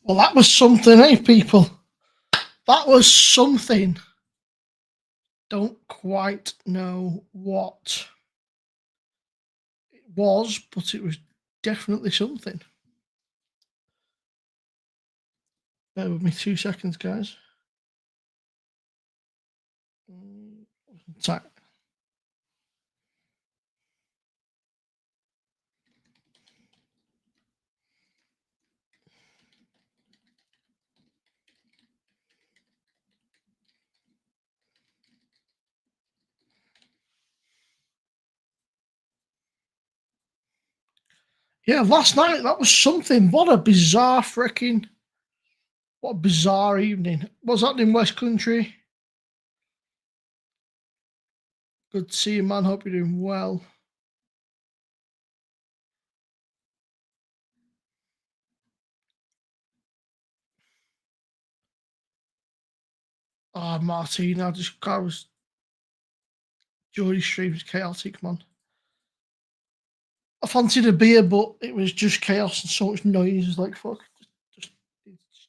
Well, that was something, eh, people? That was something. Don't quite know what it was, but it was definitely something. Bear with me 2 seconds, guys. Attack. Yeah, last night that was something. What a bizarre freaking, what a bizarre evening. What's happening, West Country? Good to see you, man. Hope you're doing well. Ah, Martin, I was Geordie streams chaotic, man. I fancied a beer, but it was just chaos and so much noise. It's like fuck, just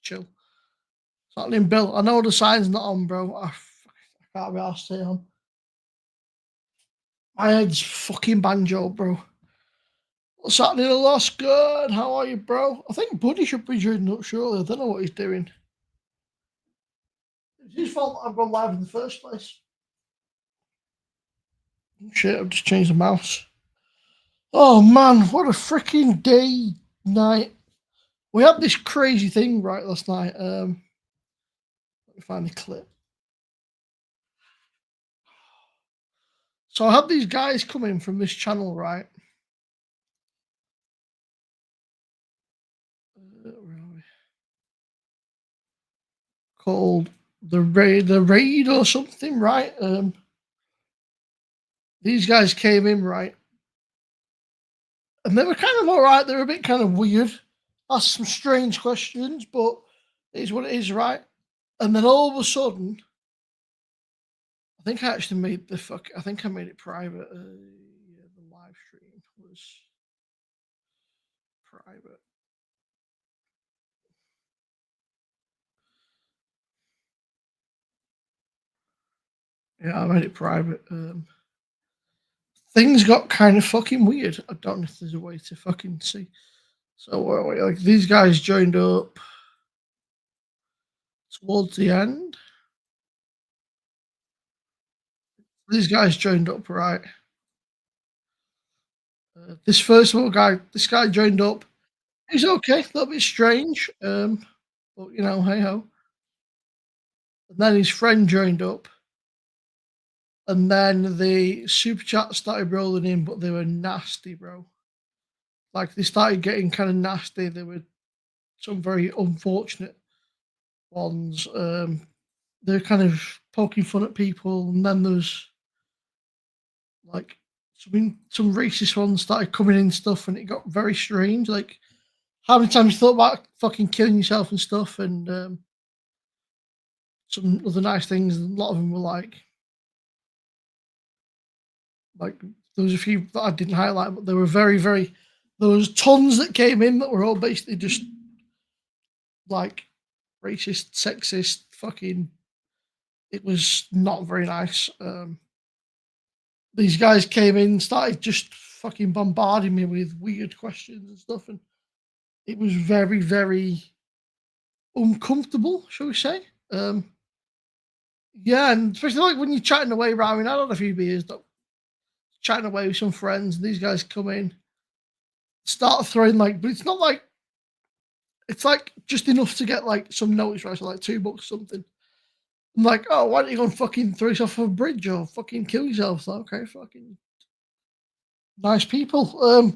chill. What's happening, Bill? I know the sign's not on, bro. I can't be asked to stay on. My head's fucking banjo, bro. What's happening, Lost Good? How are you, bro? I think Buddy should be joining up surely. I don't know what he's doing. It's his fault I've gone live in the first place. Shit, I've just changed the mouse. Oh man, what a freaking day, night. We had this crazy thing right last night. Let me find the clip. So I had these guys come in from this channel, right? Where are we? Called the raid or something, right? These guys came in, right? And they were kind of all right. They were a bit kind of weird. Asked some strange questions, but it is what it is, right? And then all of a sudden, I think I actually made the fuck. I think I made it private. Yeah, the live stream was private. Yeah, I made it private. Things got kind of fucking weird. I don't know if there's a way to fucking see. So like these guys joined up towards the end. These guys joined up, right? This first of all guy, this guy joined up. He's okay, a little bit strange, but you know, hey ho. And then his friend joined up, and then the super chat started rolling in, but they were nasty, bro. Like they started getting kind of nasty. There were some very unfortunate ones. They're kind of poking fun at people, and then there's like some racist ones started coming in stuff, and it got very strange. Like how many times you thought about fucking killing yourself and stuff, and some other nice things. And a lot of them were like there was a few that I didn't highlight, but there were very. There was tons that came in that were all basically just like racist, sexist, fucking. It was not very nice. These guys came in, started just fucking bombarding me with weird questions and stuff, and it was very uncomfortable, shall we say? Yeah, and especially like when you're chatting away, Ryan. I had a few beers, chatting away with some friends. And these guys come in, start throwing like, but it's not like it's like just enough to get like some notice, right? So like $2 something. I'm like, oh, why don't you go and fucking throw yourself off a bridge or fucking kill yourself? So, okay, fucking nice people.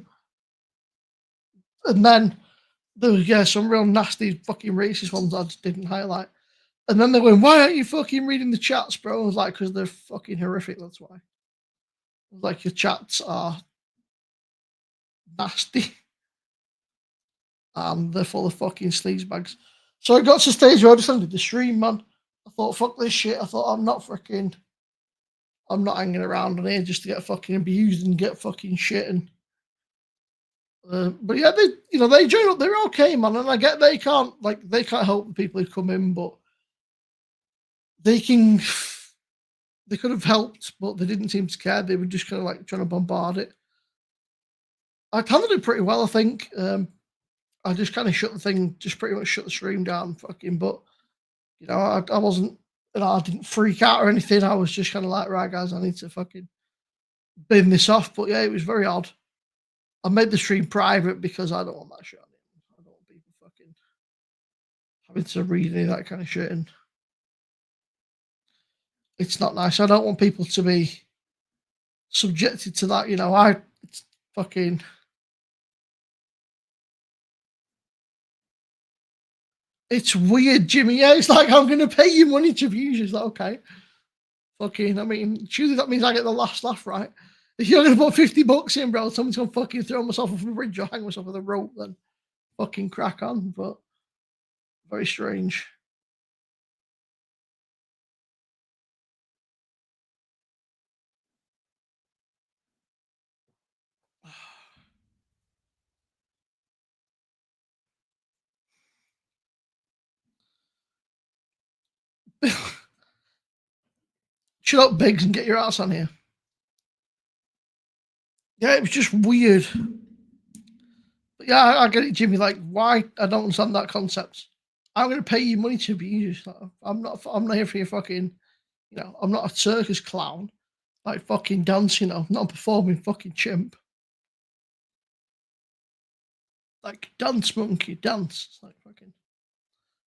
And then there was some real nasty fucking racist ones I just didn't highlight. And then they went, why aren't you fucking reading the chats, bro? I was like, because they're fucking horrific. That's why. Like your chats are nasty and they're full of fucking sleaze bags. So I got to the stage where I just ended the stream, man. I thought, fuck this shit. I thought I'm not hanging around on here just to get fucking abused and get fucking shit. And But yeah, they join up. They're okay, man. And I get they can't help the people who come in, but they can. They could have helped, but they didn't seem to care. They were just kind of like trying to bombard it. I handled it pretty well, I think. I just kind of shut the thing, just pretty much shut the stream down, fucking. But I wasn't, I didn't freak out or anything. I was just kind of like, right, guys, I need to fucking bin this off. But yeah, it was very odd. I made the stream private because I don't want that shit on it. I don't want people fucking having to read any of that kind of shit, and it's not nice. I don't want people to be subjected to that. It's fucking. It's weird, Jimmy. Yeah, it's like I'm going to pay you money to view you. It's like, okay, fucking. I mean, surely that means I get the last laugh, right? If you're going to put $50 in, bro, someone's going to fucking throw myself off a bridge or hang myself with a rope, then fucking crack on. But very strange. Shut up, Biggs, and get your ass on here. Yeah, it was just weird. But yeah, I get it, Jimmy. Like, why? I don't understand that concept. I'm going to pay you money to be you. I'm not. I'm not here for your fucking. I'm not a circus clown. Like fucking dance. Not a performing fucking chimp. Like dance monkey, dance. It's like fucking.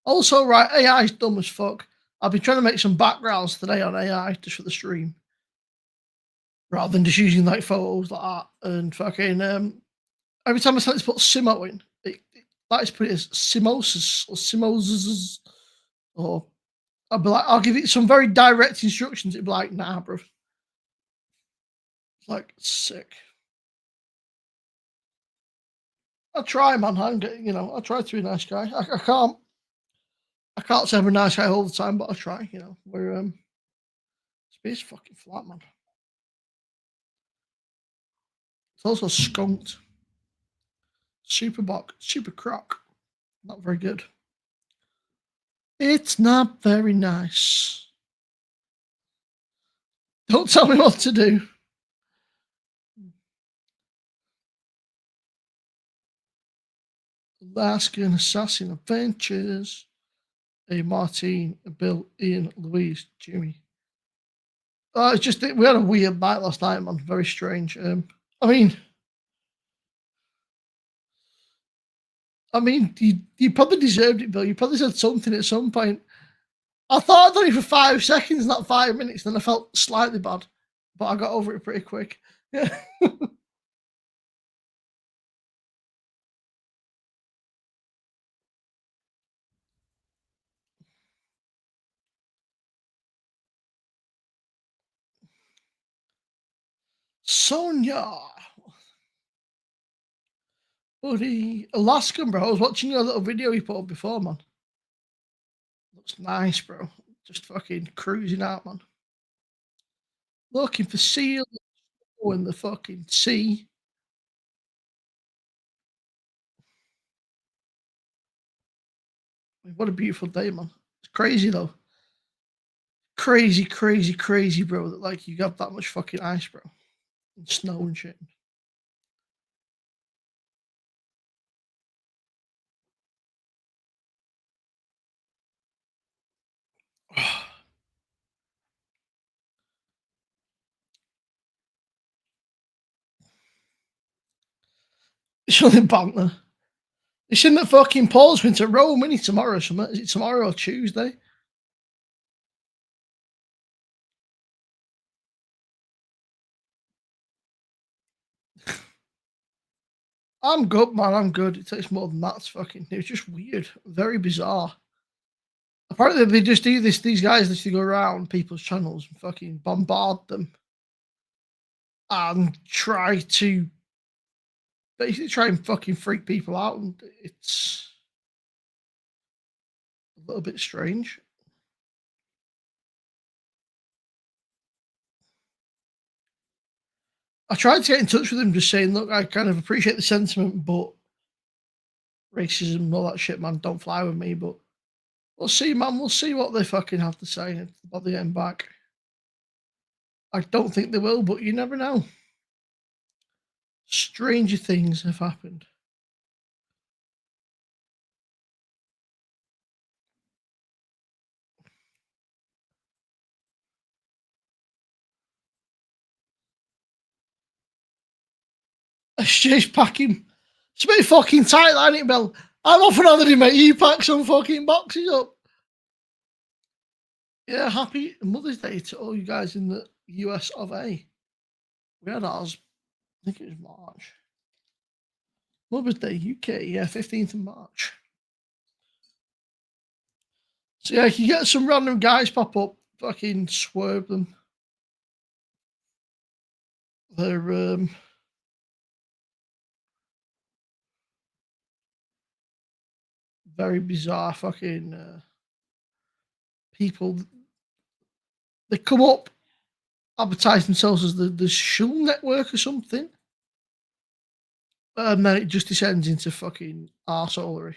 Also, right, AI is dumb as fuck. I've been trying to make some backgrounds today on AI just for the stream, rather than just using like photos like that and fucking. Every time I start to put Simo in, it likes to put it as Simosis or Simoses, or I'll be like, I'll give it some very direct instructions. It'd be like, nah, bro. It's like sick. I try, man. I try to be a nice guy. I can't say I'm a nice guy all the time, but I try. We're space fucking flat, man. It's also skunked. Super box, super croc. Not very good. It's not very nice. Don't tell me what to do. Alaskan Assassin Adventures. A Martine, a Bill, Ian, Louise, Jimmy. It's just we had a weird night last night, man. Very strange. I mean, you probably deserved it, Bill. You probably said something at some point. I thought I'd done it for 5 seconds, not 5 minutes. Then I felt slightly bad, but I got over it pretty quick. Yeah. Sonia. Buddy. Alaskan, bro. I was watching your little video you put up before, man. Looks nice, bro. Just fucking cruising out, man. Looking for seals in the fucking sea. What a beautiful day, man. It's crazy, though. Crazy, crazy, crazy, bro. That, like, you got that much fucking ice, bro. And snow and shit. It's only banter. It's in that fucking Paul's going to Rome, isn't he, tomorrow? Is it tomorrow or Tuesday? I'm good, man. I'm good. It takes more than that. It was just weird. Very bizarre. Apparently, they just do this. These guys literally go around people's channels and fucking bombard them and basically try and fucking freak people out. And it's a little bit strange. I tried to get in touch with him, just saying, look, I kind of appreciate the sentiment, but racism, all that shit, man, don't fly with me. But we'll see, man. We'll see what they fucking have to say and what they getting back. I don't think they will, but you never know. Stranger things have happened. Exchange packing. It's a bit fucking tight, ain't it, Bill? I'm off on holiday, mate. You pack some fucking boxes up. Yeah, happy Mother's Day to all you guys in the US of A. We had ours, I think it was March. Mother's Day, UK, yeah, 15th of March. So yeah, you get some random guys pop up, fucking swerve them. They're very bizarre fucking people. They come up, advertise themselves as the Shul Network or something, and then it just descends into fucking arseholery.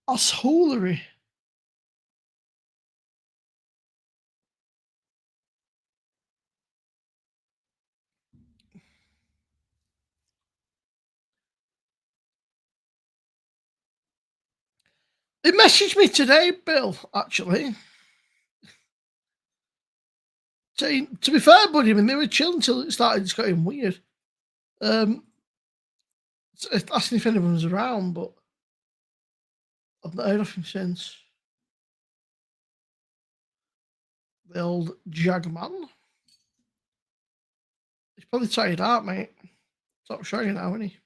Arseholery. They messaged me today, Bill, actually. Saying, to be fair, buddy, I mean, they were chilling until it started just getting weird. Asking if anyone was around, but I've not heard of him since. The old Jagman. He's probably tired out, mate. Stop showing now, isn't he?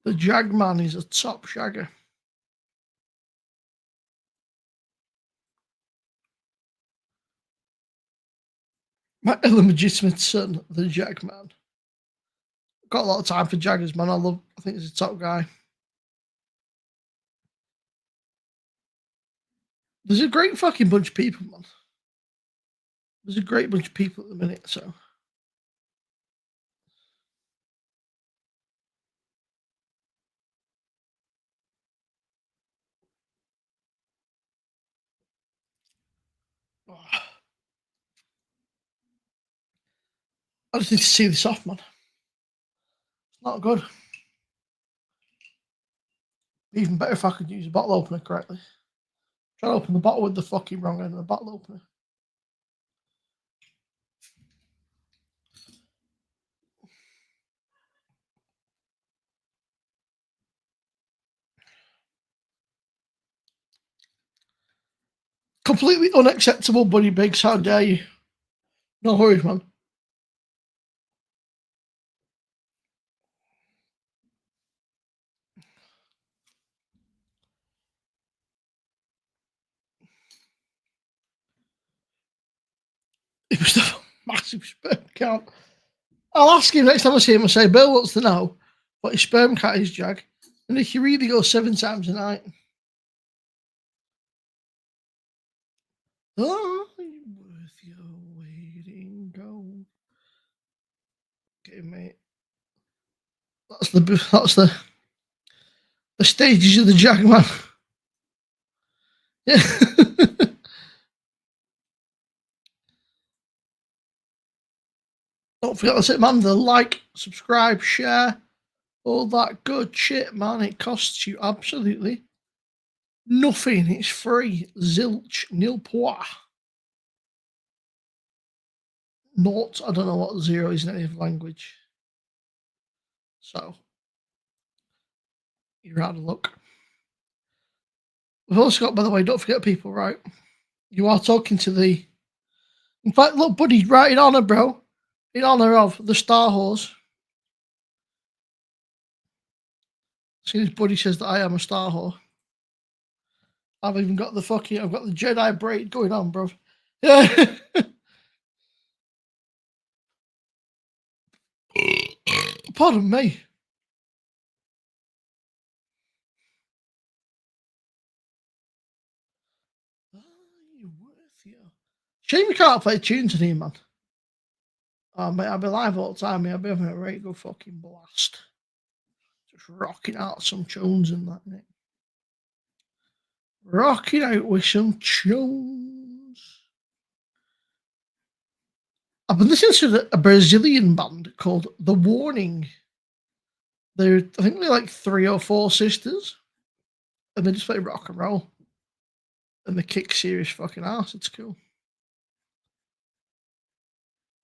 The Jagman is a top shagger. My illegitimate son, the Jagman. Got a lot of time for Jaggers, man. I think he's a top guy. There's a great fucking bunch of people, man. There's a great bunch of people at the minute, so. I just need to see this off, man. It's not good. Even better if I could use a bottle opener correctly. Try to open the bottle with the fucking wrong end of the bottle opener. Completely unacceptable, Buddy Biggs. How dare you? No worries, man. It was a massive sperm count. I'll ask him next time I see him. I say, Bill wants to know what his sperm count is, Jag. And if you really go 7 times a night. Oh, worth your waiting gold. Okay, mate. That's the stages of the Jag, man. Yeah. Don't forget that's it, man. The like, subscribe, share, all that good shit, man. It costs you absolutely nothing. It's free. Zilch, nil pois. Naught. I don't know what zero is in any language. So, you're out of luck. We've also got, by the way, don't forget people, right? You are talking to the. In fact, look, buddy, right in honor, bro. In honor of the Star Horse. See, his buddy says that I am a Star Horse. I've even got the fucking. I've got the Jedi braid going on, bro. Yeah. Pardon me. Shame we can't play tunes in here, man. Oh, mate, I'll be live all the time. Mate. I'll be having a right good fucking blast. Just rocking out some tunes and that, mate. Rocking out with some tunes. I've been listening to a Brazilian band called The Warning. I think they're like 3 or 4 sisters, and they just play rock and roll, and they kick serious fucking ass. It's cool.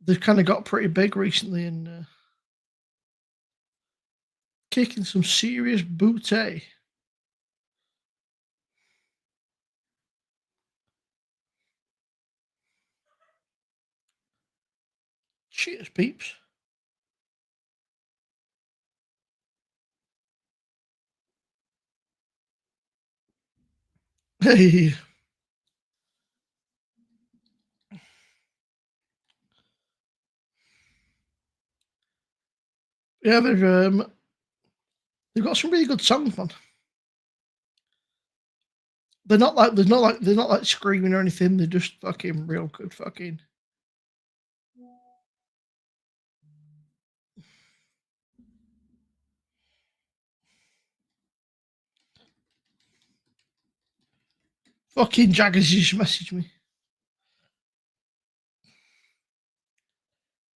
They've kind of got pretty big recently and kicking some serious booty. Cheers, peeps. Hey. Yeah, they've got some really good songs, man. They're not like screaming or anything. They're just fucking real good fucking. Fucking Jaggers just messaged me.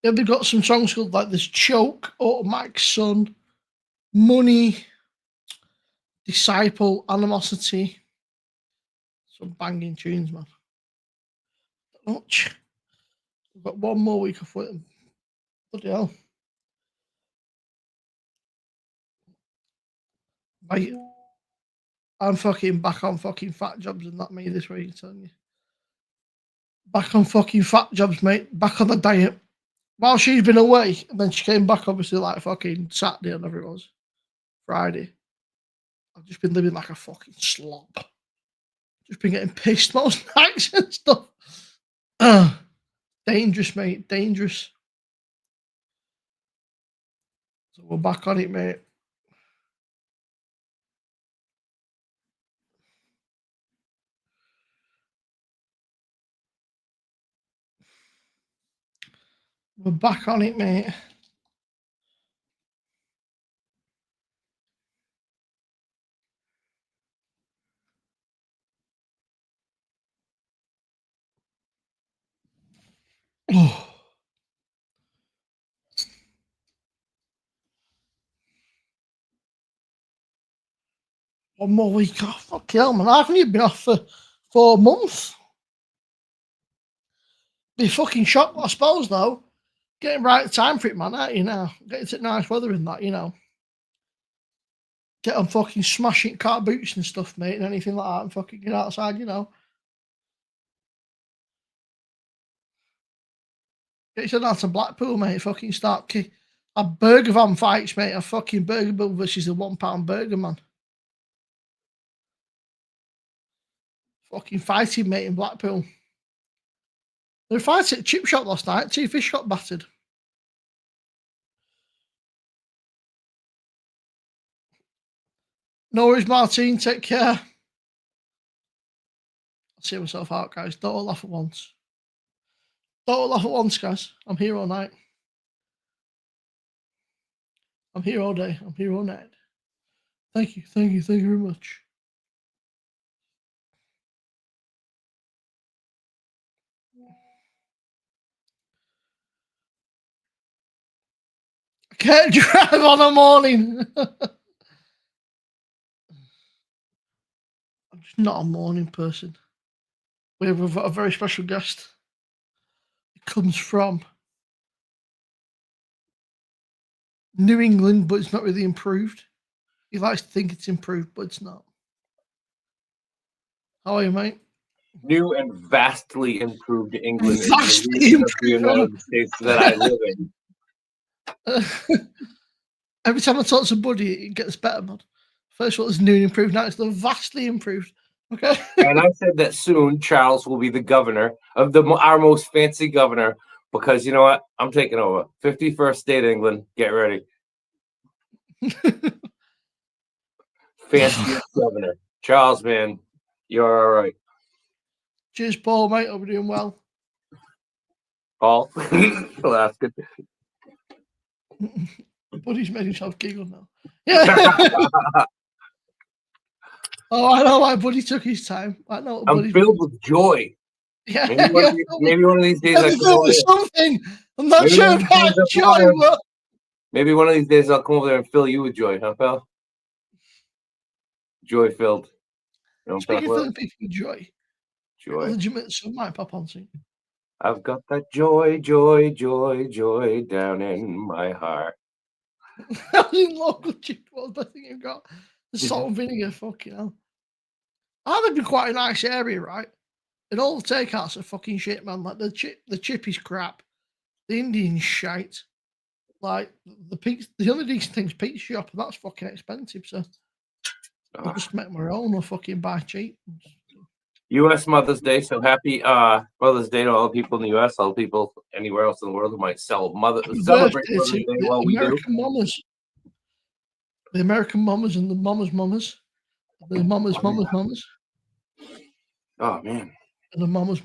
Yeah, they've got some songs called like this Choke, Automatic Sun, Money, Disciple, Animosity. Some banging tunes, man. Much. We've got one more week of it. Bloody hell. Mate, I'm fucking back on fucking fat jobs and that me this week, I'm telling you. Back on fucking fat jobs, mate. Back on the diet. While she's been away, and then she came back obviously like fucking Saturday or whatever it was. Friday. I've just been living like a fucking slob. Just been getting pissed most nights and stuff. Dangerous, mate. Dangerous. So we're back on it, mate. We're back on it, mate. Oh. One more week off. Fuck hell, man. I haven't even been off for 4 months. Be fucking shocked, I suppose, though. Getting right time for it, man, aren't you now? Getting to nice weather in that, you know. Get on fucking smashing car boots and stuff, mate, and anything like that, and fucking get outside, you know. Get you down to Blackpool, mate. Fucking start kick. A burger van fights, mate. A fucking burger bill versus a £1 burger, man. Fucking fighting, mate, in Blackpool. They were fighting at a chip shop last night. 2 fish got battered. No worries, Martin. Take care. I'll see myself out, guys. Don't all laugh at once. Don't all laugh at once, guys. I'm here all night. I'm here all day. I'm here all night. Thank you. Thank you. Thank you very much. I can't drive on a morning. I'm just not a morning person. We have a very special guest. It comes from New England, but it's not really improved. He likes to think it's improved, but it's not. How are you, mate? New and vastly improved England Vastly is the region of the United States that I live in. Every time I talk to somebody, it gets better, man. First of all, it's new and improved. Now it's the vastly improved. Okay. And I said that soon Charles will be the governor of our most fancy governor, because you know what? I'm taking over. 51st state of England. Get ready. Fanciest governor. Charles, man. You're all right. Cheers, Paul, mate. Hope you're doing well. Paul, Alaska. Buddy's made himself giggle now. Yeah. Oh, I know why Buddy took his time. I know what I'm Buddy's filled with joy. Yeah, Maybe one of these days I Maybe come there over was there. something. I'm not Maybe sure one of these days about I'll come over joy, there. but Maybe one of these days I'll come over there and fill you with joy, huh, pal? Joy filled. You know what I'm speaking talking of about? filling people with joy, Joy. legitimate son might pop on soon. I've got that joy, joy, joy, joy down in my heart. I was in local chick. What the best thing you've got? The salt and vinegar. Fucking hell. I live in quite a nice area, right? And all the takeouts are fucking shit, man. Like the chip is crap. The Indian's shite. Like the only decent thing's pizza shop, and that's fucking expensive. So I'll just make my own or fucking buy cheap. U.S. Mother's Day, so happy Mother's Day to all the people in the U.S., all the people anywhere else in the world who might celebrate Mother's Day while we do. American mamas. The American mamas and the mamas. The mamas. Oh man. And the mamas.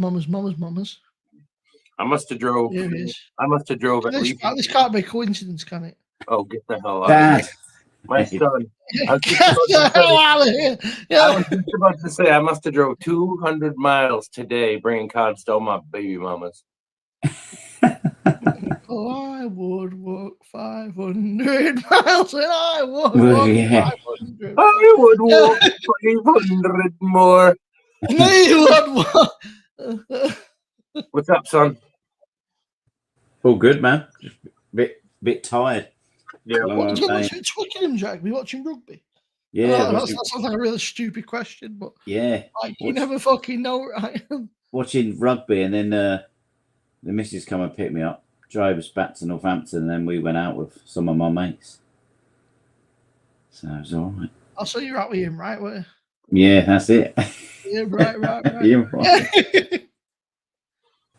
I must have drove. Here it is. I must have drove at least. This can't be a coincidence, can it? Oh, get the hell out! Dad. My son. Get the hell out of here! I was just about to say I must have drove 200 miles today bringing cards to all my baby mamas. Oh, I would walk 500 miles, and I would walk 500. I would walk 500 more. Me would walk. What's up, son? All good, man. Just bit tired. Yeah. What you watching Twickenham, Jack? We watching rugby? Yeah. That sounds like a really stupid question, but yeah. Like, you never fucking know, right? Watching rugby, and then the missus come and picked me up, drove us back to Northampton, and then we went out with some of my mates. So it was all right. I saw you out with him, right? Where? Yeah, that's it. Yeah, right. Yeah, right.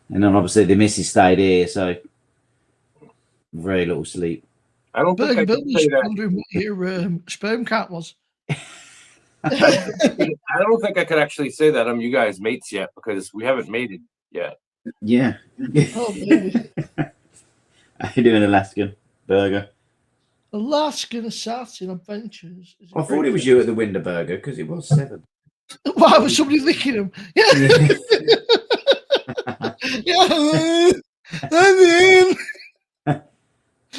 And then obviously the missus stayed here, so very little sleep. I don't think I Bill can was say that. wondering what your sperm count was. I don't think I could actually say that I'm you guys' mates yet because we haven't mated yet. Yeah. Oh, baby. How you doing, Alaskan Burger? Alaskan Assassin Adventures. I thought it was you at the Winter Burger because it was 7. Why was somebody licking him? Yeah. Yeah.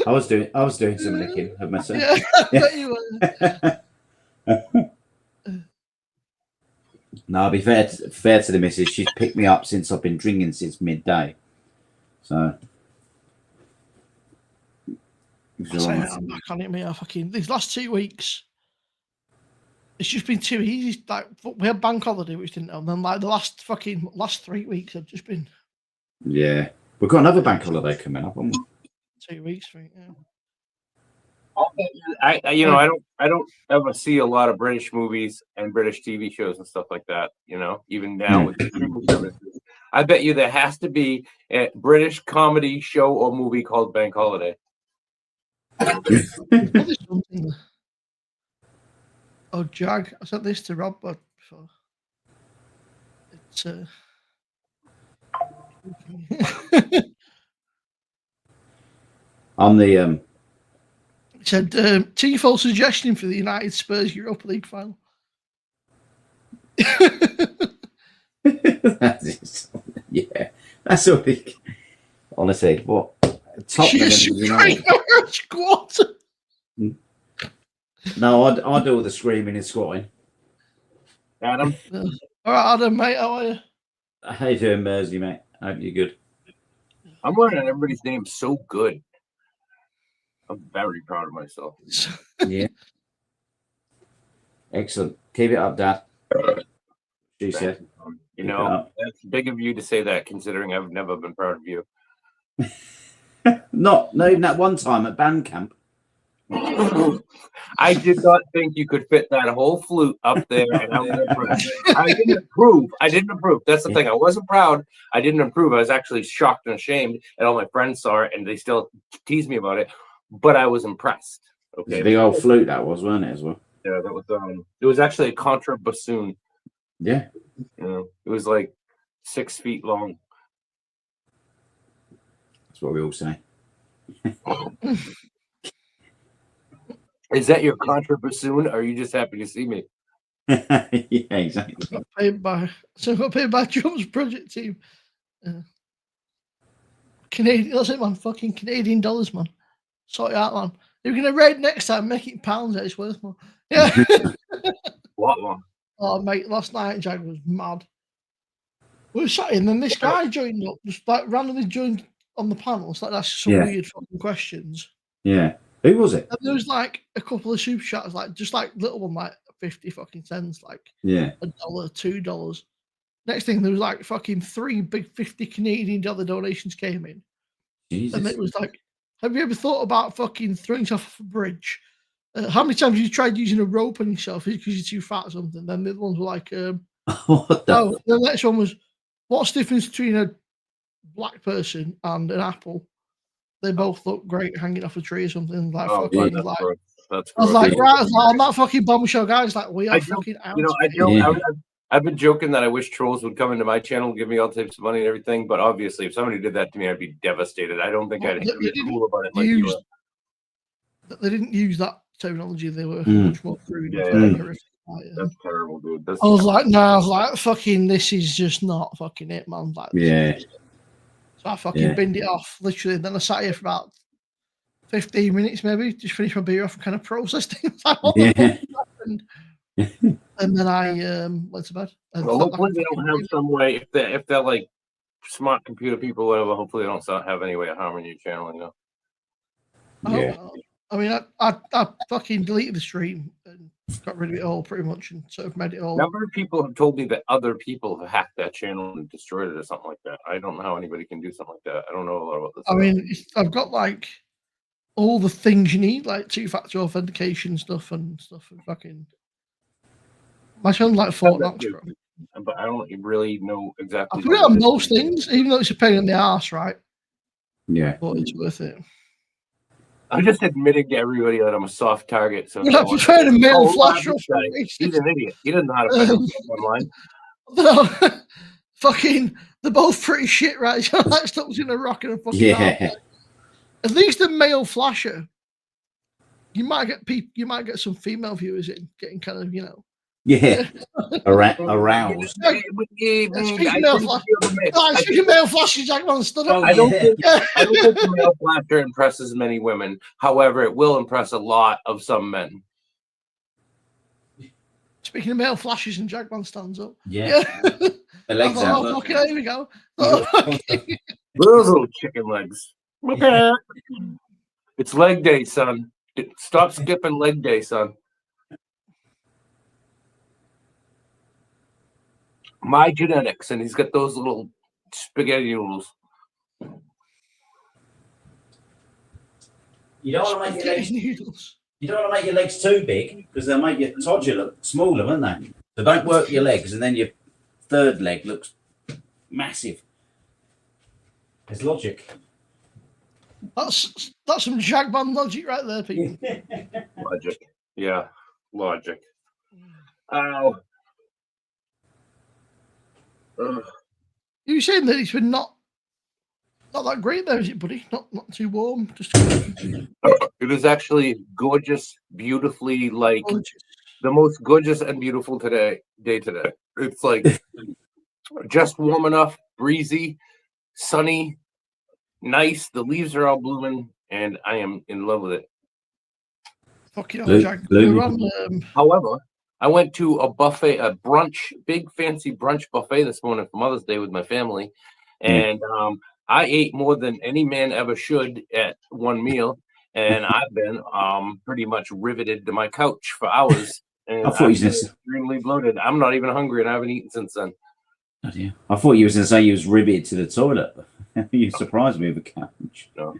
I was doing some licking of myself. Yeah, I bet you were. No, I'll be fair to the missus. She's picked me up since I've been drinking since midday. So I'm back on it, mate. Fucking these last 2 weeks, it's just been too easy. Like we had bank holiday, which didn't help. And then like the last 3 weeks have just been. Yeah, we've got another bank holiday coming up, haven't we? 2 weeks, right? Yeah. I don't ever see a lot of British movies and British TV shows and stuff like that. You know, even now with the streaming services, I bet you there has to be a British comedy show or movie called Bank Holiday. Oh, Jag, I sent this to Rob, but it's I'm the It said T-Full suggestion for the United Spurs Europa League final. Yeah, that's all. Honestly, what? Squat. No, I do all the screaming and squatting. Adam. All right, Adam, mate, how are you? How you doing, Mersey, mate? I hope you're good. I'm learning everybody's name so good. I'm very proud of myself. Yeah. Excellent. Keep it up, Dad. She said. You know, that's big of you to say that, considering I've never been proud of you. Not even that one time at band camp. I did not think you could fit that whole flute up there. And I didn't approve. That's the thing. I wasn't proud. I didn't approve. I was actually shocked and ashamed. And all my friends saw it, and they still teased me about it. But I was impressed. Okay, big old flute that was, wasn't it, as well? Yeah, that was. It was actually a contrabassoon. Yeah. You know, it was like 6 feet long. That's what we all say. Is that your contra bassoon? Or are you just happy to see me? Yeah, exactly. Got paid by Trump's project team. Canadian, that's it, man. Fucking Canadian dollars, man. Sort it out, man. If you're gonna raid next time, make it in pounds. It's worth more. Yeah. What one? Oh, mate, last night Jag was mad. We were chatting, and then this guy joined up, just like randomly joined on the panel. It's like that's some Yeah. weird fucking questions. Yeah. Who was it? And there was like a couple of super chats, like just like little one, like 50 fucking cents, like Yeah. $1, $2. Next thing, there was like fucking 3 big 50 Canadian dollar donations came in. Jesus. And it was like, have you ever thought about fucking throwing yourself off a bridge? How many times have you tried using a rope on yourself because you're too fat or something? Then the other ones were like, What the? oh, the next one was, what's the difference between a black person and an apple? They both look great hanging off a tree or something. Like, Oh, fucking, that's like, gross. That's I was gross. like, right, on that fucking bombshell, guys, like, we are I joke- fucking out. You know, I joke. Yeah. I've been joking that I wish trolls would come into my channel, give me all types of money and everything. But obviously, if somebody did that to me, I'd be devastated. I don't think Well, I'd they be didn't cool about it like you use- are. They didn't use that terminology. They were Mm. much more crude. Yeah, and yeah. horrific. Like, That's terrible, dude. That's I was like, no, I was like, fucking, this is just not fucking it, man. Like, Yeah. So I fucking Yeah. binned it off, literally. And then I sat here for about 15 minutes, maybe, just finished my beer off and kind of processed things. Like, what the fuck happened? And then I went to bed. And well, felt like hopefully a they don't fucking have some way. If they're like smart computer people, or whatever. Hopefully they don't have any way of harming your channel. You know. I hope Yeah. not. I mean, I fucking deleted the stream and got rid of it all pretty much and sort of made it all. A number of people have told me that other people have hacked that channel and destroyed it or something like that. I don't know how anybody can do something like that. I don't know a lot about this. I mean, I've got like all the things you need, like 2-factor authentication stuff and stuff. And fucking. My channel's like Fort Knox, bro. But I don't really know exactly. I put it on most things, even though it's a pain in the ass, right? Yeah. But it's worth it. I'm just admitting to everybody that I'm a soft target. So I prefer to mail Oh, flash this off. guy, he's an idiot. He doesn't know how to find himself online. No, fucking, they're both pretty shit, right? So that stuff's in a rock and a fucking Yeah. hard. At least the male flasher, you might get some female viewers in, getting kind of, you know. Yeah. Aroused. Speaking of male flashes, Jack Man stood up. I don't yeah. think the male flasher impresses many women. However, it will impress a lot of some men. Speaking of male flashes, and Jack Man stands up. Yeah. The legs out. Oh, look. okay, here we go. Oh, okay. Those little chicken legs. It's leg day, son. Stop skipping leg day, son. My genetics, and he's got those little spaghetti noodles. You don't want to make your legs. Noodles. You don't want to make your legs too big because they'll make your todger look smaller, won't they? So don't work your legs, and then your third leg looks massive. It's logic. That's some Jack Man logic right there, people. Logic. Yeah, logic. Ow. Ugh. You were saying that it's been not that great there, is it, buddy? Not too warm. Just It is actually gorgeous, beautifully, like the most gorgeous and beautiful day today. It's like just warm enough, breezy, sunny, nice. The leaves are all blooming, and I am in love with it. fucking hell, Jack. Blue. We're on, However, I went to a buffet, a brunch, big fancy brunch buffet this morning for Mother's Day with my family, and I ate more than any man ever should at one meal, and I've been pretty much riveted to my couch for hours. And I thought you I'm was extremely bloated. I'm not even hungry, and I haven't eaten since then. I thought you was going to say you was riveted to the toilet. You surprised me with a couch. No.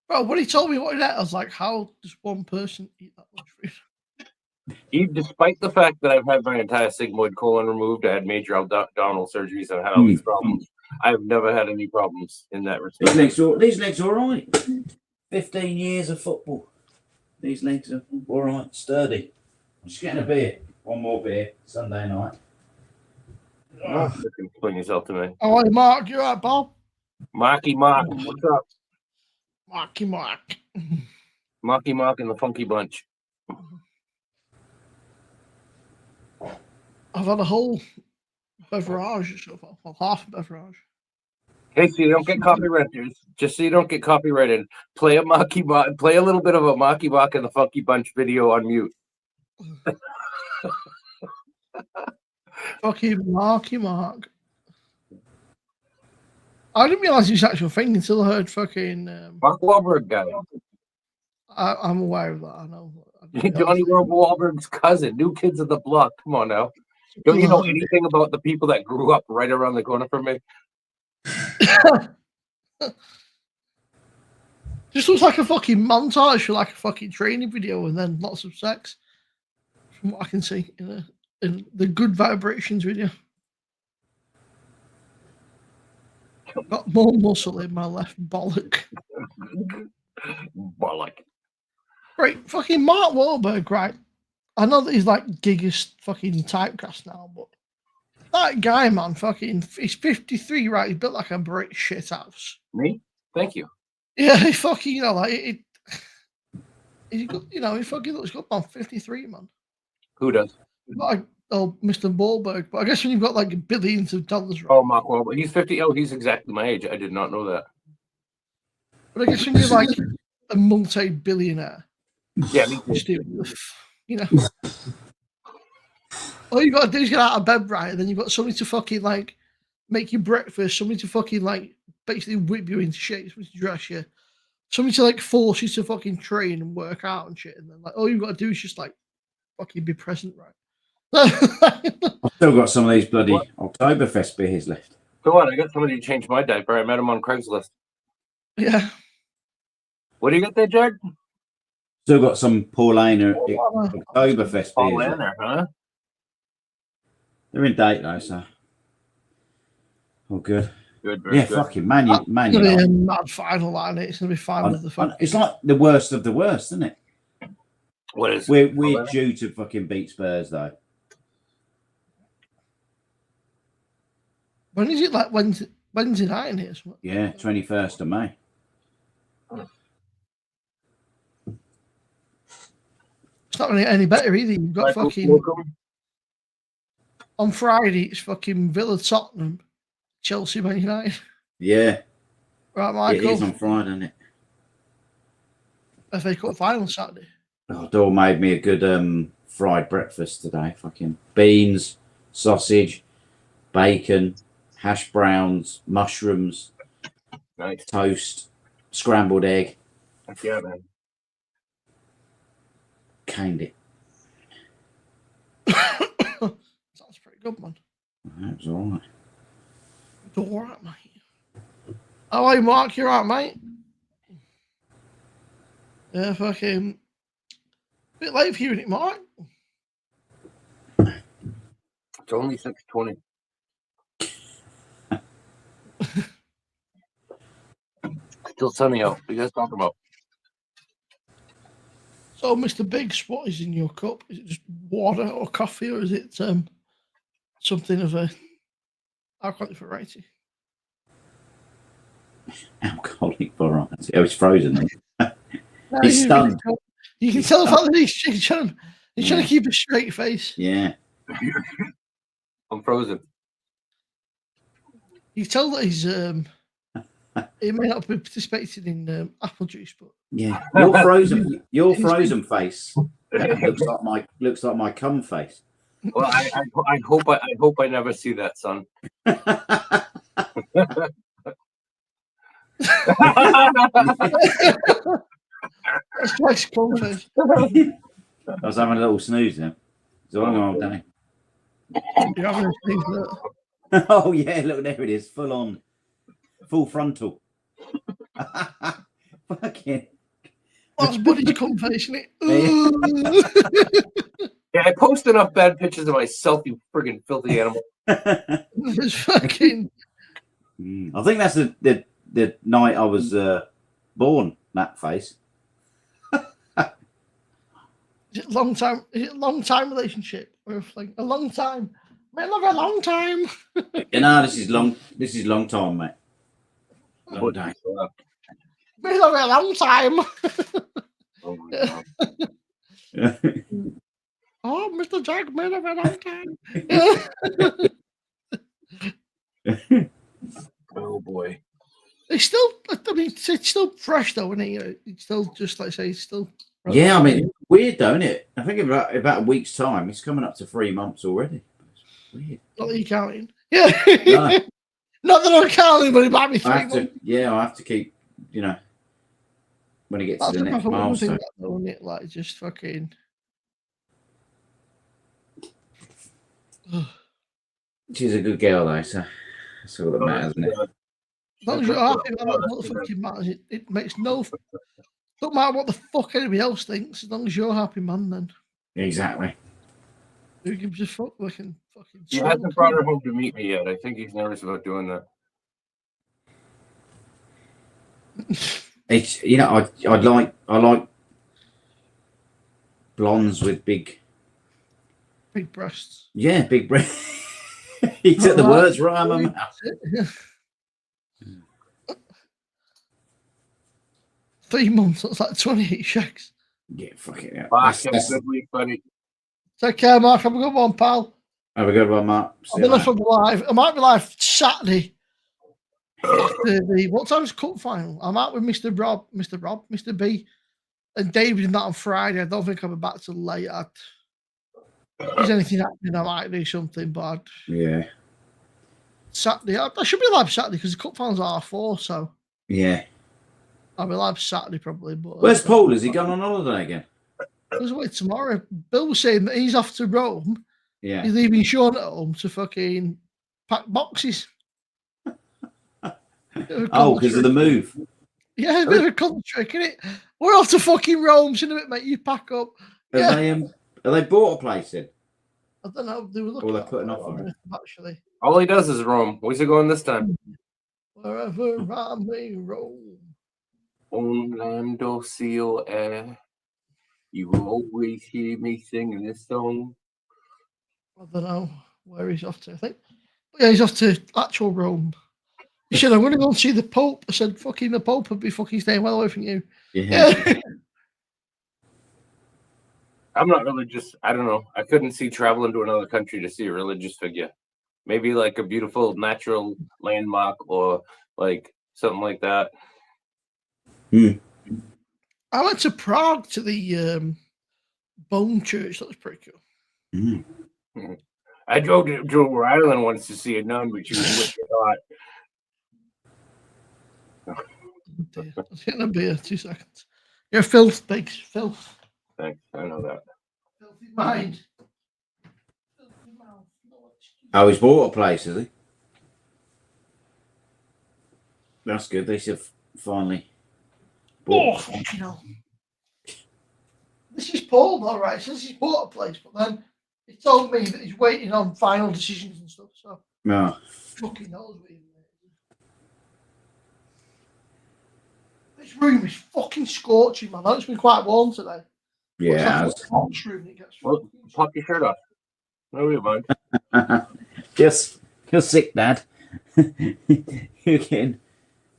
bro, when he told me what he ate, I was like, how does one person eat that much food? Despite the fact that I've had my entire sigmoid colon removed, I had major abdominal surgeries, and I had all these problems. I've never had any problems in that respect. These legs are all right. 15 years of football. These legs are all right, sturdy. I'm just getting a beer. One more beer, Sunday night. You can explain yourself to me. Oh, hey, Mark, you all right, Bob? Marky Mark, what's up? Marky Mark. Marky Mark and the Funky Bunch. I've had a whole beverage so far. Well, half a beverage. Hey, so you don't get copyrighted. Just so you don't get copyrighted, play a Marky Mark, play a little bit of a Marky Mark and the Funky Bunch video on mute. Fucking Marky Mark. I didn't realize it's actual thing until I heard fucking. Mark Wahlberg guy. I'm aware of that. I know. Johnny Wahlberg's cousin, New Kids of the Block. Come on now. Don't you know anything about the people that grew up right around the corner from me? Just looks like a fucking montage for like a fucking training video and then lots of sex. From what I can see in the Good Vibrations video. Got more muscle in my left bollock. Bollock. Right, fucking Mark Wahlberg, right? I know that he's like giggest fucking typecast now, but that guy, man, fucking, he's 53, right? He's built like a brick shit house. Me? Thank you. Yeah, he fucking, you know, like he fucking looks good, man. 53, man. Who does? Like, oh, Mr. Wahlberg, but I guess when you've got like billions of dollars, right? Oh, Mark Wahlberg. He's 50. Oh, he's exactly my age. I did not know that. But I guess when you're like a multi-billionaire, Yeah, me too. You know, all you got to do is get out of bed, right? And then you've got somebody to fucking like make you breakfast, somebody to fucking like basically whip you into shape, somebody to dress you, somebody to like force you to fucking train and work out and shit. And then like all you've got to do is just like fucking be present, right? I've still got some of these bloody Oktoberfest beers left. So what? I got somebody to change my diaper. I met him on Craigslist. Yeah. What do you got there, Jared? Still got some Paulaner Oktoberfest beers. Paulaner, huh? They're in date though, so all good. Good, Yeah, good. fucking man. It's gonna be a mad final line. It's gonna be fine with the fuck. It's like the worst of the worst, isn't it? What is We're Paulaner? due to fucking beat Spurs though. When is it? Like Wednesday night in here? Yeah, 21st of May. It's not really any better either. You've got fucking on Friday. It's fucking Villa, Tottenham, Chelsea, Man United. Yeah, Right, Michael. it is on Friday, isn't it? FA Cup final Saturday. Oh, Dor made me a good fried breakfast today. Fucking beans, sausage, bacon, hash browns, mushrooms, Nice. toast, scrambled egg. Yeah, man. Caned it. Sounds pretty good, man. That was all right. It's all right, mate. How are you, Mark? You all right, mate? Yeah, fucking. Bit late for you, isn't it, Mark? It's only 6:20. Still sunny out. What are you guys talking about? So, Mr. Biggs, what is in your cup? Is it just water or coffee, or is it something of a alcoholic variety? Alcoholic variety. Oh, it's frozen. No, He's stunned. You can tell that he's trying to keep a straight face. Yeah. I'm frozen. You can tell that he's he may not be participating in apple juice, but Yeah. Your frozen face looks like my cum face. Well, I hope I never see that, son. that's nice cum face. I was having a little snooze then. It's all old day. You're having a sneeze, look. Oh yeah, look, there it is. Full frontal. Fucking. That's Buddy's cum face, isn't it? Yeah, I post enough bad pictures of myself, you friggin' filthy animal. It's fucking. I think that's the night I was born. That face. Is it long time? Is it a long time relationship? Or like a long time? I love a long time. You know, this is long time, mate. Long day. Been a very long time. Oh my God. Oh, Mr. Jack, been a very long time. Oh boy. It's still, I mean, it's still fresh though, isn't it? It's still just like I say, it's still. Yeah, I mean, weird, though, isn't it? I think about a week's time, it's coming up to 3 months already. It's weird. Not that you're counting. Yeah. No. Not that I'm counting, but it might be 3 I have months. to, yeah, I have to keep, when it gets to the next milestone. Though, isn't it? Like, just fucking. She's a good girl, though, so that's all that matters, isn't it? As long as you're happy, man, that's what the fucking matters. It makes no. Don't matter what the fuck anybody else thinks, as long as you're happy, man, then. Exactly. Who gives a fuck? We can fucking. He hasn't brought her home to meet me yet. I think he's nervous about doing that. It's I like blondes with big breasts. Yeah, big breasts. He took the words right out of my mouth. 3 months, that's like 28 shakes. Yeah, fuck it. Yeah. Have a good week, buddy. Take care, Mark. Have a good one, pal. Have a good one, Mark. I'll be live. I might be live Saturday. What time's cup final? I'm out with Mr. B, and David and that on Friday. I don't think I'll be back till late. If there's anything happening, I might do something, but yeah. Saturday, I should be live Saturday because the cup final's at 4:30, so yeah. I'll be live Saturday probably. But where's Paul? Has he gone on holiday again? There's away tomorrow. Bill was saying that he's off to Rome. Yeah. He's leaving Sean at home to fucking pack boxes. Oh, because of the move. Yeah, a bit of a country trick, isn't it? We're off to fucking Rome, in a bit, mate. You pack up. Have they bought a place in? I don't know. They were looking. Or they're putting off on it. Actually. All he does is roam. Where's he going this time? Wherever I may roam. Orlando Seal Air. You will always hear me singing this song. I don't know where he's off to, I think. But yeah, he's off to actual Rome. He said, I'm going to go and see the Pope. I said, fucking the Pope would be fucking staying well away from you. Yeah. I'm not religious. I don't know. I couldn't see traveling to another country to see a religious figure. Maybe like a beautiful natural landmark or like something like that. I went to Prague to the Bone Church. That was pretty cool. I drove to Rhode Island once to see a nun, but she was with me. I was getting a beer. 2 seconds. You're filth, Biggs. Filth. Thanks. I know that. Filthy mind. Filthy mouth. Oh, he's bought a place, has he? That's good. They should finally. You know. This is Paul, all right. Says he's bought a place, but then he told me that he's waiting on final decisions and stuff. So no. Fucking knows what he. This room is fucking scorching, man. It's been quite warm today. Yeah. Well, pop your shirt off. No, you mind. Yes, you're sick, Dad. You're getting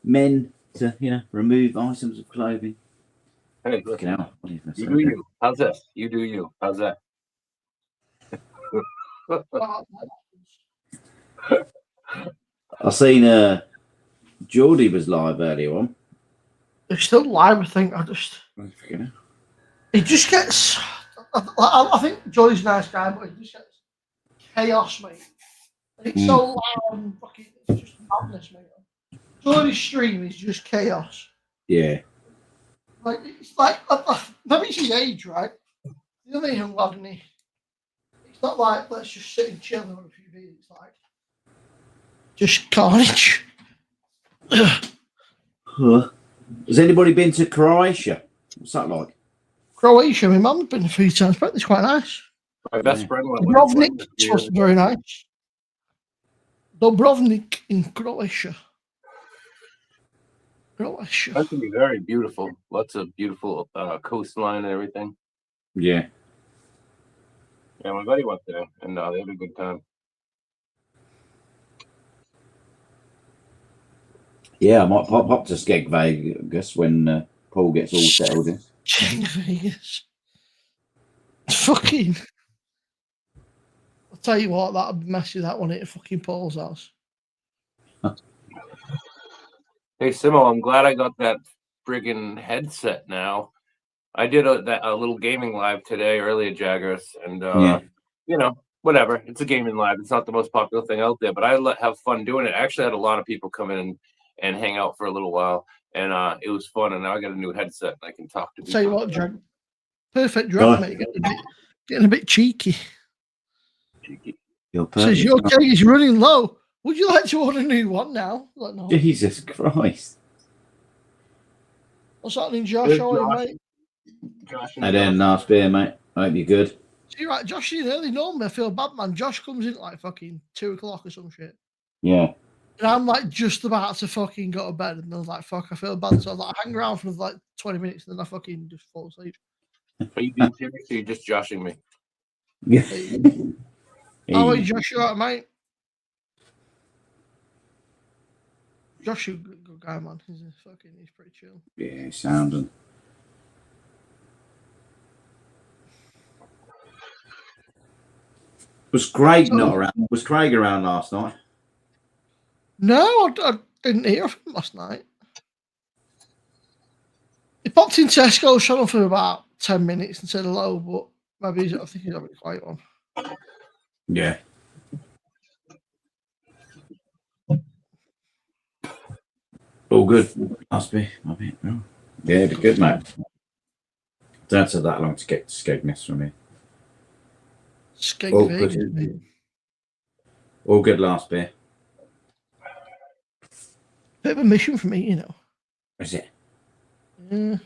men to, remove items of clothing. Hey, look out. You do you. How's this? You do you. How's that? I seen Geordie was live earlier on. They're still live, I think. He just gets. I think Joey's a nice guy, but he just gets chaos, mate. And it's so loud and fucking. It's just madness, mate. Joey's stream is just chaos. Yeah. Like it's like maybe it's his age, right? The other young lad, and it's not like let's just sit and chill and have a few beers. It's like just carnage. Has anybody been to Croatia? What's that like? Croatia, my mum's been a few times, but it's quite nice. My best friend went. Dubrovnik was very nice. Dubrovnik in Croatia. Croatia. That can be very beautiful. Lots of beautiful coastline and everything. Yeah. Yeah, my buddy went there, and they had a good time. Yeah, I might pop up to Skeg Vegas when Paul gets all settled in. Skeg Vegas. Fucking. I'll tell you what, that'd be messy, that one at fucking Paul's house. Hey, Simo, I'm glad I got that friggin' headset now. I did a little gaming live today, earlier, Jaggers, and you know, whatever. It's a gaming live. It's not the most popular thing out there, but I have fun doing it. I actually had a lot of people come in and hang out for a little while, and it was fun. And now I got a new headset, and I can talk to people. Tell you what, Jag, perfect draft, mate. Getting a bit cheeky. Says your keg is running low. Would you like to order a new one now? Like, no. Jesus Christ. What's happening, Josh? How are you, mate? And then last beer, mate. I hope you're good. See, right, Josh is in early. Normally, I feel bad, man. Josh comes in at like fucking 2 o'clock or some shit. Yeah. And I'm like just about to fucking go to bed, and I was like, "Fuck, I feel bad." So I was like, hang around for like 20 minutes, and then I fucking just fall asleep. Are you being serious? Or are you just joshing me? Yeah. How are you, Josh? You all right, mate? Josh is a good guy, man. He's pretty chill. Yeah, sounding. Was Craig not around? Was Craig around last night? No, I didn't hear from him last night. He popped in Tesco, shut off for about 10 minutes and said hello, but maybe I think he's having a quiet one. Yeah. All good. Must be. Yeah, it'd be good, mate. Don't take that long to get to Skegness from here. Skeg Vegas. All good last beer. Bit of a mission for me, you know. Is it? Yeah.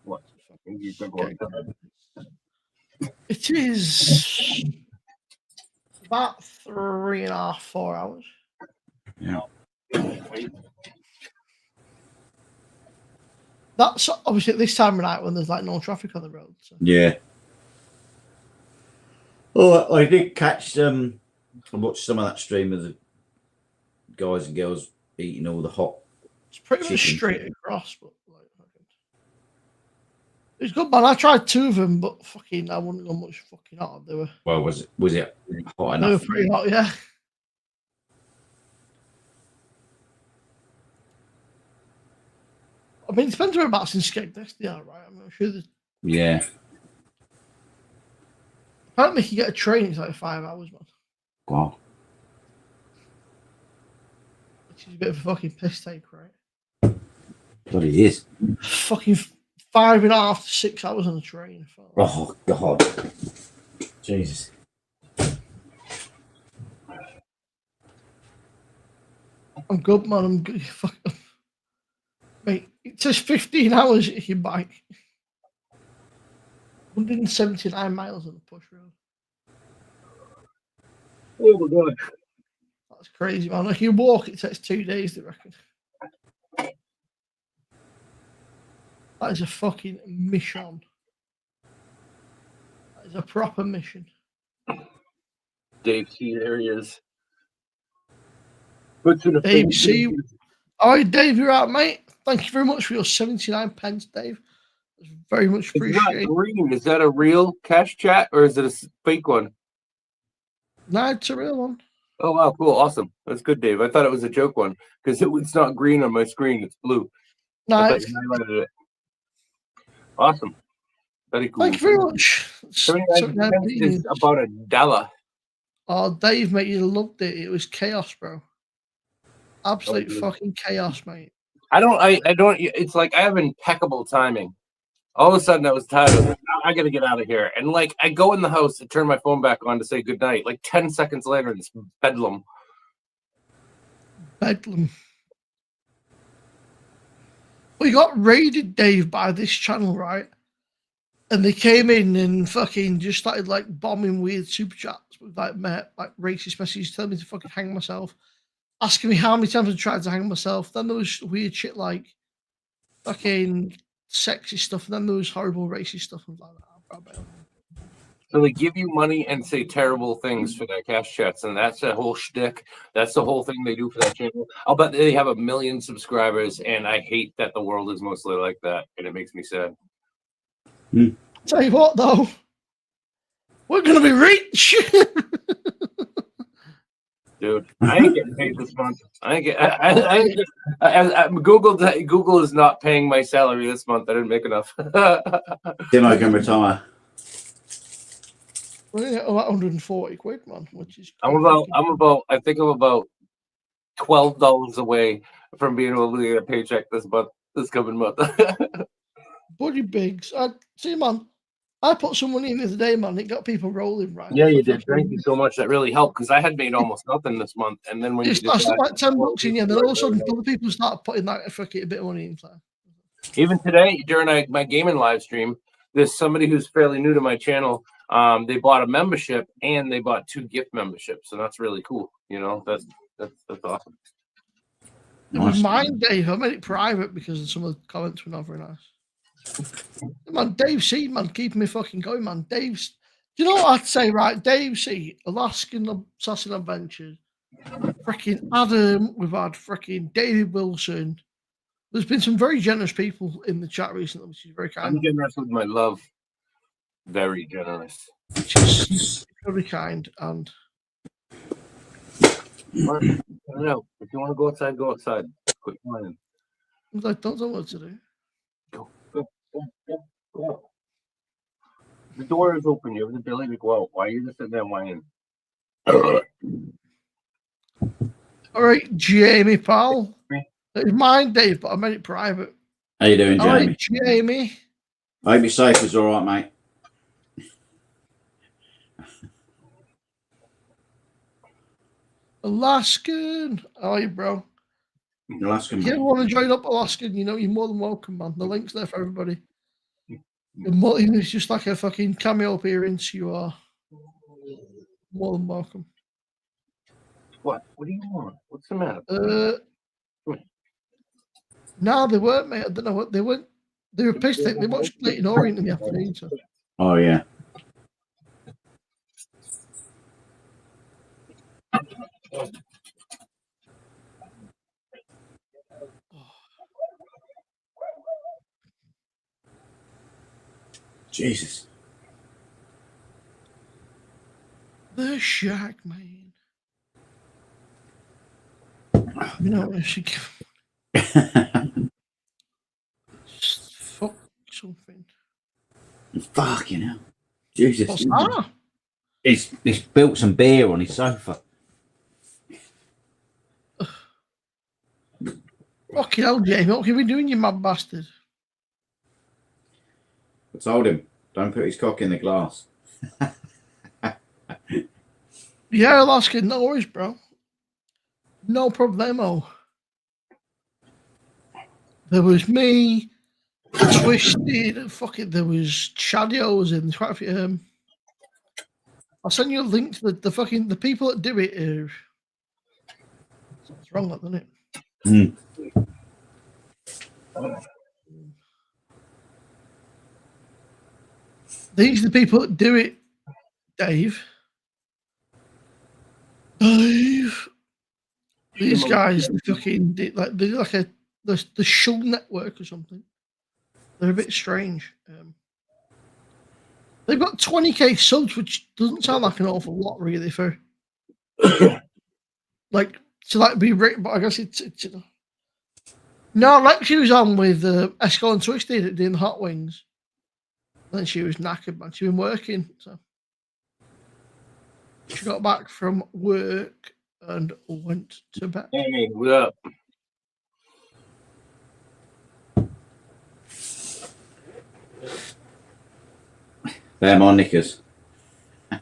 What? It is about 3.5, 4 hours. Yeah. That's obviously at this time of night when there's like no traffic on the road. So. Yeah. Oh, I did catch I watched some of that stream of the guys and girls eating all the hot. It's pretty much straight across, but like, it's good, man. I tried 2 of them, but fucking, I wouldn't go much fucking hot. They were. Well, was it hot enough? They were pretty hot, yeah. I mean, it depends whereabouts in Skegness they are, right? I'm sure there's. Yeah. Apparently, if you get a train, it's like 5 hours, man. Wow. Which is a bit of a fucking piss take, right? But it is. Fucking 5.5 to 6 hours on the train. Oh, God. Jesus. I'm good, man. I'm good. Fuck. Mate, it says 15 hours if you bike. 179 miles on the push road. Oh my God. That's crazy, man. If you walk, it takes 2 days, they reckon. That is a fucking mission. That is a proper mission. Dave C, there he is. Dave C. All right, Dave, you're out, mate. Thank you very much for your 79 pence, Dave. It's very much appreciated. Green. Is that a real cash chat or is it a fake one? No, it's a real one. Oh, wow, cool. Awesome. That's good, Dave. I thought it was a joke one because it's not green on my screen. It's blue. No, I thought you highlighted it. Awesome. Very cool. Thank you very much. 79 is about $1. Oh, Dave, mate, you loved it. It was chaos, bro. Absolute fucking chaos, mate. I don't. It's like I have impeccable timing. All of a sudden, I was tired. I was like, I got to get out of here. And like, I go in the house and turn my phone back on to say goodnight. Like 10 seconds later, it's bedlam. Bedlam. We got raided, Dave, by this channel, right? And they came in and fucking just started like bombing weird super chats with like racist messages telling me to fucking hang myself, asking me how many times I tried to hang myself. Then there was weird shit like fucking sexy stuff, and then there was horrible racist stuff and like that. So they give you money and say terrible things for their cash chats, and that's a whole shtick. That's the whole thing they do for that channel. I'll bet they have 1 million subscribers, and I hate that the world is mostly like that, and it makes me sad. Tell you what, though, we're gonna be rich. Dude, I ain't getting paid this month. Google is not paying my salary this month. I didn't make enough. Timo can retire. We're gonna get about 140 quid, man, which is. I think I'm about $12 away from being able to get a paycheck this coming month. Buddy Biggs. See, man, I put some money in the other day, man. It got people rolling, right? Yeah, you did. Thank you so much. That really helped because I had made almost nothing this month, and then when You you start did that, like $10 in, yeah. Then all of a sudden, other people start putting like a bit of money in. even today during my gaming live stream, there's somebody who's fairly new to my channel. They bought a membership and they bought 2 gift memberships, so that's really cool. You know, that's awesome. It was mine, Dave. I made it private because some of the comments were not very nice. Man, Dave C, man, keeping me fucking going, man. Dave's. Do you know what I'd say, right? Dave C, Alaskan Assassin Adventures, freaking Adam. We've had freaking David Wilson. There's been some very generous people in the chat recently, which is very kind. I'm generous with my love. Very generous. Which is very kind. And I don't know. If you want to go outside, go outside. Quit whining. I don't know what to do. Go. The door is open. You have the ability to go out. Why are you just sitting there whining? All right, Jamie, pal. It's mine, Dave, but I made it private. How you doing, Jamie? All right, Jamie. I hope your safe is all right, mate. Alaskan. How are you, bro? Alaskan. If you ever want to join up Alaskan, you know, you're more than welcome, man. The link's there for everybody. It's just like a fucking cameo appearance. You are more than welcome. What? What do you want? What's the matter? No, they weren't, mate. I don't know what they weren't. They were pissed. They watched Leighton Orient in the afternoon. So. Oh, yeah. Jesus. The Shack, man. You know, I should give fuck something. Fucking hell. Jesus. What's that? He's built some beer on his sofa. Fucking hell, Jamie. What have you been doing, you mad bastard? I told him, don't put his cock in the glass. Yeah, Alaska, no worries, bro. No problemo. There was me, Twisted, fucking, there was Chadios and quite a few. I'll send you a link to the people that do it. Something's wrong, doesn't it? Mm. These are the people that do it, Dave. These guys, they're like the Show Network or something. They're a bit strange. They've got 20k subs, which doesn't sound like an awful lot, really, for like to be written. But I guess it's you know. No, Lexi was on with Esco and Twisted doing the Hot Wings. Then she was knackered, man. She'd been working, so she got back from work and went to bed. Hey, what up? They're my knickers. I'm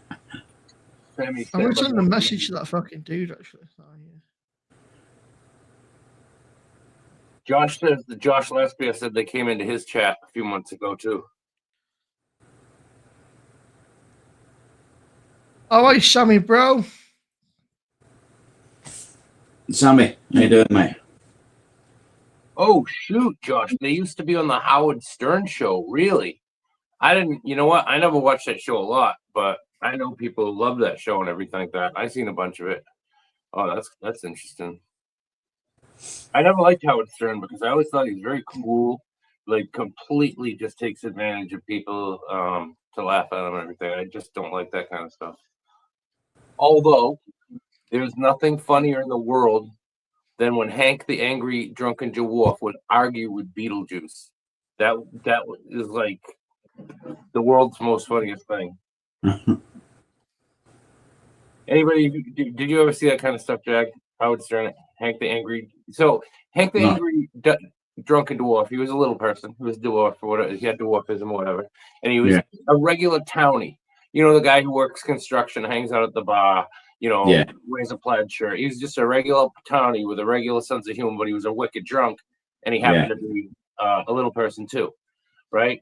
going to send a message to that fucking dude, actually. Oh, yeah. Josh says the Josh Lesbia said they came into his chat a few months ago too. Oh, hey, Sammy, bro. Sammy, how you doing, mate? Oh shoot, Josh! They used to be on the Howard Stern show. Really? I didn't. You know what? I never watched that show a lot, but I know people who love that show and everything like that. I've seen a bunch of it. Oh, that's interesting. I never liked Howard Stern because I always thought he was very cool, like completely just takes advantage of people to laugh at him and everything. I just don't like that kind of stuff. Although there's nothing funnier in the world than when Hank the Angry Drunken Dwarf would argue with Beetlejuice. That is like the world's most funniest thing. Anybody? Did you ever see that kind of stuff, Jag? Howard Stern, Hank the Angry. So Hank the No. Angry Drunken Dwarf. He was a little person. He was dwarf or whatever. He had dwarfism or whatever, and he was a regular townie. You know, the guy who works construction, hangs out at the bar. You know, wears a plaid shirt. He was just a regular townie with a regular sense of humor, but he was a wicked drunk, and he happened to be a little person too, right?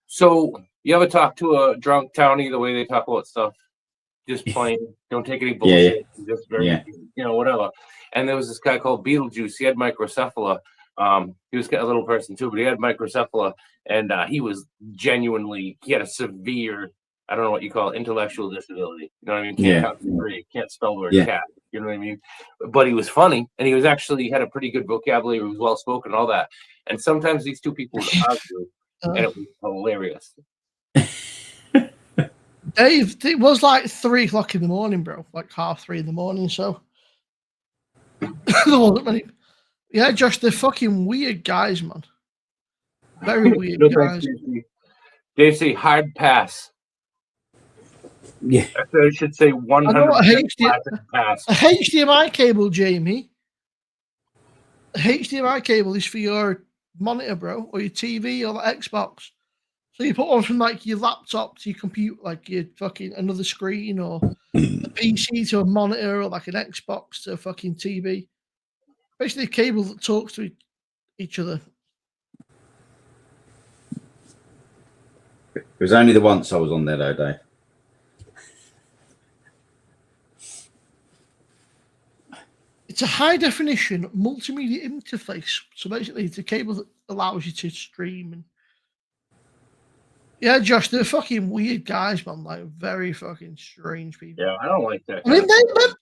So you ever talk to a drunk townie the way they talk about stuff? Just plain, don't take any bullshit. Just very, you know, whatever. And there was this guy called Beetlejuice. He had microcephala. He was a little person too, but he had microcephala, and he was genuinely. He had a severe, I don't know what you call it, intellectual disability. You know what I mean? Can't count to three. Can't spell the word cat. You know what I mean? But he was funny, and he was actually had a pretty good vocabulary. He was well spoken, all that. And sometimes these two people would argue, and it was hilarious. Dave, it was like 3 o'clock in the morning, bro. Like 3:30 in the morning. So there wasn't many. Yeah, Josh, they're fucking weird guys, man. Very weird guys. Dave, say hard pass. Yeah. I should say 100% pass. A HDMI cable, Jamie. A HDMI cable is for your monitor, bro, or your TV or the Xbox. So you put one from like your laptop to your computer, like your fucking another screen, or a PC to a monitor, or like an Xbox to a fucking TV. Basically, a cable that talks to each other. It was only the once I was on there though, Dave. It's a high definition multimedia interface. So basically, it's a cable that allows you to stream. And yeah, Josh, they're fucking weird guys, man. Like very fucking strange people. Yeah, I don't like that. I mean,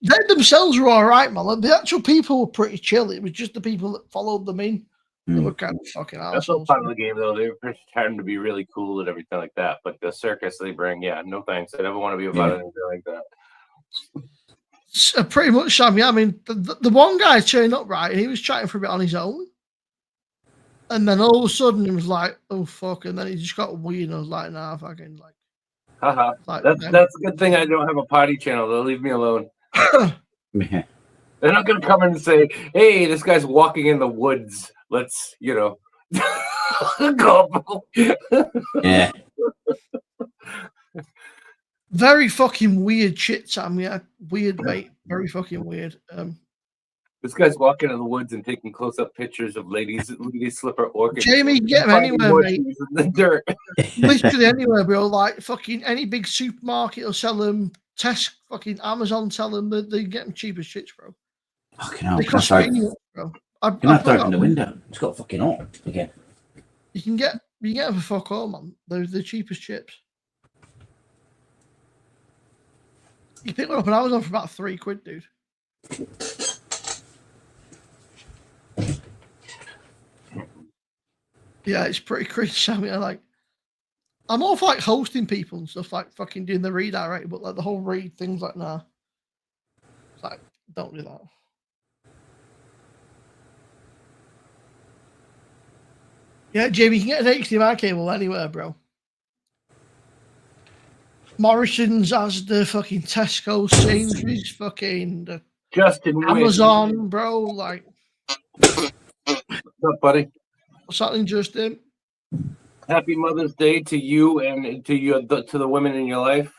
they themselves were all right, man. Like, the actual people were pretty chill. It was just the people that followed them in that were kind of fucking assholes. That's all part of the game, though. They were pretending to be really cool and everything like that. But the circus they bring, no thanks. I never want to be about anything like that. Pretty much, Sam. Yeah, I mean, the one guy turned up right, and he was chatting for a bit on his own, and then all of a sudden he was like, "Oh fuck!" And then he just got weird. And I was like, "Nah, fucking like." Haha. That's a good thing I don't have a potty channel. They'll leave me alone. They're not gonna come in and say, "Hey, this guy's walking in the woods. Let's, go." Yeah. Very fucking weird shit, Sam. Yeah, weird, mate. Very fucking weird. This guy's walking in the woods and taking close-up pictures of lady slipper orchids. Jamie, you get him anywhere, mate. In the dirt. Literally anywhere, bro. Like fucking any big supermarket will sell them. Tesco, fucking Amazon sell them. They get them cheap as shits, bro. Fucking hell. They cost me, bro. You have to open the window. It's got fucking hot again. You can get them for fuck all, man. They're the cheapest chips. You pick one up on Amazon for about £3, dude. Yeah, it's pretty crazy. I mean, I'm all for like hosting people and stuff, like fucking doing the redirect, but like the whole read things like nah. It's like, don't do that. Yeah, Jamie, you can get an HDMI cable anywhere, bro. Morrison's, Asda, fucking Tesco, Sainsbury's, fucking Justin Amazon, bro. Like, what's up, buddy? What's happening, Justin? Happy Mother's Day to you and to the women in your life.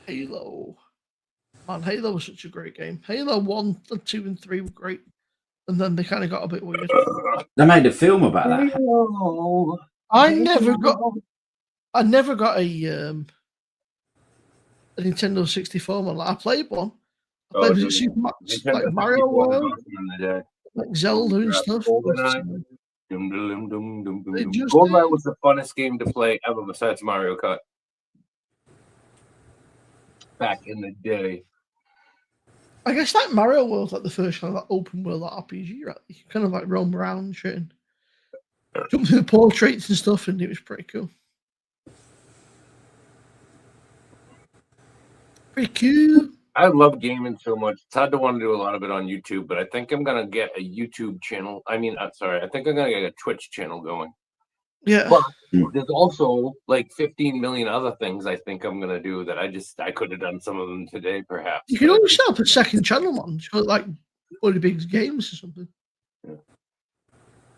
Halo, man, Halo was such a great game. Halo 1, 2, and 3 were great, and then they kind of got a bit weird. They made a film about that. Halo. I never got a Nintendo 64 one. Like, I played one. I played Super Mario World, like Zelda and stuff. Dum, dum, dum, dum, dum, They dum. just Goldeneye did. was the funnest game to play ever besides Mario Kart. Back in the day. I guess like Mario World's like the first kind of like open world like RPG, right? You can kind of like roam around and shit and jump through the portraits and stuff, and it was pretty cool. Pretty cool. I love gaming so much. It's hard to want to do a lot of it on YouTube, but I think I'm gonna get a YouTube channel. I mean, I'm sorry, I think I'm gonna get a Twitch channel going. Yeah. But there's also like 15 million other things I think I'm gonna do that I could have done some of them today, perhaps. You can always set up a second channel, man. Show like Buddy Big's games or something.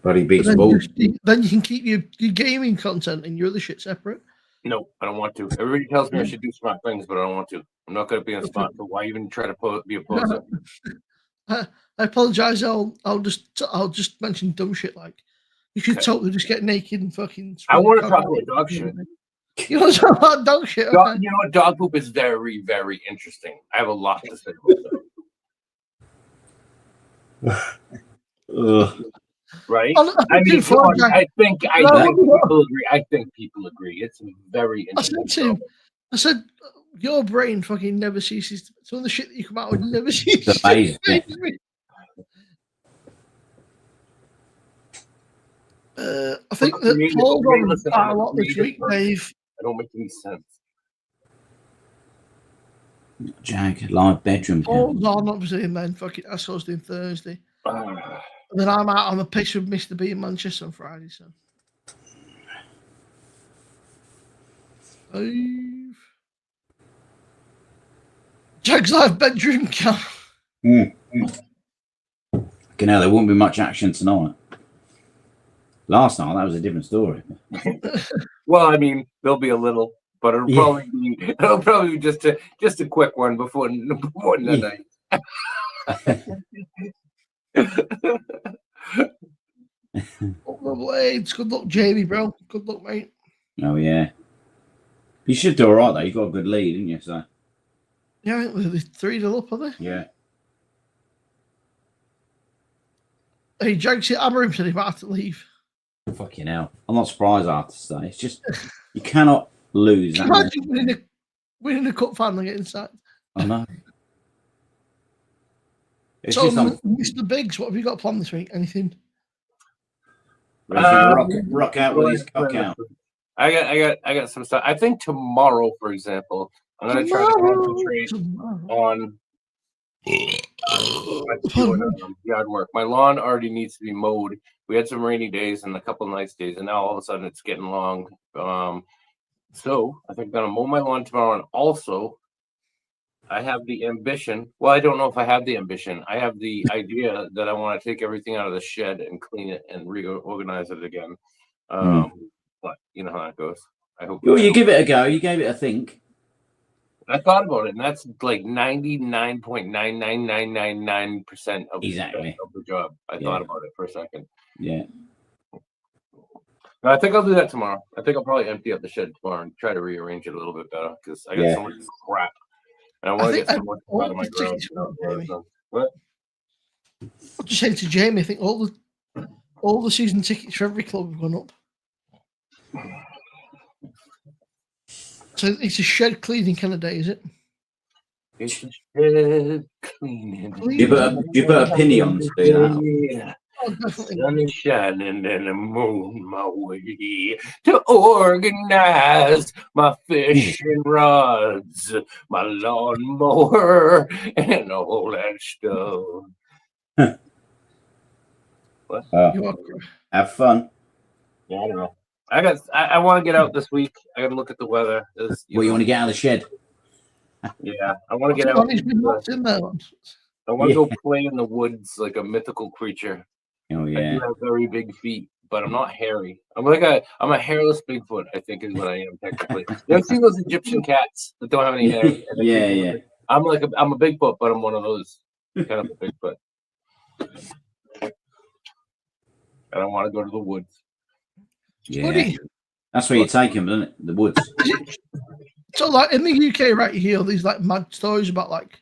Buddy Big's Then, ball. then you can keep your gaming content and your other shit separate. No, I don't want to. Everybody tells me I should do smart things, but I don't want to. I'm not going to be a smart. So why even try to be a poser? I apologize. I'll just mention dumb shit like you should totally just get naked and fucking. I want to talk about dog shit. You want to talk about dog shit? Okay. You know what? Dog poop is very, very interesting. I have a lot to say about that. Right? I mean, I think people agree. I think people agree. It's very interesting. I said, your brain fucking never ceases. Some of the shit that you come out with never ceases. It's amazing. I think that Paul's on quite a lot this week, Dave. I don't make any sense. Jack, live bedroom. Paul's on, obviously, and then fucking assholes doing Thursday. And then I'm out on the pitch with Mr. B in Manchester on Friday, so. Jack's live bedroom cam. Okay, now there won't be much action tonight. Last night, that was a different story. Well, I mean, there'll be a little, but it'll probably be just a quick one before the night. Blades. Good luck, Jamie, bro. Good luck, mate. Oh yeah, you should do all right though. You got a good lead, didn't you? So yeah, they're 3-0 up, are they? Yeah. Hey, Jags, Amorim said he might have to leave. Fucking hell! I'm not surprised. I have to say, it's just you cannot lose. Can you imagine winning a cup final and getting sacked? I know. It's so, just Mr. Biggs, what have you got planned this week? Anything? Rock out with his cock out. I got some stuff. I think tomorrow, for example, I'm gonna try to concentrate on yard work. My lawn already needs to be mowed. We had some rainy days and a couple nice days, and now all of a sudden it's getting long. So I think I'm gonna mow my lawn tomorrow, and also I have the ambition. Well, I don't know if I have the ambition. I have the idea that I want to take everything out of the shed and clean it and reorganize it again. But you know how that goes. I hope. Well, you give it a go. You gave it a think. I thought about it, and that's like 99.99999% of the job. I thought about it for a second. Yeah. No, I think I'll do that tomorrow. I think I'll probably empty out the shed tomorrow and try to rearrange it a little bit better because I got so much crap. And I want to get so much out of my garage. What? I'll just say to Jamie, I think all the season tickets for every club have gone up. So it's a shed cleaning kind of day, is it? It's a shed cleaning. You put a penny on to do that. Yeah. Oh, the sun is shining and the moon my way to organize my fishing rods, my lawnmower, and all that stuff. What? Have fun. Yeah, I don't know. I want to get out this week. I got to look at the weather. You want to get out of the shed? Yeah, I want to get out. I want to go play in the woods like a mythical creature. Oh yeah. I do have very big feet, but I'm not hairy. I'm a hairless Bigfoot, I think is what I am technically. You ever seen those Egyptian cats that don't have any hair? Yeah. I'm a Bigfoot, but I'm one of those kind of a Bigfoot. And I want to go to the woods. Yeah. That's where you take him, isn't it? The woods. So like in the UK, right, you hear these like mad stories about like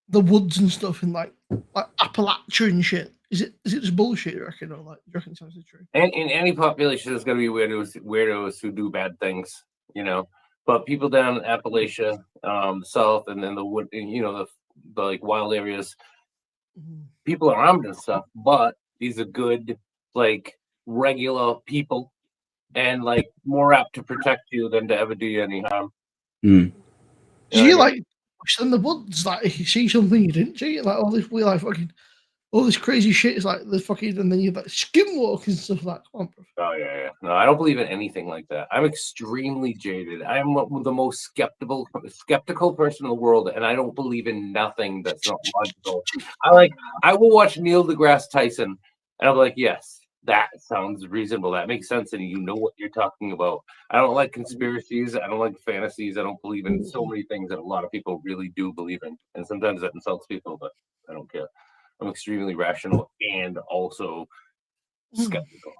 the woods and stuff in like Appalachia and shit. Is it just bullshit? You reckon, or like you reckon it's actually true? And in any population, there's going to be weirdos who do bad things, you know. But people down in Appalachia, the south, and then the wood, you know, the like wild areas, people are armed and stuff. But these are good, like regular people, and like more apt to protect you than to ever do you any harm. Mm. Do you like in the woods? Like if you see something you didn't see, like all this weird, like fucking. All this crazy shit is like the fucking, and then you've like skinwalk and stuff like that. Come on, bro. Oh yeah. No, I don't believe in anything like that. I'm extremely jaded. I am the most skeptical person in the world, and I don't believe in nothing that's not logical. I will watch Neil deGrasse Tyson, and I'm like, yes, that sounds reasonable. That makes sense, and you know what you're talking about. I don't like conspiracies. I don't like fantasies. I don't believe in so many things that a lot of people really do believe in, and sometimes that insults people, but I don't care. I'm extremely rational and also skeptical.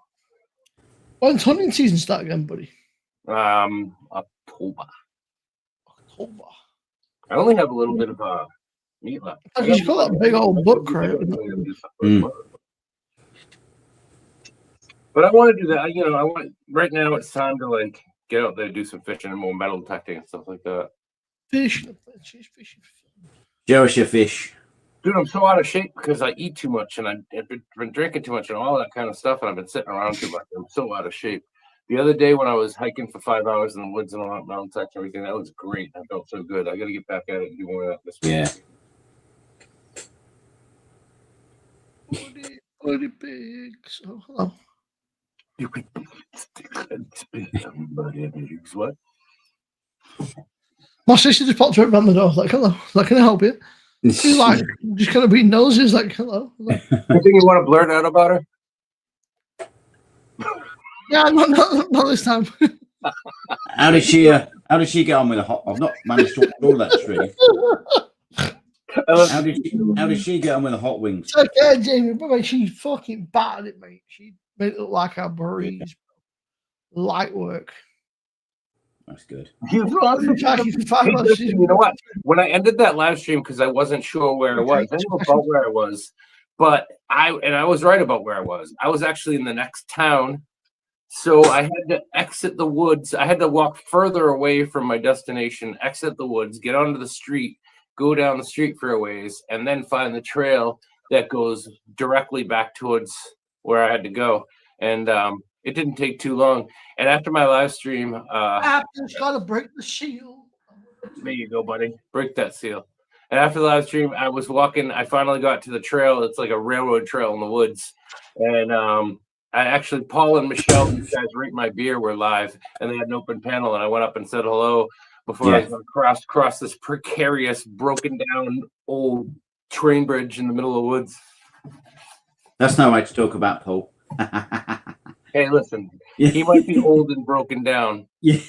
When's hunting season start again, buddy? October. I only have a little bit of meat left. You got that big old book, right? But I want to do that. You know, right now it's time to like get out there, do some fishing and more metal detecting and stuff like that. Fishing. Show us your fish. Dude, I'm so out of shape because I eat too much and I've been drinking too much and all that kind of stuff, and I've been sitting around too much. I'm so out of shape. The other day when I was hiking for 5 hours in the woods and all that mountain touch and everything, that was great. I felt so good. I got to get back at it and do more of that this week. Yeah. Buddy pigs. Oh, hello. What? My sister just popped right around the door. Like, hello. Like, can I help you? She's like, just kind of being nosy. Like, hello. Like, you think you want to blurt out about her? Yeah, not this time. How did she get on with the hot? I've not managed to explore that stream. How did she get on with the hot wings? It's okay, Jamie, but she fucking battered it, mate. She made it look like a breeze. Light work. That's good. You know what? When I ended that live stream, because I wasn't sure where I was, I knew about where I was, but I was right about where I was. I was actually in the next town, so I had to exit the woods. I had to walk further away from my destination, exit the woods, get onto the street, go down the street for a ways, and then find the trail that goes directly back towards where I had to go. And it didn't take too long. And after my live stream, Apple's got to break the seal. There you go, buddy. Break that seal. And after the live stream, I was walking. I finally got to the trail. It's like a railroad trail in the woods. And I actually, Paul and Michelle, these guys rate my beer, were live, and they had an open panel. And I went up and said hello before I was going to cross this precarious, broken down old train bridge in the middle of the woods. That's no way to talk about Paul. Hey, listen, he might be old and broken down. Yeah.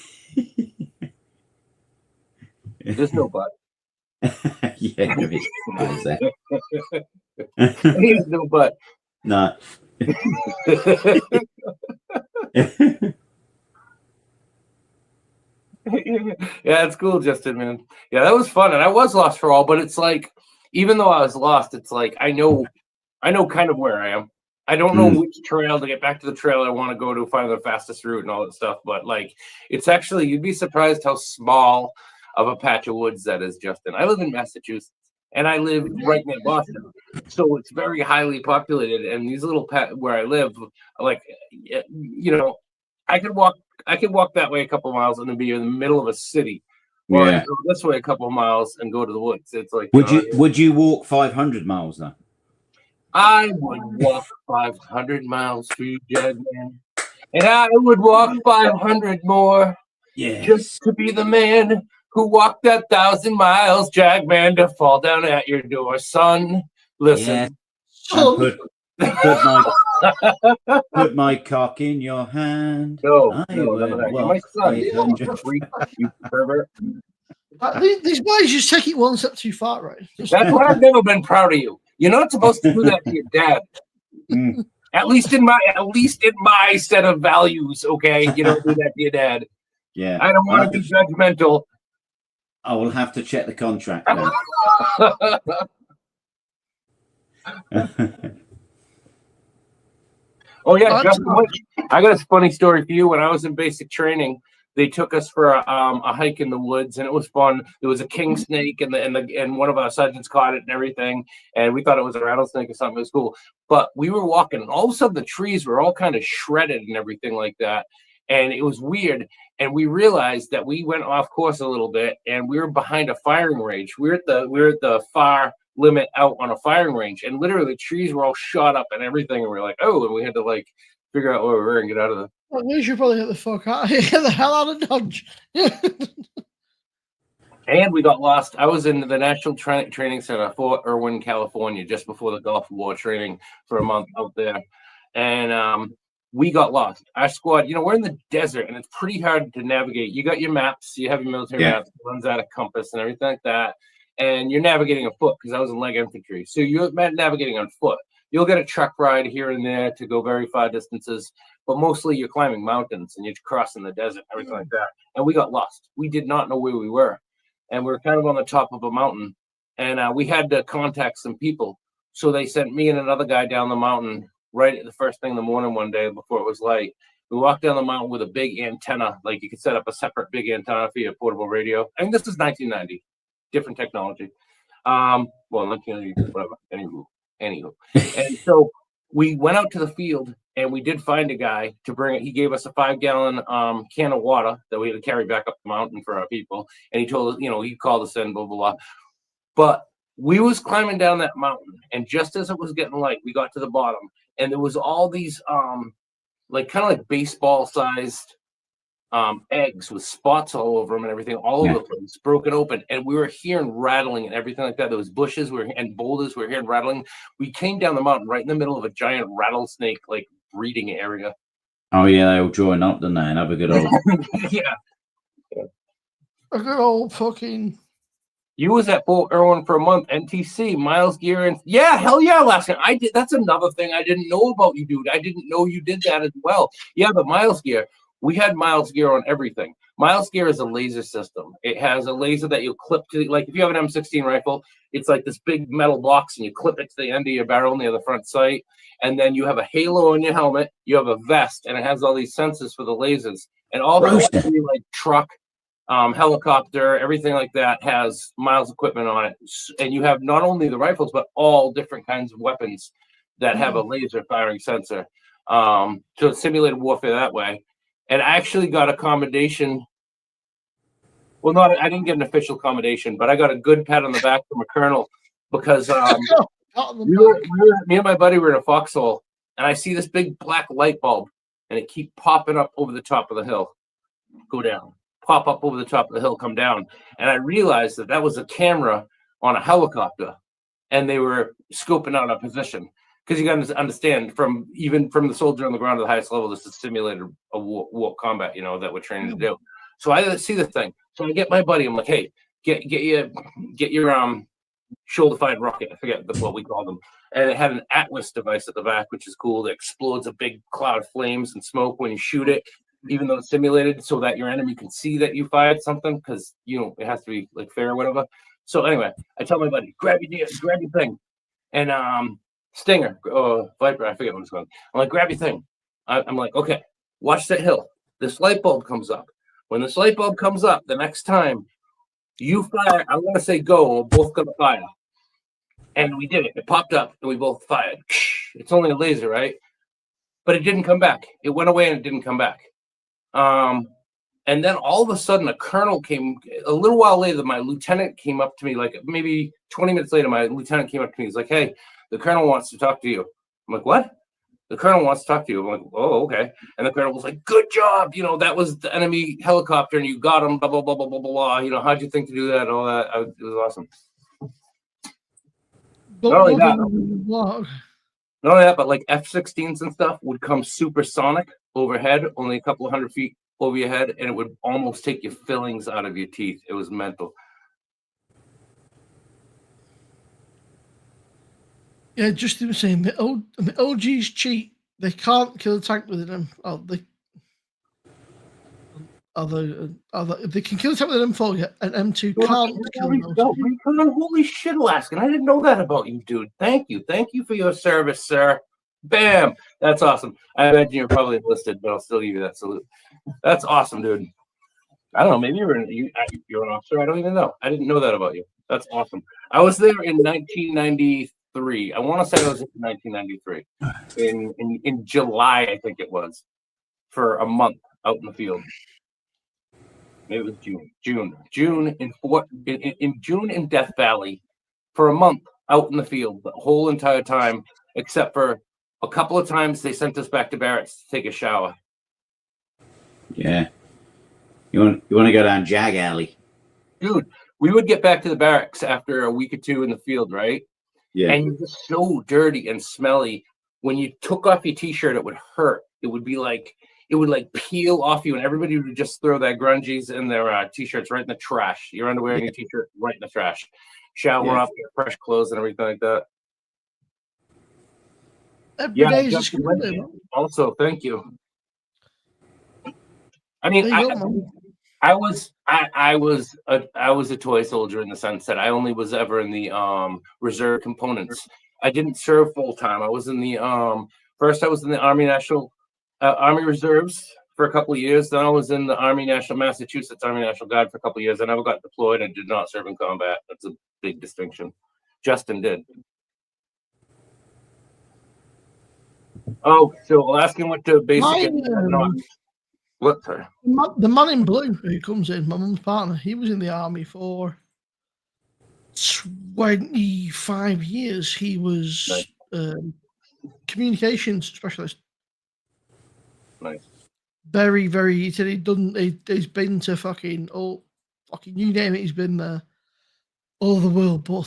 There's no but. Yeah, there is. He has no but. No. Yeah, it's cool, Justin, man. Yeah, that was fun, and I was lost for all, but it's like, even though I was lost, it's like I know kind of where I am. I don't know which trail to get back to the trail I want to go to find the fastest route and all that stuff, but like, it's actually, you'd be surprised how small of a patch of woods that is, Justin. I live in Massachusetts, and I live right near Boston, so it's very highly populated. And these little where I live, like, you know, I could walk that way a couple of miles and then be in the middle of a city. Or I go this way a couple of miles and go to the woods. It's like, would you walk 500 miles though? I would walk 500 miles for you, Jagman, and I would walk 500 more, just to be the man who walked that 1,000 miles, Jagman, to fall down at your door, son. Listen, put my cock in your hand. No, my son, you pervert. These boys just take it one step too far, right? That's why I've never been proud of you. You're not supposed to do that to your dad. At least in my set of values, okay? You don't do that to your dad. Yeah. I don't want to be judgmental. I will have to check the contract now. Oh yeah, Oh, just I got a funny story for you. When I was in basic training, they took us for a hike in the woods, and it was fun. There was a king snake, and one of our sergeants caught it and everything, and we thought it was a rattlesnake or something. It was cool, but we were walking, and all of a sudden the trees were all kind of shredded and everything like that, and it was weird. And we realized that we went off course a little bit, and we were behind a firing range. We were at the far limit out on a firing range, and literally the trees were all shot up and everything, and we were like, oh, and we had to like figure out where we were and get out of the. Well, we should probably get the fuck out of here. Get the hell out of Dodge. And we got lost. I was in the National Training Center, Fort Irwin, California, just before the Gulf War training for a month out there. And we got lost. Our squad, we're in the desert and it's pretty hard to navigate. You got your maps, you have your military maps, it runs out of compass and everything like that. And you're navigating on foot because I was in leg infantry. So you're navigating on foot. You'll get a truck ride here and there to go very far distances, but mostly you're climbing mountains and you're crossing the desert, everything like that. And we got lost. We did not know where we were. And we were kind of on the top of a mountain. And we had to contact some people. So they sent me and another guy down the mountain right at the first thing in the morning one day before it was light. We walked down the mountain with a big antenna. Like you could set up a separate big antenna for your portable radio. I mean, this is 1990. Different technology. Well, 1990, whatever. Anywho. And so we went out to the field and we did find a guy to bring it. He gave us a 5-gallon can of water that we had to carry back up the mountain for our people. And he told us, he called us in, blah, blah, blah. But we was climbing down that mountain. And just as it was getting light, we got to the bottom. And there was all these kind of like baseball sized eggs with spots all over them and everything, all over the place, broken open. And we were hearing rattling and everything like that. There was bushes and boulders. We were hearing rattling. We came down the mountain right in the middle of a giant rattlesnake like breeding area. Oh yeah, they all join up, don't they, and have a good old yeah. A good old fucking. You was at Fort Irwin for a month, NTC, Miles Gear, and hell yeah, Alaska. I did. That's another thing I didn't know about you, dude. I didn't know you did that as well. Yeah, but Miles Gear. We had Miles Gear on everything. Miles Gear is a laser system. It has a laser that you clip to, like if you have an M16 rifle, it's like this big metal box and you clip it to the end of your barrel near the front sight. And then you have a halo on your helmet. You have a vest and it has all these sensors for the lasers. And all the like truck, helicopter, everything like that has Miles equipment on it. And you have not only the rifles, but all different kinds of weapons that have a laser firing sensor. So it's simulated warfare that way. And I actually got a commendation. Well, I didn't get an official commendation, but I got a good pat on the back from a colonel because me and my buddy were in a foxhole, and I see this big black light bulb, and it keep popping up over the top of the hill, go down, pop up over the top of the hill, come down, and I realized that was a camera on a helicopter, and they were scoping out our position. Because you got to understand, from the soldier on the ground to the highest level, this is simulated a war combat, that we're training to do. So I see the thing. So I get my buddy. I'm like, hey, get your shoulder-fired rocket. I forget what we call them. And it had an Atlas device at the back, which is cool. That explodes a big cloud of flames and smoke when you shoot it, even though it's simulated, so that your enemy can see that you fired something. Because it has to be like fair or whatever. So anyway, I tell my buddy, grab your thing, and Stinger, Viper, I forget what it's called. I'm like, grab your thing. I'm like, okay, watch that hill. This light bulb comes up. When this light bulb comes up, the next time you fire, I'm going to say go, we're both going to fire. And we did it. It popped up, and we both fired. It's only a laser, right? But it didn't come back. It went away, and it didn't come back. And then all of a sudden, a colonel came. A little while later, my lieutenant came up to me, like maybe 20 minutes later, my lieutenant came up to me. He's like, hey, the colonel wants to talk to you. I'm like, what? The colonel wants to talk to you. I'm like, oh, okay. And the colonel was like, good job. That was the enemy helicopter and you got him, blah, blah, blah, blah, blah, blah. How'd you think to do that? And all that. It was awesome. Not only that, but like F-16s and stuff would come supersonic overhead, only a couple of 100 feet over your head, and it would almost take your fillings out of your teeth. It was mental. Yeah, just the same. The OGs cheat. They can't kill a tank with them. They can kill a tank with an M4, and M2 can't kill them. Holy shit, Alaskan! I didn't know that about you, dude. Thank you for your service, sir. Bam! That's awesome. I imagine you're probably enlisted, but I'll still give you that salute. That's awesome, dude. I don't know. Maybe you're an officer. I don't even know. I didn't know that about you. That's awesome. I was there in 1993. I want to say I was in 1993 in July, I think it was, for a month out in the field. Maybe it was June in June in Death Valley for a month out in the field the whole entire time, except for a couple of times they sent us back to barracks to take a shower. Yeah. You want to go down Jag Alley? Dude, we would get back to the barracks after a week or two in the field, right? Yeah. And you're just so dirty and smelly. When you took off your t-shirt, it would hurt. It would be like it would like peel off you, and everybody would just throw their grungies and their t-shirts right in the trash. Your underwear and your t-shirt right in the trash. Shower up, get fresh clothes and everything like that. Every day is a Justin school Lindsay. day, man. Also, thank you. I mean, There you go, man. I was a toy soldier in the sense that I only was ever in the reserve components. I didn't serve full time. I was in the first I was in the Army Reserves for a couple of years. Then I was in the Massachusetts Army National Guard for a couple of years. I never got deployed and did not serve in combat. That's a big distinction. Justin did. Oh, so Alaskan went to basic. What? Sorry. The man in blue who comes in, my mum's partner, he was in the army for 25 years. He was communications specialist. Nice. Very, very. He said he's been to fucking you name it. He's been there all over the world. But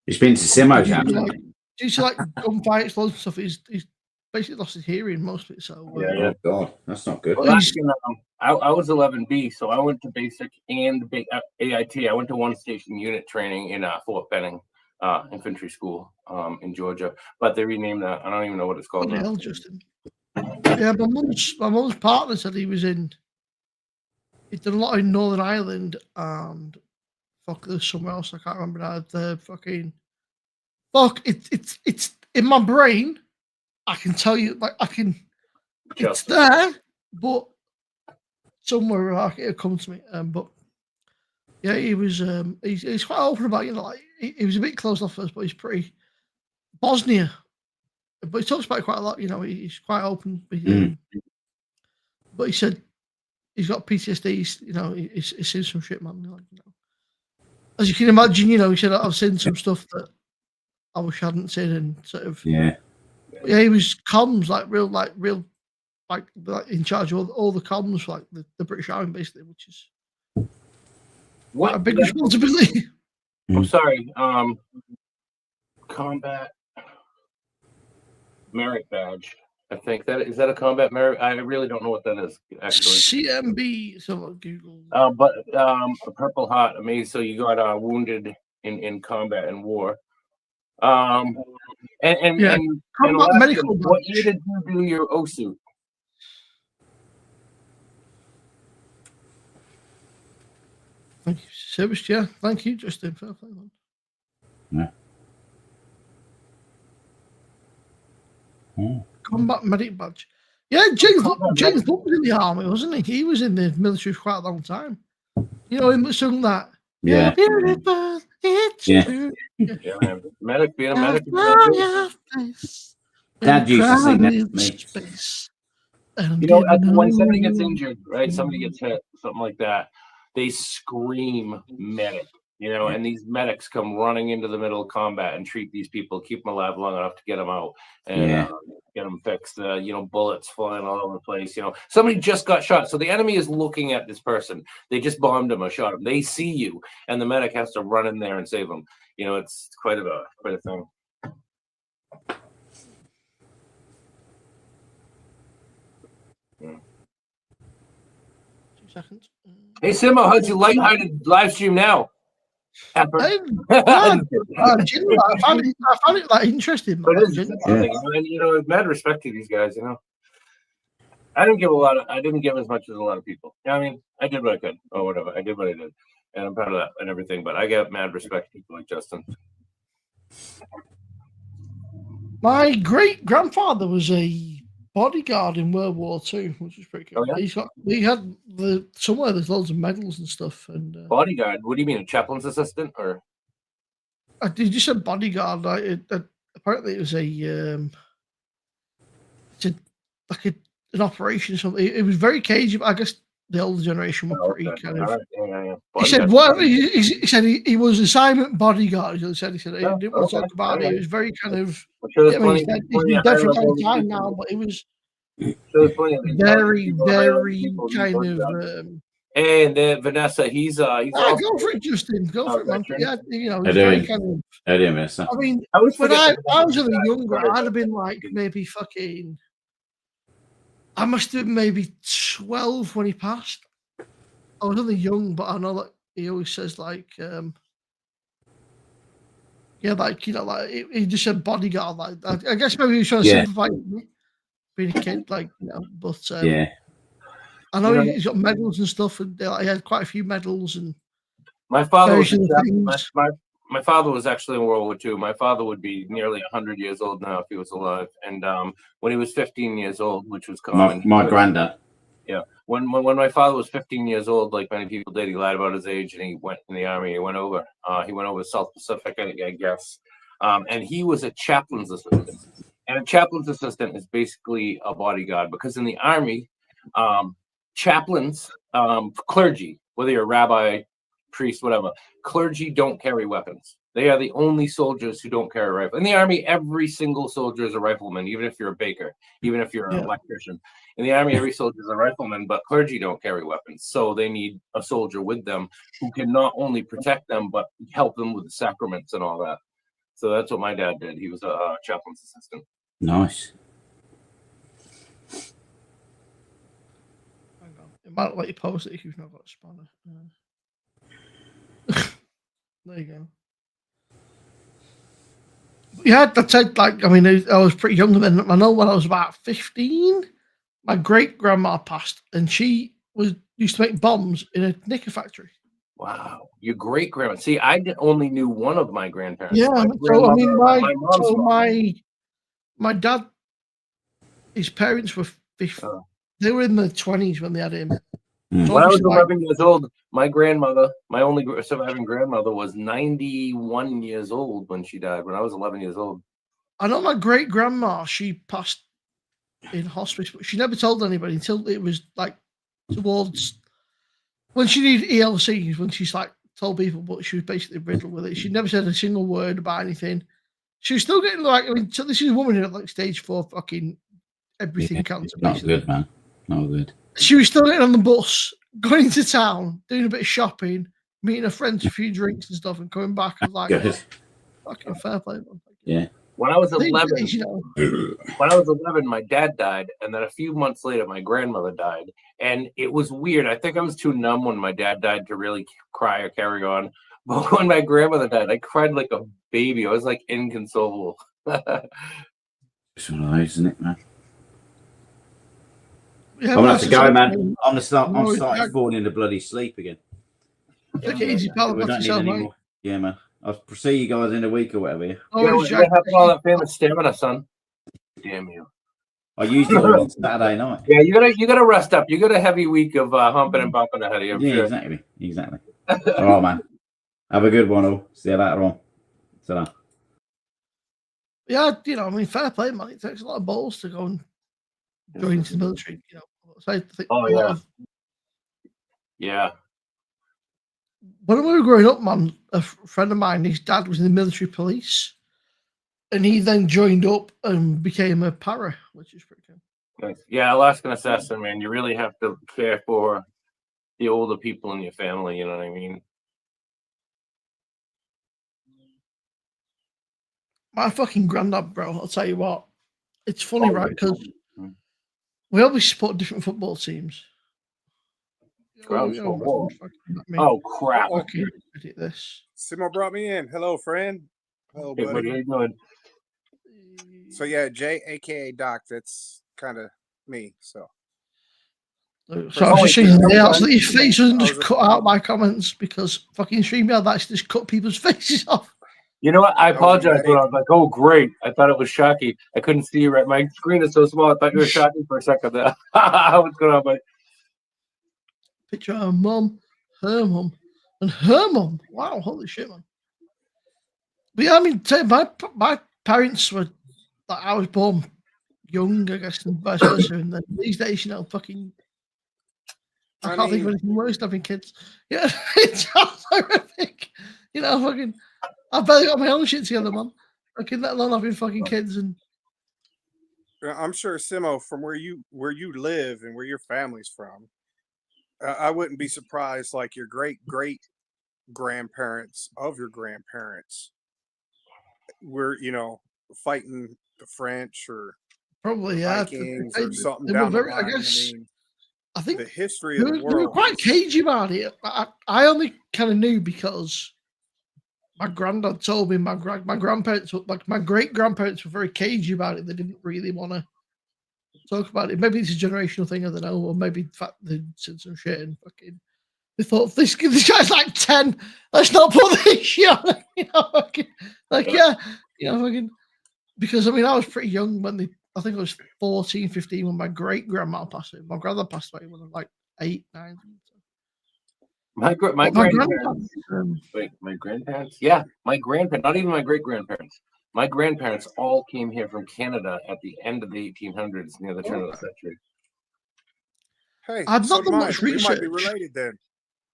he's been to Simo. Due to like gunfights, loads of stuff. He's basically lost his hearing most of it. So oh god, that's not good. Well, I was 11B, so I went to basic and AIT. I went to one station unit training in Fort Benning Infantry School in Georgia, but they renamed that. I don't even know what it's called what the now. hell, Justin? Yeah, my mum's partner said he'd done a lot in Northern Ireland and there's somewhere else I can't remember now. The fucking it's in my brain. I can tell you, like it's there, but somewhere it'll come to me. But yeah, he was he's quite open about, like he was a bit closed off first, but he's pretty Bosnia. But he talks about it quite a lot, he's quite open. But he said he's got PTSD, he's seen some shit, man. Like, as you can imagine, he said I've seen some stuff that I wish I hadn't seen, and sort of yeah, he was comms, like real in charge of all the comms, like the British Army, basically, which is a big responsibility. I'm sorry. Combat merit badge. I think is that a combat merit? I really don't know what that is actually. CMB. So Google. But a Purple Heart, amazing. So you got wounded in combat and war. And medical. What year did you do your O suit? Thank you, service. Yeah, thank you, Justin. Fair play, man. Yeah. Combat medic badge. Yeah, James Blunt was in the army, wasn't he? He was in the military for quite a long time. Him sung that. Yeah. Beautiful, it's true. Yeah, medic, being a medic. Dad used to sing that to me. When somebody gets injured, right? Somebody gets hit, something like that, they scream medic. And these medics come running into the middle of combat and treat these people, keep them alive long enough to get them out and get them fixed. Bullets flying all over the place. Somebody just got shot. So the enemy is looking at this person. They just bombed him or shot him. They see you, and the medic has to run in there and save them. It's quite a thing. 2 seconds. Hey, Simo, how's your lighthearted live stream now? I found it like interesting. But it is mad respect to these guys. I didn't give as much as a lot of people. I did what I could or whatever. I did what I did, and I'm proud of that and everything. But I got mad respect to people like Justin. My great grandfather was a bodyguard in World War II, which was pretty cool. Oh, yeah? He had somewhere there's loads of medals and stuff. And Bodyguard? What do you mean, a chaplain's assistant or? did you say bodyguard? Apparently, it was like an operation or something. It was very cagey. But I guess the older generation were pretty kind of. All right. Yeah. He said, Bodyguard. "What?" He said he was assignment bodyguard. He said he didn't want to okay. talk about it. Alright. It was very kind of. I'm sure I there's mean, he's plenty been of dead for a long high-level time people. now, but it was Sure there's plenty of very, people, high-level very people who kind do of. bodyguard. And then Vanessa, he's also Go for it, Justin. Go for it, man. veteran. Yeah, you know, How it's you very doing? kind of. How do you, mister? I mean, I always when forget I that was a Vanessa little younger, died. I'd have been like maybe fucking. I must have been maybe 12 when he passed. I was only young, but I know that he always says like, yeah, like you know, like he just said bodyguard. Like I guess maybe he was trying to simplify it, being a kid, like you know. But Yeah. I know You know, he's got medals and stuff, and he had quite a few medals and my father was various other things. my father was actually in World War II. My father would be nearly 100 years old now if he was alive. And when he was 15 years old, which was common, My granddad. Yeah, when my father was 15 years old, like many people did, he lied about his age and he went in the army. He went over South Pacific, I guess, and he was a chaplain's assistant. And a chaplain's assistant is basically a bodyguard because in the army, chaplains, clergy, whether you're a rabbi, priest, whatever, clergy don't carry weapons. They are the only soldiers who don't carry a rifle. In the army, every single soldier is a rifleman, even if you're a baker, even if you're an electrician. In the army, every soldier is a rifleman, but clergy don't carry weapons. So they need a soldier with them who can not only protect them, but help them with the sacraments and all that. So that's what my dad did. He was a chaplain's assistant. Nice. Hang on. It might let you post it if you've not got a spanner. There you go. Yeah, that's it. Like, I mean, I was pretty young then. I know when I was about 15, my great grandma passed, and she used to make bombs in a knicker factory. Wow, your great grandma. See, I only knew one of my grandparents. Yeah, so I mean, mom's my dad, his parents were 50. They were in their 20s when they had him. So when I was 11 years old, my grandmother, my only surviving grandmother, was 91 years old when she died. When I was 11 years old. I know my great grandma. She passed in hospice, but she never told anybody until it was like towards when she needed ELCs. When she's like told people, but she was basically riddled with it. She never said a single word about anything. She was still getting like, I mean, so this is a woman who had like stage 4 fucking everything cancer. Not basically. good, man. Not good. She was still getting on the bus, going into town, doing a bit of shopping, meeting her friends, a few drinks and stuff, and coming back. I was like, Good. fucking fair play, man. Yeah. When I was 11, when I was 11, my dad died, and then a few months later, my grandmother died, and it was weird. I think I was too numb when my dad died to really cry or carry on. But when my grandmother died, I cried like a baby. I was like inconsolable. It's one of those, isn't it, man? Yeah, I'm gonna have to go, man. I'm starting falling into bloody sleep again. Take it easy, pal. We don't need any more. Yeah, man. I'll see you guys in a week or whatever. Yeah. We're having all that famous stamina, son. Damn you. I used it on Saturday night. Yeah, you gotta rest up. You got a heavy week of humping and bumping ahead of you. Yeah, sure. Exactly. All right, man. Have a good one, all. See you later on. Ta-ra. Yeah, you know, I mean, fair play, man. It takes a lot of balls to go and join into the military. You know, so I think yeah. When we were growing up, man, a friend of mine, his dad was in the military police, and he then joined up and became a para, which is pretty cool. Nice. Yeah, Alaskan assassin, man. You really have to care for the older people in your family. You know what I mean? My fucking granddad, bro. I'll tell you what. It's funny, right? Because we always support different football teams. Oh crap! Okay, this. Simo brought me in. Hello, friend. Hello, buddy. What are you doing? So yeah, Jay, aka Doc. That's kind of me. So I was just saying that your face doesn't just cut out my comments because fucking StreamYard that's just cut people's faces off. You know what? I was apologize when I medic. was like, "Oh, great!" I thought it was Shocky. I couldn't see you right. My screen is so small. I thought you were Shocky for a second. There. What's going on, buddy? Picture of mum, her mum, and her mum. Wow, holy shit, man. But yeah, I mean, my parents were like, I was born young, I guess, and vice versa. And then these days, you know, fucking, I can't think of anything worse than having kids. Yeah, it's horrific. You know, fucking, I've barely got my own shit together, man. Fucking, let alone having fucking kids. And I'm sure, Simo, from where you live and where your family's from, I wouldn't be surprised. Like your great grandparents of your grandparents were, fighting the French or probably, yeah, Vikings or something they were down the very, line. I guess, I think the history they of the were, they were world. quite cagey about it. I only kind of knew because my granddad told me my grandparents, like my great grandparents, were very cagey about it. They didn't really want to talk about it. Maybe it's a generational thing, I don't know, or maybe the fact they said some shit and fucking they thought this guy's like 10. Let's not put this shit on. You know, fucking, like yeah, you know, fucking, because I mean I was pretty young when I think I was 14, 15 when my great grandma passed away. My grandma passed away when I was like 8, 9. My My grandparents. Wait, my grandparents? Yeah, my grandparents. Not even my great grandparents. My grandparents all came here from Canada at the end of the 1800s, near the turn of the century. Hey, I've so not done much we might be research. related then.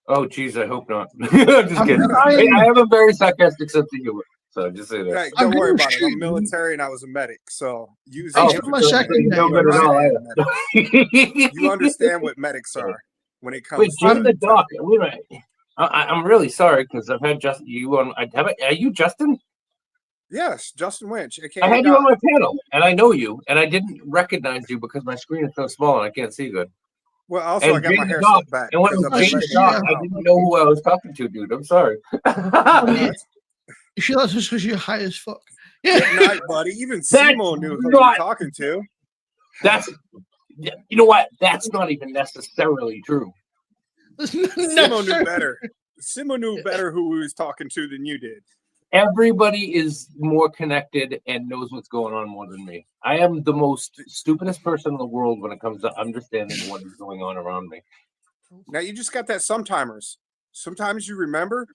Oh, geez, I hope not. Just kidding. I have a very sarcastic sense of humor, so just say that. Hey, don't worry about it. I'm shooting. military and I was a medic, so use Oh, it. for my second you don't name, get it all right? either. You understand what medics are when it comes Wait, to Jim the Doc. Wait a minute. I'm really sorry because I've had Justin. You on? Are you Justin? Yes, Justin Winch. AKA I had you Doc. on my panel, and I know you, and I didn't recognize you because my screen is so small and I can't see good. Well, also And I got my Jay hair the Doc, slicked back. and when it because was I've Jay been the letting Doc, it I out. didn't know who I was talking to, dude. I'm sorry. You sure that's just because you're high as fuck? Good Yeah. night, buddy. Even Simo knew who not- you're talking to. That's, you know what? That's not even necessarily true. Simo knew better. Simo knew better who he was talking to than you did. Everybody is more connected and knows what's going on more than me. I am the most stupidest person in the world when it comes to understanding what is going on around me. Now you just got that sometimes. Sometimes you remember.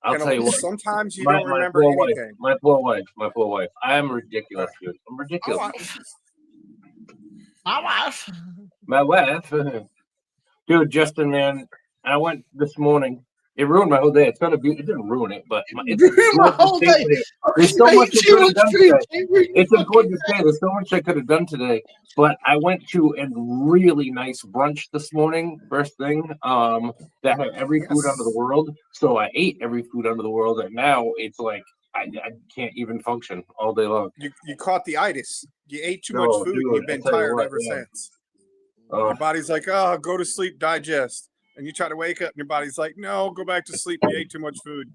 I'll tell you what. Sometimes you My don't remember poor wife, anything. my poor wife. I am ridiculous, dude. I'm ridiculous. My wife. Dude, Justin, man, I went this morning. It ruined my whole day. It's gonna be. It didn't ruin it, but it's My whole day. There's so much I could have done today. It's Fucking- important to say there's so much I could have done today, but I went to a really nice brunch this morning, first thing, that had every food under the world. So I ate every food under the world, and now it's like I can't even function all day long. You caught the itis. You ate too No, much food. dude, And you've been I'll tell you tired what, ever yeah. since. Oh, Your body's like, oh, go to sleep, digest. And you try to wake up, and your body's like, no, go back to sleep. You ate too much food.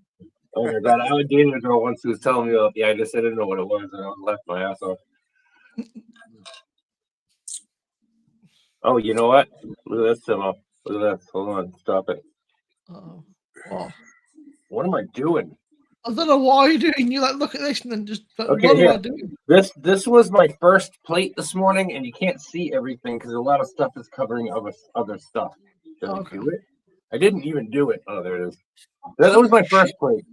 oh my god! I dated a girl once who was telling me about the itis. I didn't know what it was, and I left my ass off. Oh, you know what? Look at this, Timo. Look at this. Hold on. Stop it. Oh, oh. What am I doing? I don't know why you're doing. You like look at this and then just. Okay, what am here. I doing? This was my first plate this morning, and you can't see everything because a lot of stuff is covering other stuff. Did I do it? I didn't even do it. Oh, there it is. That was my first plate.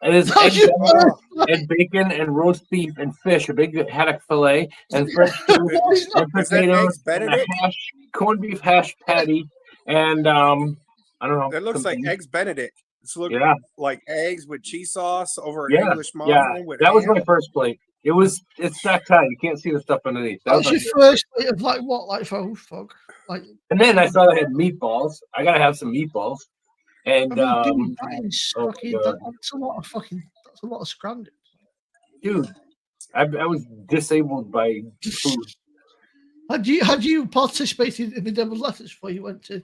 It is egg Benedict and bacon and roast beef and fish, a big haddock fillet and French toast and potatoes and a corned beef hash patty and I don't know. It looks like eggs Benedict. It's looking like eggs with cheese sauce over an English muffin. With that was my first plate. It's that tight. You can't see the stuff underneath. That was your first plate of like what? Like fuck. Like. And then I saw they had meatballs. I gotta have some meatballs. And I mean, that's a lot of fucking. That's a lot of scrambled. Dude, I was disabled by food. Had you participated in the devil's lettuce before you went to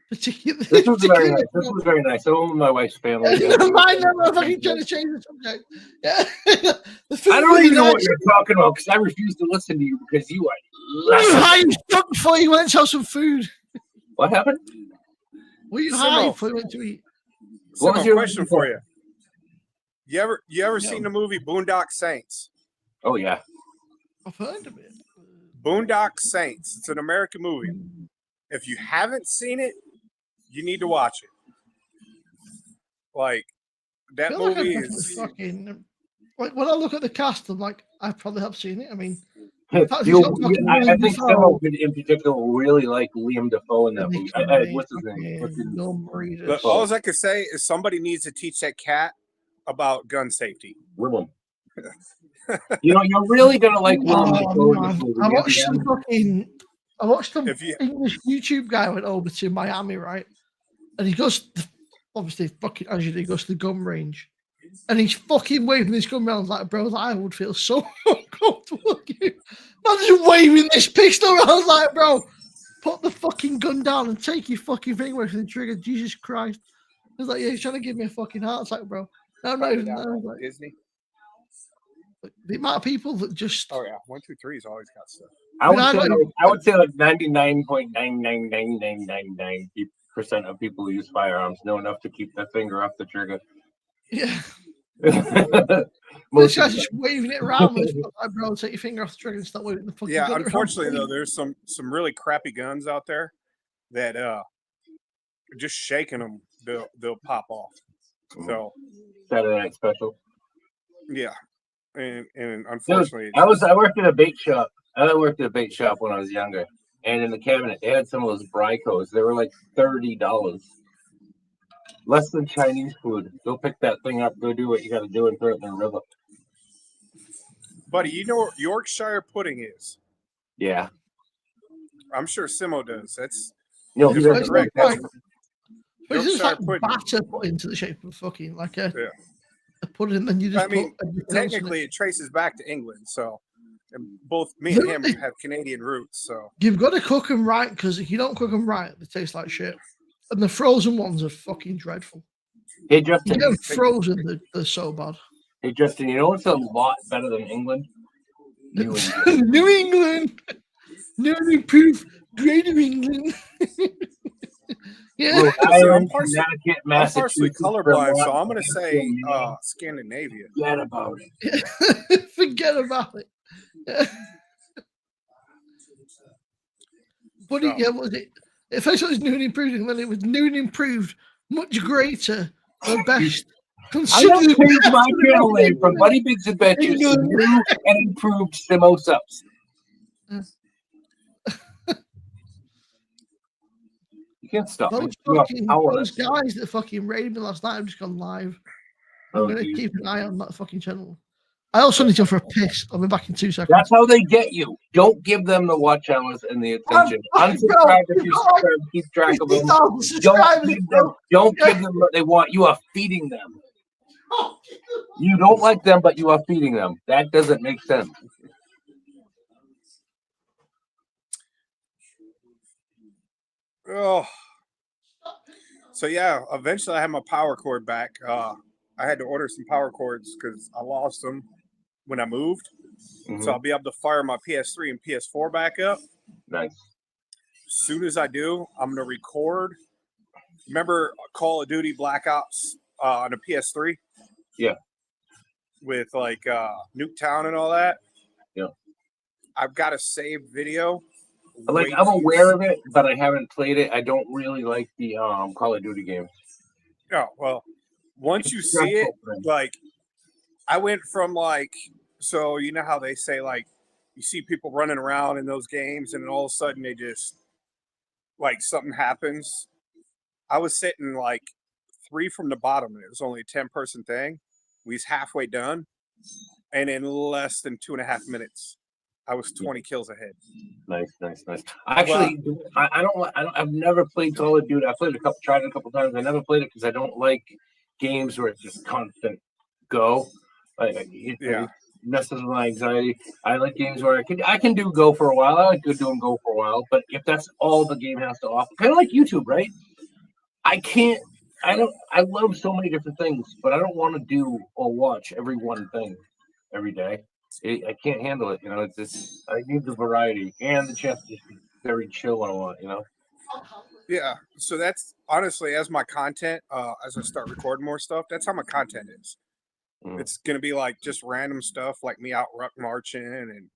particular? This was very nice. This was very nice. I went with my wife's family. Mine never fucking trying to change the subject. Yeah. I don't even know what you're talking about because I refuse to listen to you because you are. High as fuck before you went to have some food. What happened? Were you high before you went to eat? What was your question for you? You ever No. seen the movie Boondock Saints? Oh yeah. I've heard of it. Boondock Saints. It's an American movie. If you haven't seen it, you need to watch it. Like I that feel like I movie definitely is. fucking like when I look at the cast, I'm like, I probably have seen it. I mean, in fact, he's You, got fucking I William think Dafoe Simo in particular will really like Liam Dafoe in that and movie. he's What's his name? fucking Gum Reader. But all I can say is somebody needs to teach that cat about gun safety. Willem. You know, you're really gonna like Willem Dafoe in man. this movie. I At watched the some end, fucking. I watched some If you English YouTube guy went over to Miami, right? And he goes, obviously, fucking as you do, he goes to the gun range, and he's fucking waving this gun around like, bro, I would feel so uncomfortable. I'm just waving this pistol around like, bro, put the fucking gun down and take your fucking thing away from the trigger. Jesus Christ! He's like, yeah, he's trying to give me a fucking heart attack, bro. No, not even that. Like, Disney. the amount of people that just. Oh yeah, 1-2-3's always got stuff. I would I say got- like, I would say like 99.99999% of people who use firearms know enough to keep their finger off the trigger. Yeah. This Most guy's of just waving it around. Like, bro, take your finger off the trigger and stop waving the fucking Yeah, gun around. unfortunately though, there's some really crappy guns out there that just shaking them, they'll pop off. So Saturday Night Special. yeah, and Dude, unfortunately, I worked at a bait shop. I worked at a bait shop when I was younger, and in the cabinet they had some of those Bricos. They were like $30, less than Chinese food. Go pick that thing up, go do what you got to do, and throw it in the river. buddy, you know what Yorkshire pudding is? Yeah, I'm sure Simo does. That's no, Because he we're doesn't correct. like That's that. But it's just Yorkshire like pudding. batter put into the shape of fucking like a Yeah. pudding, and then you just I mean, put everything else in it. technically it traces back to England. So and both me and him have Canadian roots. So You've got to cook them right, because if you don't cook them right, they taste like shit. And the frozen ones are fucking dreadful. Hey You Justin, get them frozen, they're so bad. hey Justin, you know what's a lot better than England? New England. New England, new and improved, Greater England. Yeah, Rhode So I'm Island, partially- Connecticut, I'm partially Massachusetts, colorblind, so Vermont, I'm going to say Pennsylvania. Scandinavia. Forget about it. forget about it. But So- yeah, what was it? At first it was new and improved, and then it was new and improved, much greater, the best. I'm Consider gonna the change best my in the channel name world. from Buddy Big's Adventures to New and Improved Simo Subs. You can't stop me. Those You are fucking powerless. those guys that fucking raided me last night have just gone live. I'm Oh, gonna geez. keep an eye on that fucking channel. I also need to go for a piss. I'll be back in 2 seconds. That's how they get you. Don't give them the watch hours and the attention. fucking Unsubscribe bro. if you subscribe. Keep track of them. 50,000 Don't subscribers, give bro. them. Don't give them what they want. You are feeding them. You don't like them, but you are feeding them. That doesn't make sense. Oh. So yeah, eventually I had my power cord back. I had to order some power cords because I lost them when I moved. Mhm. So I'll be able to fire my PS3 and PS4 back up. Nice. As soon as I do, I'm gonna record. Remember Call of Duty Black Ops on a PS3? Yeah. With like Nuketown and all that. Yeah. I've got a saved video. Like Wait I'm till you aware see- of it, but I haven't played it. I don't really like the Call of Duty games. No, well, once you see it, like I went from like, so you know how they say like you see people running around in those games and then all of a sudden they just like something happens. I was sitting like 3 from the bottom and it was only a 10-person thing. We was halfway done, and in less than 2.5 minutes I was 20 kills ahead. Nice. Actually, I've never played Call of Duty. I tried it a couple times. I never played it because I don't like games where it's just constant go. It messes with my anxiety. I like games where I can do go for a while. I like doing go for a while, but if that's all the game has to offer, kind of like YouTube, right? I love so many different things, but I don't want to do or watch every one thing every day. I can't handle it. It's just I need the variety and the chance to just be very chill when I want. Yeah, so that's honestly as my content, as I start recording more stuff, that's how my content is. It's gonna be like just random stuff, like me out ruck marching and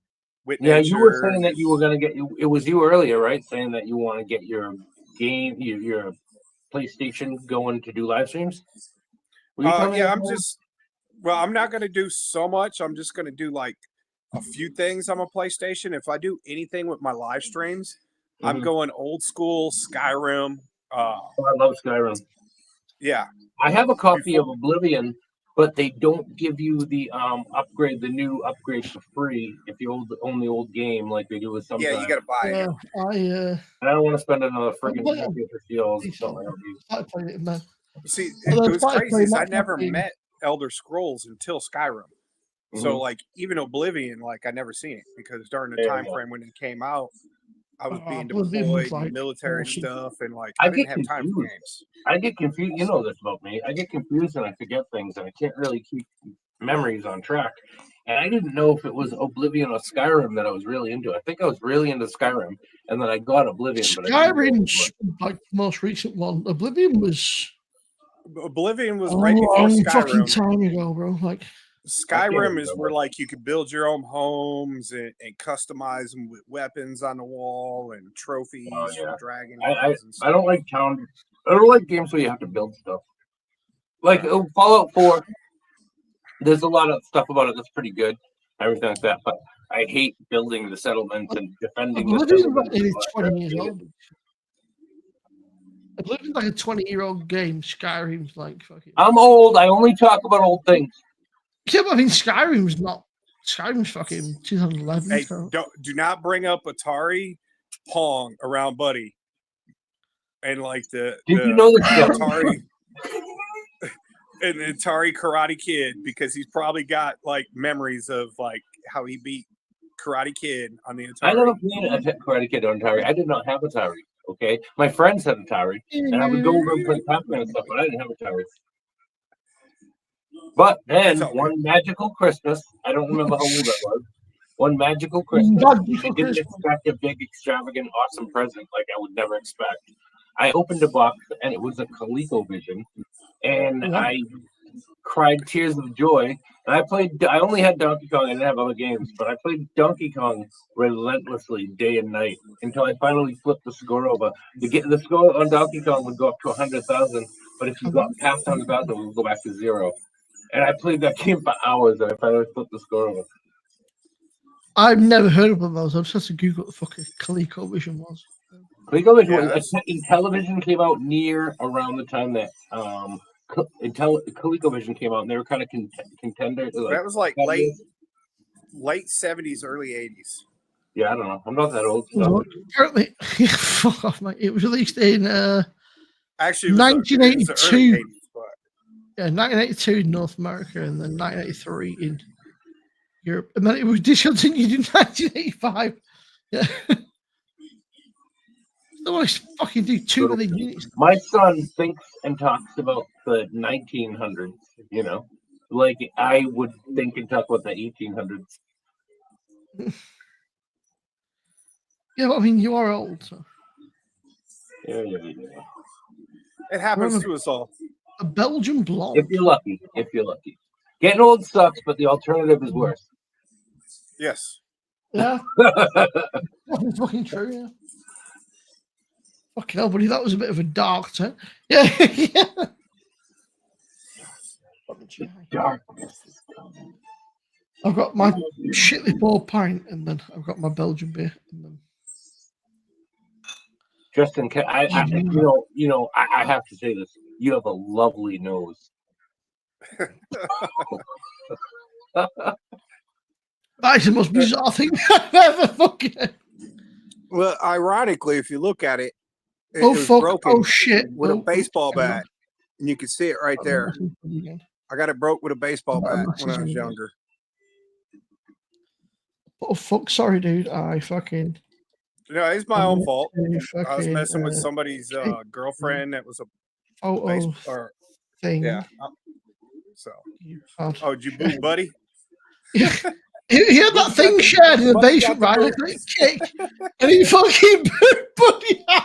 with Yeah, you were nature. saying that you were gonna get. It was you earlier, right? Saying that you want to get your game, your PlayStation going to do live streams. Were you telling me Yeah, that? I'm not gonna do so much. I'm just gonna do like a few things on my PlayStation. If I do anything with my live streams, I'm Mhm. going old school Skyrim. Oh, I love Skyrim. Yeah, I have a copy of before, Oblivion, but they don't give you the upgrade, the new upgrade for free if you own the old game like they do with yeah, you sometimes. gotta buy it. Yeah, I don't want to spend another I friggin' play it ticket for seals. It's not decent. my hobby. I started playing it, man. See, Although it I was started crazy. playing Is I that never fucking met Elder Scrolls until Skyrim. So Mhm. like even Oblivion, like I never seen it because during the Yeah, time yeah. frame when it came out, I was being Oblivion was deployed, like military and awesome. stuff, and like I I didn't get have time for confused. games. I get confused. You know this about me. I get confused and I forget things, and I can't really keep memories on track. And I didn't know if it was Oblivion or Skyrim that I was really into. I think I was really into Skyrim, and then I got Oblivion, but I didn't know it was Skyrim's like the most recent one. Oblivion was Oblivion a was right before long fucking Skyrim. time ago, bro. Like I can't Skyrim is where remember. like you could build your own homes and customize them with weapons on the wall and trophies Oh, yeah. from dragon I eggs and I stuff. don't like town. I don't like games where you have to build stuff. Like Fallout 4, there's a lot of stuff about it that's pretty good, everything like that. But I hate building the settlements and defending the Oblivion's like settlements. nearly 20 years old. Oblivion's like a 20-year-old game. Skyrim's like fucking. I'm old. I only talk about old things. Yeah, but I mean Skyrim's not. Skyrim's fucking 2011. Hey, So do not bring up Atari Pong around Buddy. And like Did you know this guy? Atari and the Atari Karate Kid, because he's probably got like memories of like how he beat Karate Kid on the Atari. I never played a Karate Kid on Atari. I did not have Atari. Okay, my friends had Atari, and I would go over and play Pac-Man and stuff, but I didn't have Atari. But then That's okay. one magical Christmas, I don't remember how old I was. One magical Christmas, Magical I didn't expect a big, extravagant, awesome present like I would never expect. I opened a box and it was a ColecoVision, and I cried tears of joy. And I only had Donkey Kong. I didn't have other games, but I played Donkey Kong relentlessly day and night until I finally flipped the score over. The score on Donkey Kong would go up to 100,000, but if you got past 100,000, it would go back to 0. And I played that game for hours, and I finally flipped the score over. I've never heard of one of those. I've just had to Google what the fuck a ColecoVision was. ColecoVision, television came out near around the time that ColecoVision came out, and they were kind of contenders. That was like late 70s, early 80s. Yeah, I don't know. I'm not that old. So. Apparently, fuck off, mate. It was released in actually 1982. It was 80s, yeah, 1982 in North America, and then 1983 in Europe, and then it was discontinued in 1985. Yeah. They want to fucking do 2 million units. My son thinks and talks about the 1900s, you know, like I would think and talk about the 1800s. Yeah, but I mean, you are old. So. Yeah. It happens to us all. A Belgian blonde. If you're lucky. Getting old sucks, but the alternative is worse. Yes. Yeah. That's fucking true, yeah. Fucking hell, buddy, that was a bit of a dark turn. Yeah. Darkness is coming. I've got my shitly 4 pint, and then I've got my Belgian beer. And then... Justin, I have to say this. You have a lovely nose. That is the most bizarre thing I've ever fucking. Well, ironically, if you look at it, it Oh was fuck! broken Oh shit! with a baseball bat, and you can see it right there. I got it broke with a baseball bat when I was younger. Oh fuck! Sorry, dude. I fucking. No, it's my own fault. Fucking, I was messing with somebody's girlfriend that was a photo thing. Yeah. So. Oh, did you boot, buddy? He had that thing shared in the basement, right? Like a kick, and he fucking put Buddy out.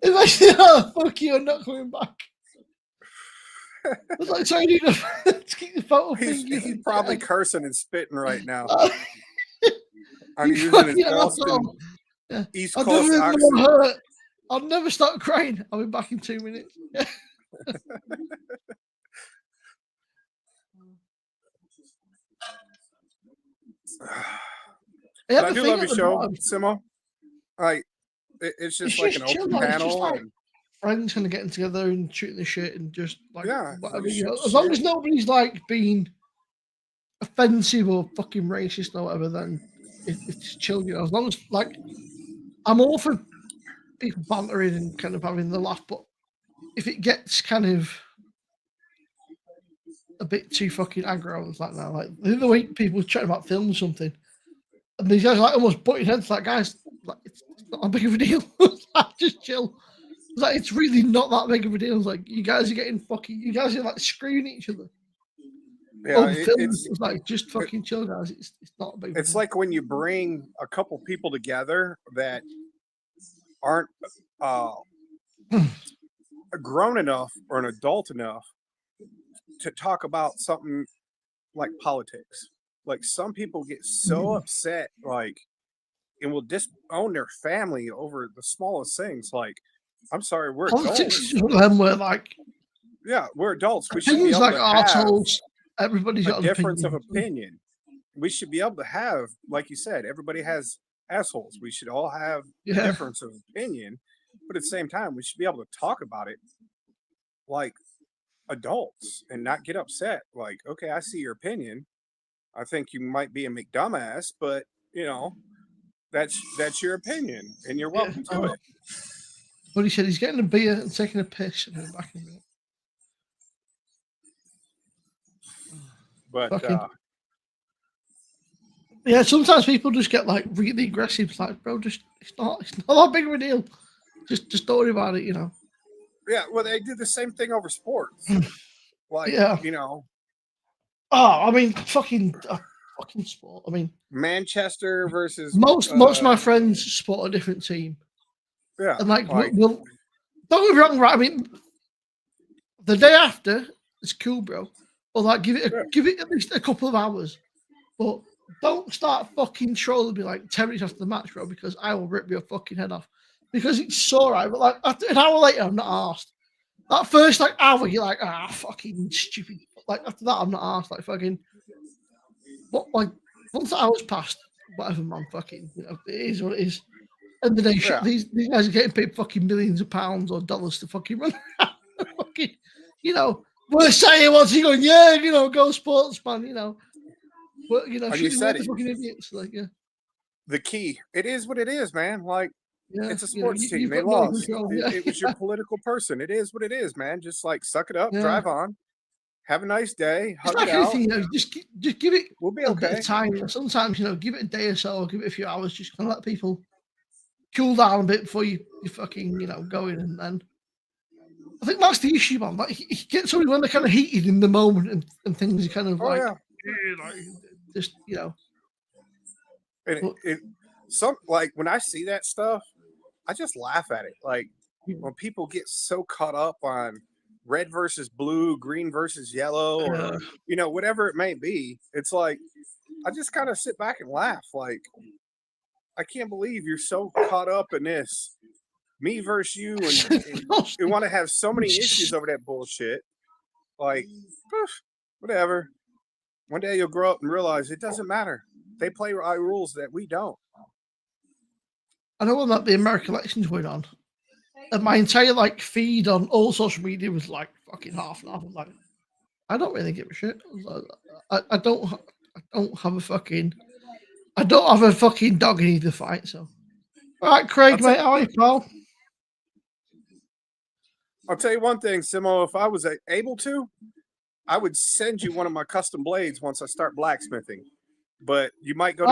And I said, "Oh fuck you! I'm not coming back." But like, so you need to keep the photo He's, thing. he's probably cursing and spitting right now. I'm you using fucking his Boston asshole. Yeah. East I'll Coast never accent. hurt. I'll never start crying. I'll be back in 2 minutes. Yeah. But I do love your show, Simo. Like, it's just like an open chill, it's just panel. like friends kind of getting together and shooting the shit and just like, Yeah, whatever, shoot as long shit. as nobody's like being offensive or fucking racist or whatever, then it's chill. As long as like, I'm all for people bantering and kind of having the laugh, but if it gets kind of a bit too fucking aggro, it's like now, like the other week people were chatting about film or something, and these guys like almost butting heads, like, guys, like it's not that big of a deal. Like, just chill. It's like, it's really not that big of a deal. It's like, you guys are getting fucking, you guys are like screwing each other. Yeah, it's like, just fucking chill, guys. It's not a big. It's like when you bring a couple people together that aren't grown enough or an adult enough to talk about something like politics. Like, some people get so upset, like, and will disown their family over the smallest things. Like, I'm sorry, we're politics adults. is one of them where like, Yeah, we're adults. We should be opinions able like to have assholes. Everybody's a got an difference of opinion. opinion. We should be able to have, like you said, everybody has assholes. We should all have a Yeah. difference of opinion, but at the same time, we should be able to talk about it like adults and not get upset. Like, okay, I see your opinion. I think you might be a McDumbass, but that's your opinion, and you're welcome to it. But he said he's getting a beer and taking a piss and back in a minute. But Fucking. Yeah, sometimes people just get like really aggressive. It's like, bro, just it's not that big of a deal. Just don't worry about it, yeah, well, they do the same thing over sports. Like, Yeah. Oh, I mean, fucking sport. I mean, Manchester versus most of my friends support a different team. Yeah, and like we'll don't get me wrong, right? I mean, the day after it's cool, bro. Or like give it at least a couple of hours, but don't start fucking trolling me like 10 minutes after the match, bro, because I will rip your fucking head off. Because it's so right, but like after an hour later, I'm not asked. That first like hour, you're like, fucking stupid. Like after that, I'm not asked. Like fucking, but like once the hour's passed, whatever, man. Fucking, it is what it is. And the day, these guys are getting paid fucking millions of pounds or dollars to fucking run around. Fucking, we're saying what's he going? Yeah, go sports, man. But you said it. Fucking idiots, like, yeah. The key, it is what it is, man. Like, yeah, it's a sports team. They no lost. yeah. It was your political person. It is what it is, man. Just like suck it up, Yeah. drive on, have a nice day, hug like it out. anything, just give it We'll be a bit okay. of time. Sometimes, give it a day or so, or give it a few hours, just kind of let people cool down a bit before you fucking, go in. And then I think that's the issue, man. Like, you get somebody when they're kind of heated in the moment and things are kind of just, And like when I see that stuff, I just laugh at it. Like when people get so caught up on red versus blue, green versus yellow, or whatever it may be, it's like I just kind of sit back and laugh. Like, I can't believe you're so caught up in this me versus you, and you want to have so many issues over that bullshit. Like, whatever. One day you'll grow up and realize it doesn't matter. They play our rules that we don't. I know when the American elections went on, and my entire feed on all social media was like fucking half and half. I was like, I don't really give a shit. I don't have a fucking dog in either fight. So, all right, Craig, mate, how are you, pal? I'll tell you one thing, Simo. If I was able to, I would send you one of my custom blades once I start blacksmithing. But you might get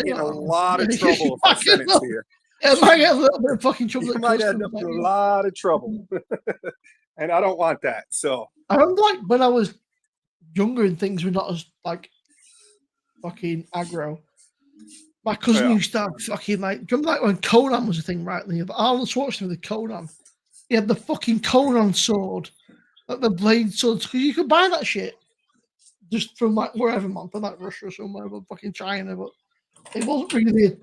in a lot of trouble if I send it to you. Yeah, I might get a little bit of fucking trouble. You might end up in a lot of trouble. And I don't want that. So I remember when I was younger and things were not as fucking aggro. My cousin used to have fucking do you remember when Conan was a thing, right? But Arnold Schwarzenegger with the Conan. He had the fucking Conan sword like the blade swords, because you could buy that shit just from like wherever, man, from like Russia or somewhere, but fucking China. But it wasn't really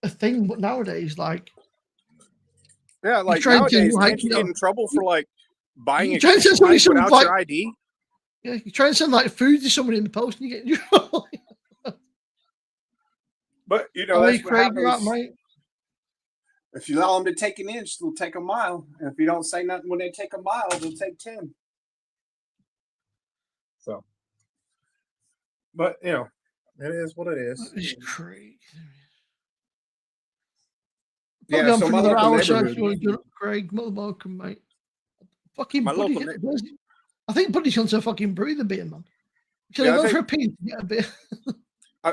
a thing. But nowadays, like, Yeah, you like try to nowadays, like, can't you get in trouble for like buying you a try to send somebody kite some without like, your ID? yeah, you try and send like food to somebody in the post, and you get in trouble. But you know, Oh, hey, that's what Craig, you're out, happens. mate. If you allow them to take an inch, they'll take a mile. And if you don't say nothing when they take a mile, they'll take 10. So, but you know, it is what it is. It's Craig. Yeah, Probably on so for my another local hour, so if neighborhood, you want to do it, Craig, more than welcome, mate. Fucking my Buddy, local, I think Buddy's gone to fucking brew the beer, man. Should yeah, I I go for think a pee? Yeah, a beer.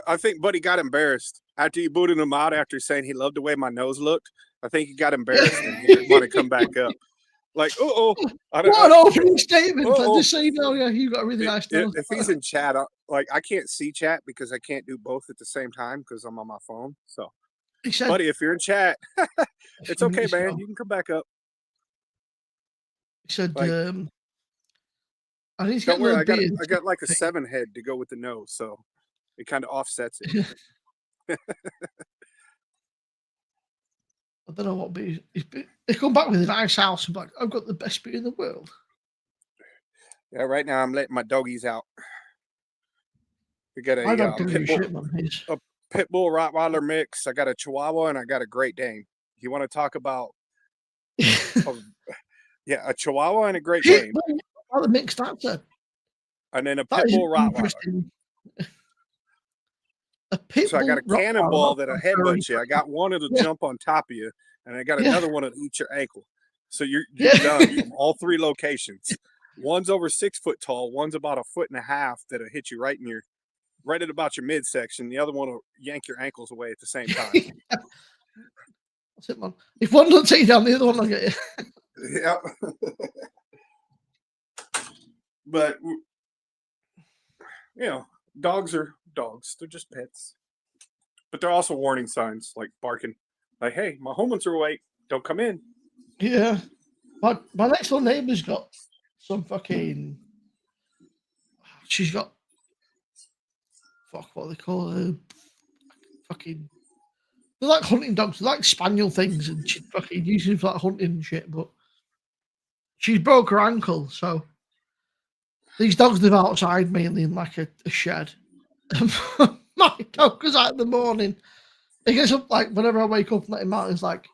I think Buddy got embarrassed after you booted him out after saying he loved the way my nose looked. I think he got embarrassed and he didn't want to come back up. Like, What an opening statement! uh-oh. Just so you know, yeah, you got a really nice nose. If he's in chat, like I can't see chat because I can't do both at the same time because I'm on my phone. So, He said, Buddy, if you're in chat, it's okay, minutes man. ago, You can come back up. he said, Like, I need to don't get worry, another I beer. got like a 7 head to go with the nose, so it kind of offsets it. I don't know what beer. They come back with a nice house and be like, I've got the best beer in the world. Yeah, right now I'm letting my doggies out. We got I a don't do pit bull, shit, man. pit bull Rottweiler mix. I got a Chihuahua and I got a Great Dane. You want to talk about yeah, a Chihuahua and a Great Dane, The mixed answer. and then a That pit is bull Rottweiler. interesting. A pit So I got a bull cannonball Rottweiler, that'll that's very headbutt you. I got one that'll Yeah. jump on top of you, and I got Yeah. another one that'll eat your ankle. So you're Yeah. done from all 3 locations. One's over 6 foot tall. One's about 1.5 feet that'll hit you right at about your midsection. The other one will yank your ankles away at the same time. That's it, man. If one doesn't take you down, the other one will get you. Yeah. But you know, dogs are dogs. They're just pets. But they're also warning signs, like barking, like, "Hey, my humans are awake. Don't come in." Yeah. My next door neighbour's got some fucking. She's got. Fuck, what they call her? Fucking. They're like hunting dogs. They're like spaniel things, and she fucking uses them for like hunting and shit. But she's broke her ankle, so these dogs live outside mainly in like a shed. My dog goes out in the morning. He gets up like whenever I wake up and let him out. He's like,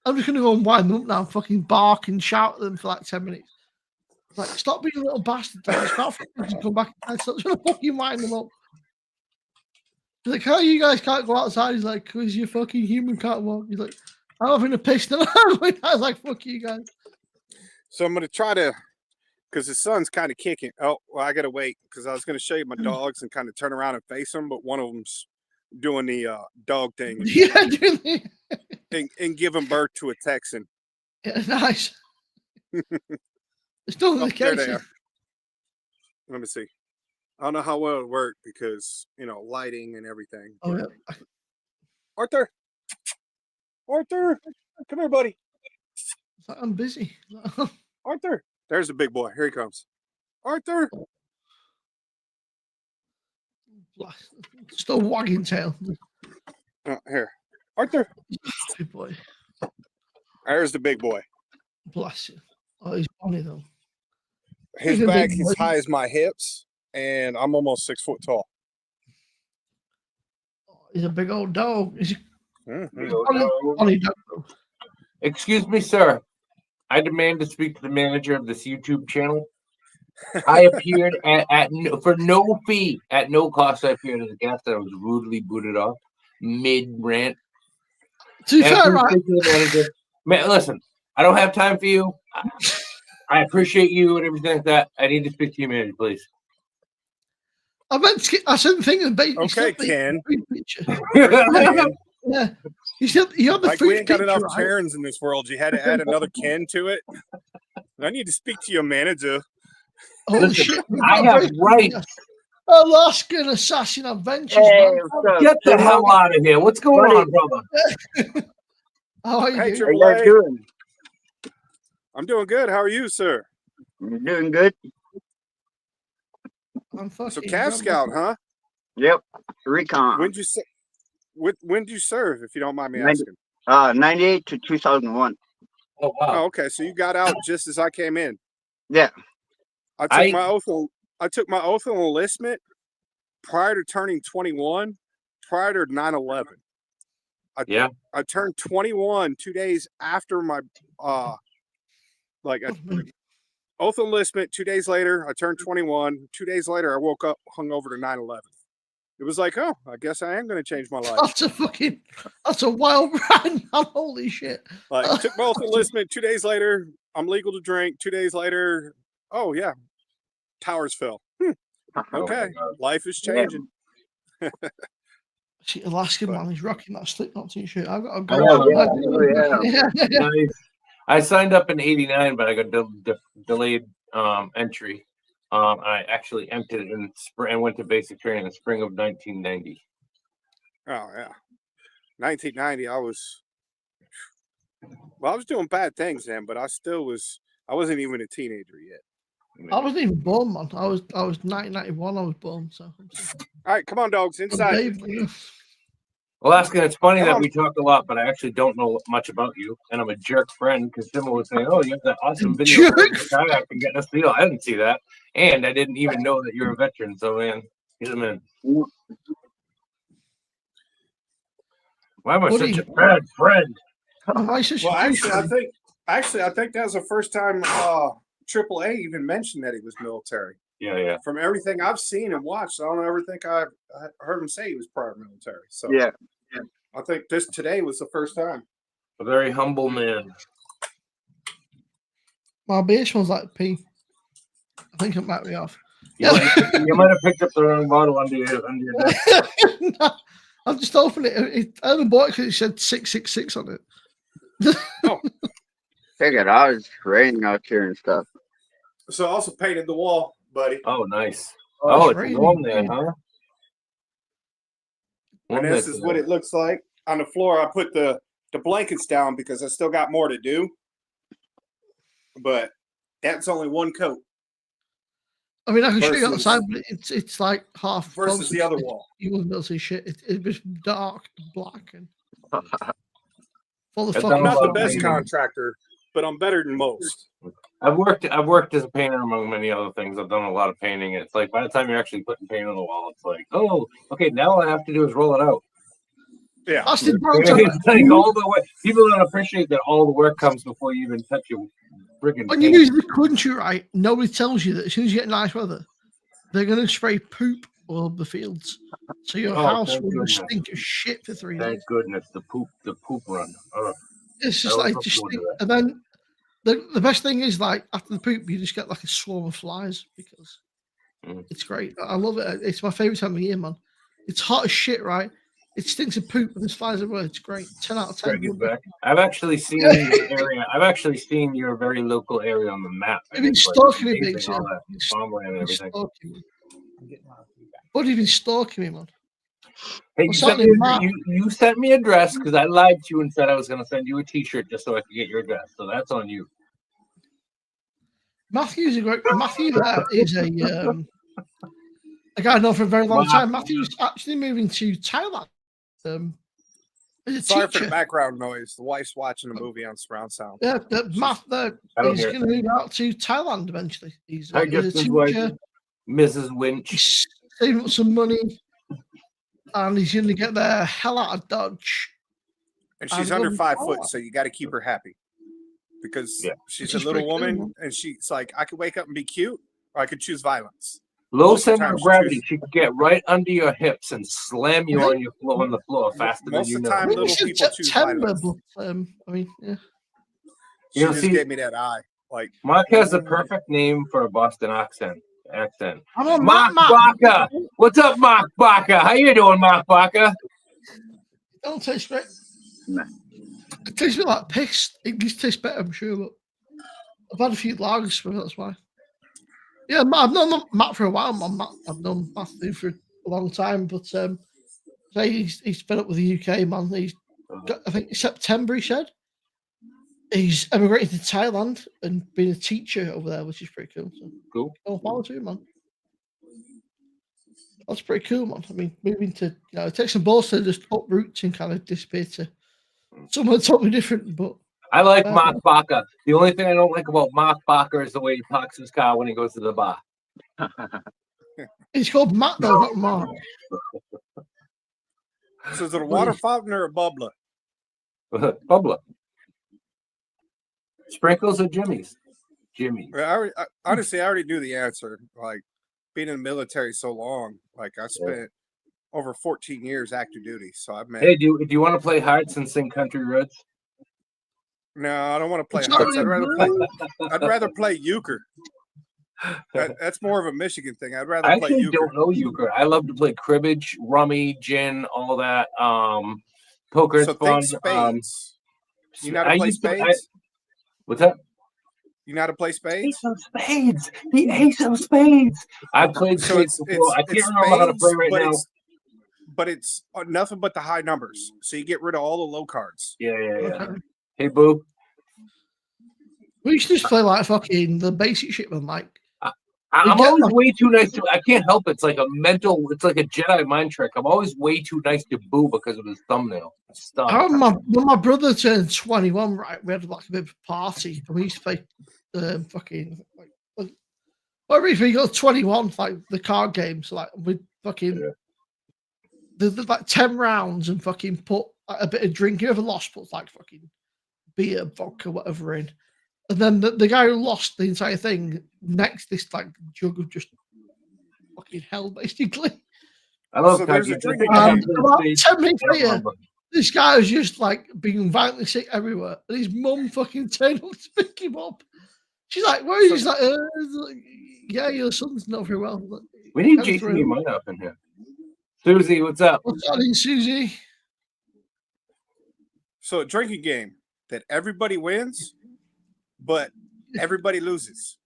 I'm just gonna go and wind them up now, and fucking bark and shout at them for like 10 minutes. Like, stop being a little bastard. Just come back and stop trying to fucking wind them up. He's like, how you guys can't go outside? He's like, because your fucking human can't walk. He's like, I'm having a piss. And I was like, fuck you guys. So I'm gonna try to, because the sun's kind of kicking. Oh, well, I gotta wait because I was gonna show you my dogs and kind of turn around and face them, but one of them's doing the dog thing. Yeah, and giving birth to a Texan. Yeah, nice. It's still the There case. they are. Let me see. I don't know how well it worked because, you know, lighting and everything. Oh, yeah. Arthur, come here, buddy. I'm busy. Arthur, there's the big boy. Here he comes. Arthur. Still wagging tail. Here, Arthur. Good boy. There's the big boy. Bless you. Oh, he's funny though. His He's a back big is boy. high as my hips, and I'm almost 6 foot tall. He's a big old dog. He's Mm-hmm. funny dog though. Excuse me, sir. I demand to speak to the manager of this YouTube channel. I appeared for no fee, at no cost. I appeared as a guest. I was rudely booted off mid rant. To be fair, right? Man, listen, I don't have time for you. I appreciate you and everything like that. I need to speak to your manager, please. I said the thing of the Okay, Ken. Yeah. You had the Like, we ain't got picture, enough right? Karens in this world. You had to add another Ken to it. I need to speak to your manager. Oh, Listen, shit. I have rights. Alaskan Assassin Adventures, Hey, man. get the hell out of here. What's going on, brother? How are you Hey, doing? Triple A. I'm doing good. How are you, sir? You're doing good. I'm fucking So Cav Scout, huh? Yep. Recon. When did you say? When did you serve, if you don't mind me 90 asking? 98 to 2001. Oh wow. Oh, okay. So you got out just as I came in. Yeah. I took my oath on enlistment prior to turning 21, prior to 9/11. Yeah. I turned 21 2 days after my oath enlistment. 2 days later, I turned 21. 2 days later, I woke up hungover to 9/11. It was like, oh, I guess I am going to change my life. That's a wild ride, man. Holy shit. Like, took my oath enlistment. 2 days later, I'm legal to drink. 2 days later, oh yeah, towers fell. Okay, life is changing. See, Alaskan man, he's rocking that Slipknot t-shirt. I've got to Oh, go. Nice. I signed up in '89, but I got delayed entry. I actually entered in spring and went to basic training in the spring of 1990. Oh yeah, 1990. I was doing bad things then, but I wasn't even a teenager yet. I wasn't even born, man. I was 1991. I was born. So. All right, come on, dogs, inside. Alaskan, it's funny Come that on. we talk a lot, but I actually don't know much about you, and I'm a jerk friend because Simba was saying, "Oh, you have that awesome video of the kayak and getting us deal." I didn't see that, and I didn't even know that you're a veteran. So, man, get him in. Why am I such a bad friend? Well, actually, I think that was the first time AAA even mentioned that he was military. Yeah. From everything I've seen and watched, I don't ever think I heard him say he was prior military. So yeah. I think today was the first time. A very humble man. My beer smells like pee. I think it might be off. You might have picked up the wrong bottle under your desk. No, I've just opened it. I haven't bought it because it said 666 on it. Oh, Check it out. It's raining out here and stuff. so I also painted the wall, buddy. Oh, nice. Oh, It's warm there, huh? And this is what it looks like on the floor. I put the blankets down because I still got more to do. But that's only one coat. I mean, I can show you outside, but it's like half versus the other wall. You wouldn't be able to see shit. It was dark, black, and full of I'm fucking. not the best contractor, but I'm better than most. I've worked as a painter among many other things. I've done a lot of painting. It's like by the time you're actually putting paint on the wall, it's like, oh, okay, now all I have to do is roll it out. Yeah, That's it's like all the way. People don't appreciate that all the work comes before you even touch your friggin' when you use the country, right? Nobody tells you that as soon as you get nice weather, they're going to spray poop all over the fields, so your house will stink of shit for 3 days. Thank goodness the poop run. It's just like and then the best thing is like after the poop, you just get like a swarm of flies because it's great. I love it. It's my favorite time of year, man. It's hot as shit, right? It stinks of poop and there's flies everywhere. It's great. 10 out of 10. I've actually seen the area. I've actually seen your very local area on the map. You've been stalking me, Big. Farmland and everything. What have you been stalking me, man? Hey, you sent me a dress because I lied to you and said I was going to send you a T-shirt just so I could get your dress. So that's on you. Matthew is a guy I know for a very long time. Matthew's actually moving to Thailand. Sorry for the background noise. The wife's watching a movie on surround sound. Yeah, he's going to move out to Thailand eventually. He's a teacher. Mrs. Winch. He's saving up some money, and he's going to get the hell out of Dodge. And she's under 5 foot, so you got to keep her happy because she's a little woman, and she's like, I could wake up and be cute, or I could choose violence. Low center of gravity, she could get right under your hips and slam you on the floor faster than you know. Most of the time, little people choose violence. I mean, yeah. She just gave me that eye. Like Mark has a perfect name for a Boston accent. I'm on Mark Baca. What's up, Mark Baca? How you doing, Mark Baca? Don't taste great. It tastes a bit like piss. It just tastes better, I'm sure. But I've had a few lagers for it, that's why. Yeah, I've known Matt for a while. I've known Matthew for a long time, but he's fed up with the UK, man. I think September, he said. he's emigrated to Thailand and been a teacher over there, which is pretty cool. So, Cool. oh, power to him, man. That's pretty cool, man. I mean, moving to it takes some balls to just uproot and kind of disappear to somewhere totally different. But I like Mark Baca. The only thing I don't like about Mark Baca is the way he parks his car when he goes to the bar. It's called Matt, though, not Mark. So is it a water fountain or a bubbler? Bubba. Sprinkles or Jimmy's? Jimmy's. Honestly, I already knew the answer. Like being in the military so long, like I spent over 14 years active duty. So I've met. Hey, do you want to play Hearts and sing Country Roads? No, I don't want to play hearts. I'd rather play euchre. That's more of a Michigan thing. I'd rather I play actually euchre. don't know euchre. I love to play cribbage, rummy, gin, all that. Poker's So fun. think spades. You know how to I play used to- spades? What's that? You know how to play spades? Ace of Spades. The Ace of Spades. I played So spades before. I can't remember how to play right now. But it's nothing but the high numbers. So you get rid of all the low cards. Yeah. Hey, Boo. We used to just play like fucking the basic shit, man. Like, I'm always way too nice to. I can't help it. It's like a mental. It's like a Jedi mind trick. I'm always way too nice to Boo because of his thumbnail. I remember when my brother turned 21, right? We had like a bit of a party, and we used to play fucking like whatever. If he got 21, like the card games, like we fucking there's like 10 rounds and fucking put like, a bit of drink. Whoever lost put like fucking beer, vodka, whatever in. And then the guy who lost the entire thing next this like jug of just fucking hell, basically. I love So there's a drinking About game. 10 minutes later, this guy was just like being violently sick everywhere, and his mum fucking turned up to pick him up. She's like, "Where is he?" He's like, "Yeah, your son's not very well." We need Jason E. Mine up in here. Susie, what's up? What's up, Susie? So a drinking game that everybody wins, but everybody loses.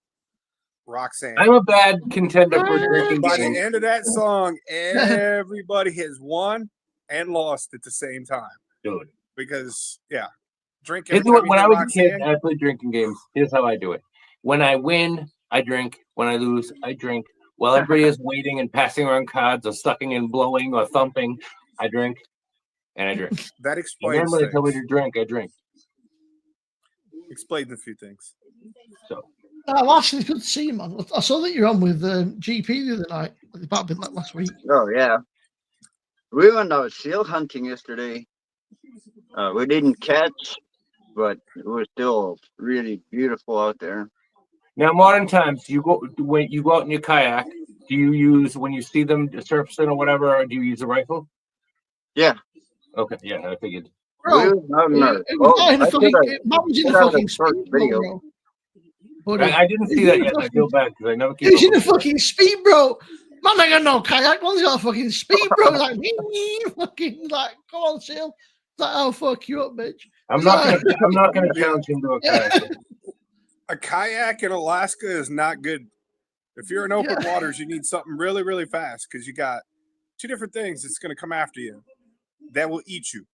Roxanne. I'm a bad contender for drinking By games. the end of that song, everybody has won and lost at the same time. Dude. Because drink. When I was a kid, I played drinking games. Here's how I do it. When I win, I drink. When I lose, I drink. While everybody is waiting and passing around cards or sucking and blowing or thumping, I drink and I drink. That And explains then when they tell me things. to drink, I drink. Explains a few things. So Last, it's good to see you, man. I saw that you're on with GP the other night. It's about been like last week. Oh yeah, we went out seal hunting yesterday. We didn't catch, but it was still really beautiful out there. now, modern times, when you go out in your kayak, do you use when you see them surfacing or whatever, or do you use a rifle? Yeah. Okay, yeah, I figured. Bro, Matt was in the fucking speedboat, bro. I didn't see that yet. I feel bad because I never keep. He's in a fucking speed, bro. Man, I got no kayak. One's got a fucking speed, bro. Like, fucking, like, come on, Seal. Like, I'll fuck you up, bitch. I'm not gonna challenge him to a kayak. A kayak in Alaska is not good. If you're in open waters, you need something really, really fast because you got two different things that's going to come after you that will eat you.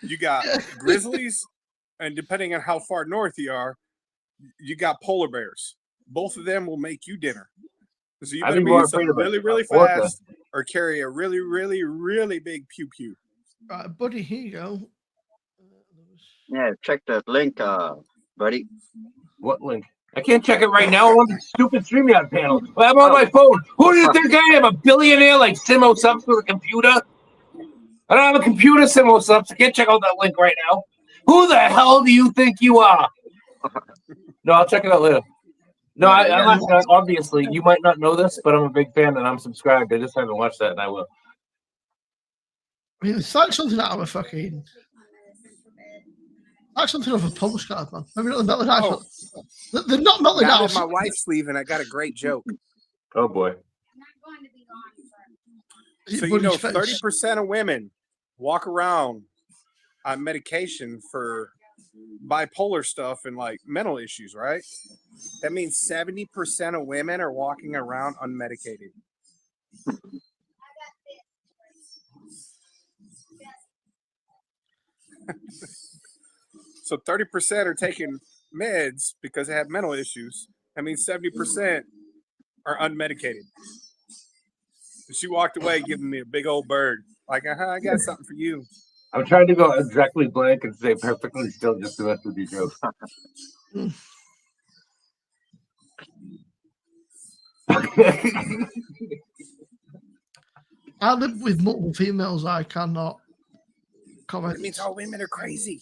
You got grizzlies, and depending on how far north you are, you got polar bears. Both of them will make you dinner. So you better be something really, really fast or carry a really, really, really big pew pew. Right, buddy, here you go. Yeah, check that link, buddy. What link? I can't check it right now. I'm on the stupid StreamYard panel. I'm on my phone. Who do you think I am? A billionaire like Simo Subs with a computer? I don't have a computer, Simo Subs. I can't check out that link right now. Who the hell do you think you are? No, I'll check it out later. No, I'm not. Obviously, you might not know this, but I'm a big fan and I'm subscribed. I just haven't watched that, and I will. I mean, it's like something out of a fucking. Like something of a postcard, man. Maybe not the Melody House. They're not Melody Now House. that my wife's leaving, I got a great joke. Oh boy. So you know, 30% of women walk around on medication for bipolar stuff and like mental issues, right? That means 70% of women are walking around unmedicated. So 30% are taking meds because they have mental issues. That means 70% are unmedicated. And she walked away giving me a big old bird. Like, I got something for you. I'm trying to go exactly blank and stay perfectly still just to mess with your jokes. I live with multiple females. I cannot That comment. means all women are crazy.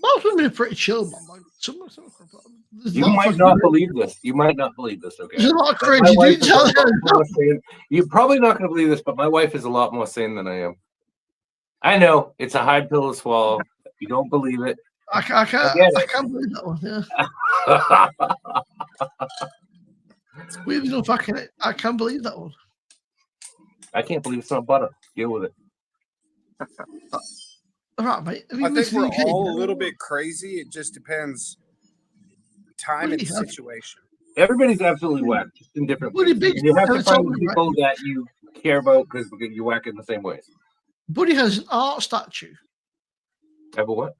Most women are pretty chill, man. Like, there's a You lot of might fucking- not believe this. You might not believe this, okay? There's a lot of But my crazy wife dudes is a out lot there. more sane. You're probably not going to believe this, but my wife is a lot more sane than I am. I know it's a hard pill to swallow. If you don't believe it, I get it. can't believe that one. Yeah, it's weird enough. I can't believe that one. I can't believe it's not butter. Deal with it. All right, mate. Have I you think listened we're to your all kid? a little bit crazy. It just depends time What and do you have? situation. Everybody's absolutely whack, just in different Buddy, ways. big And you have to parents find only, right? people that you care about because you whack in the same ways. Buddy has an art statue. Ever what?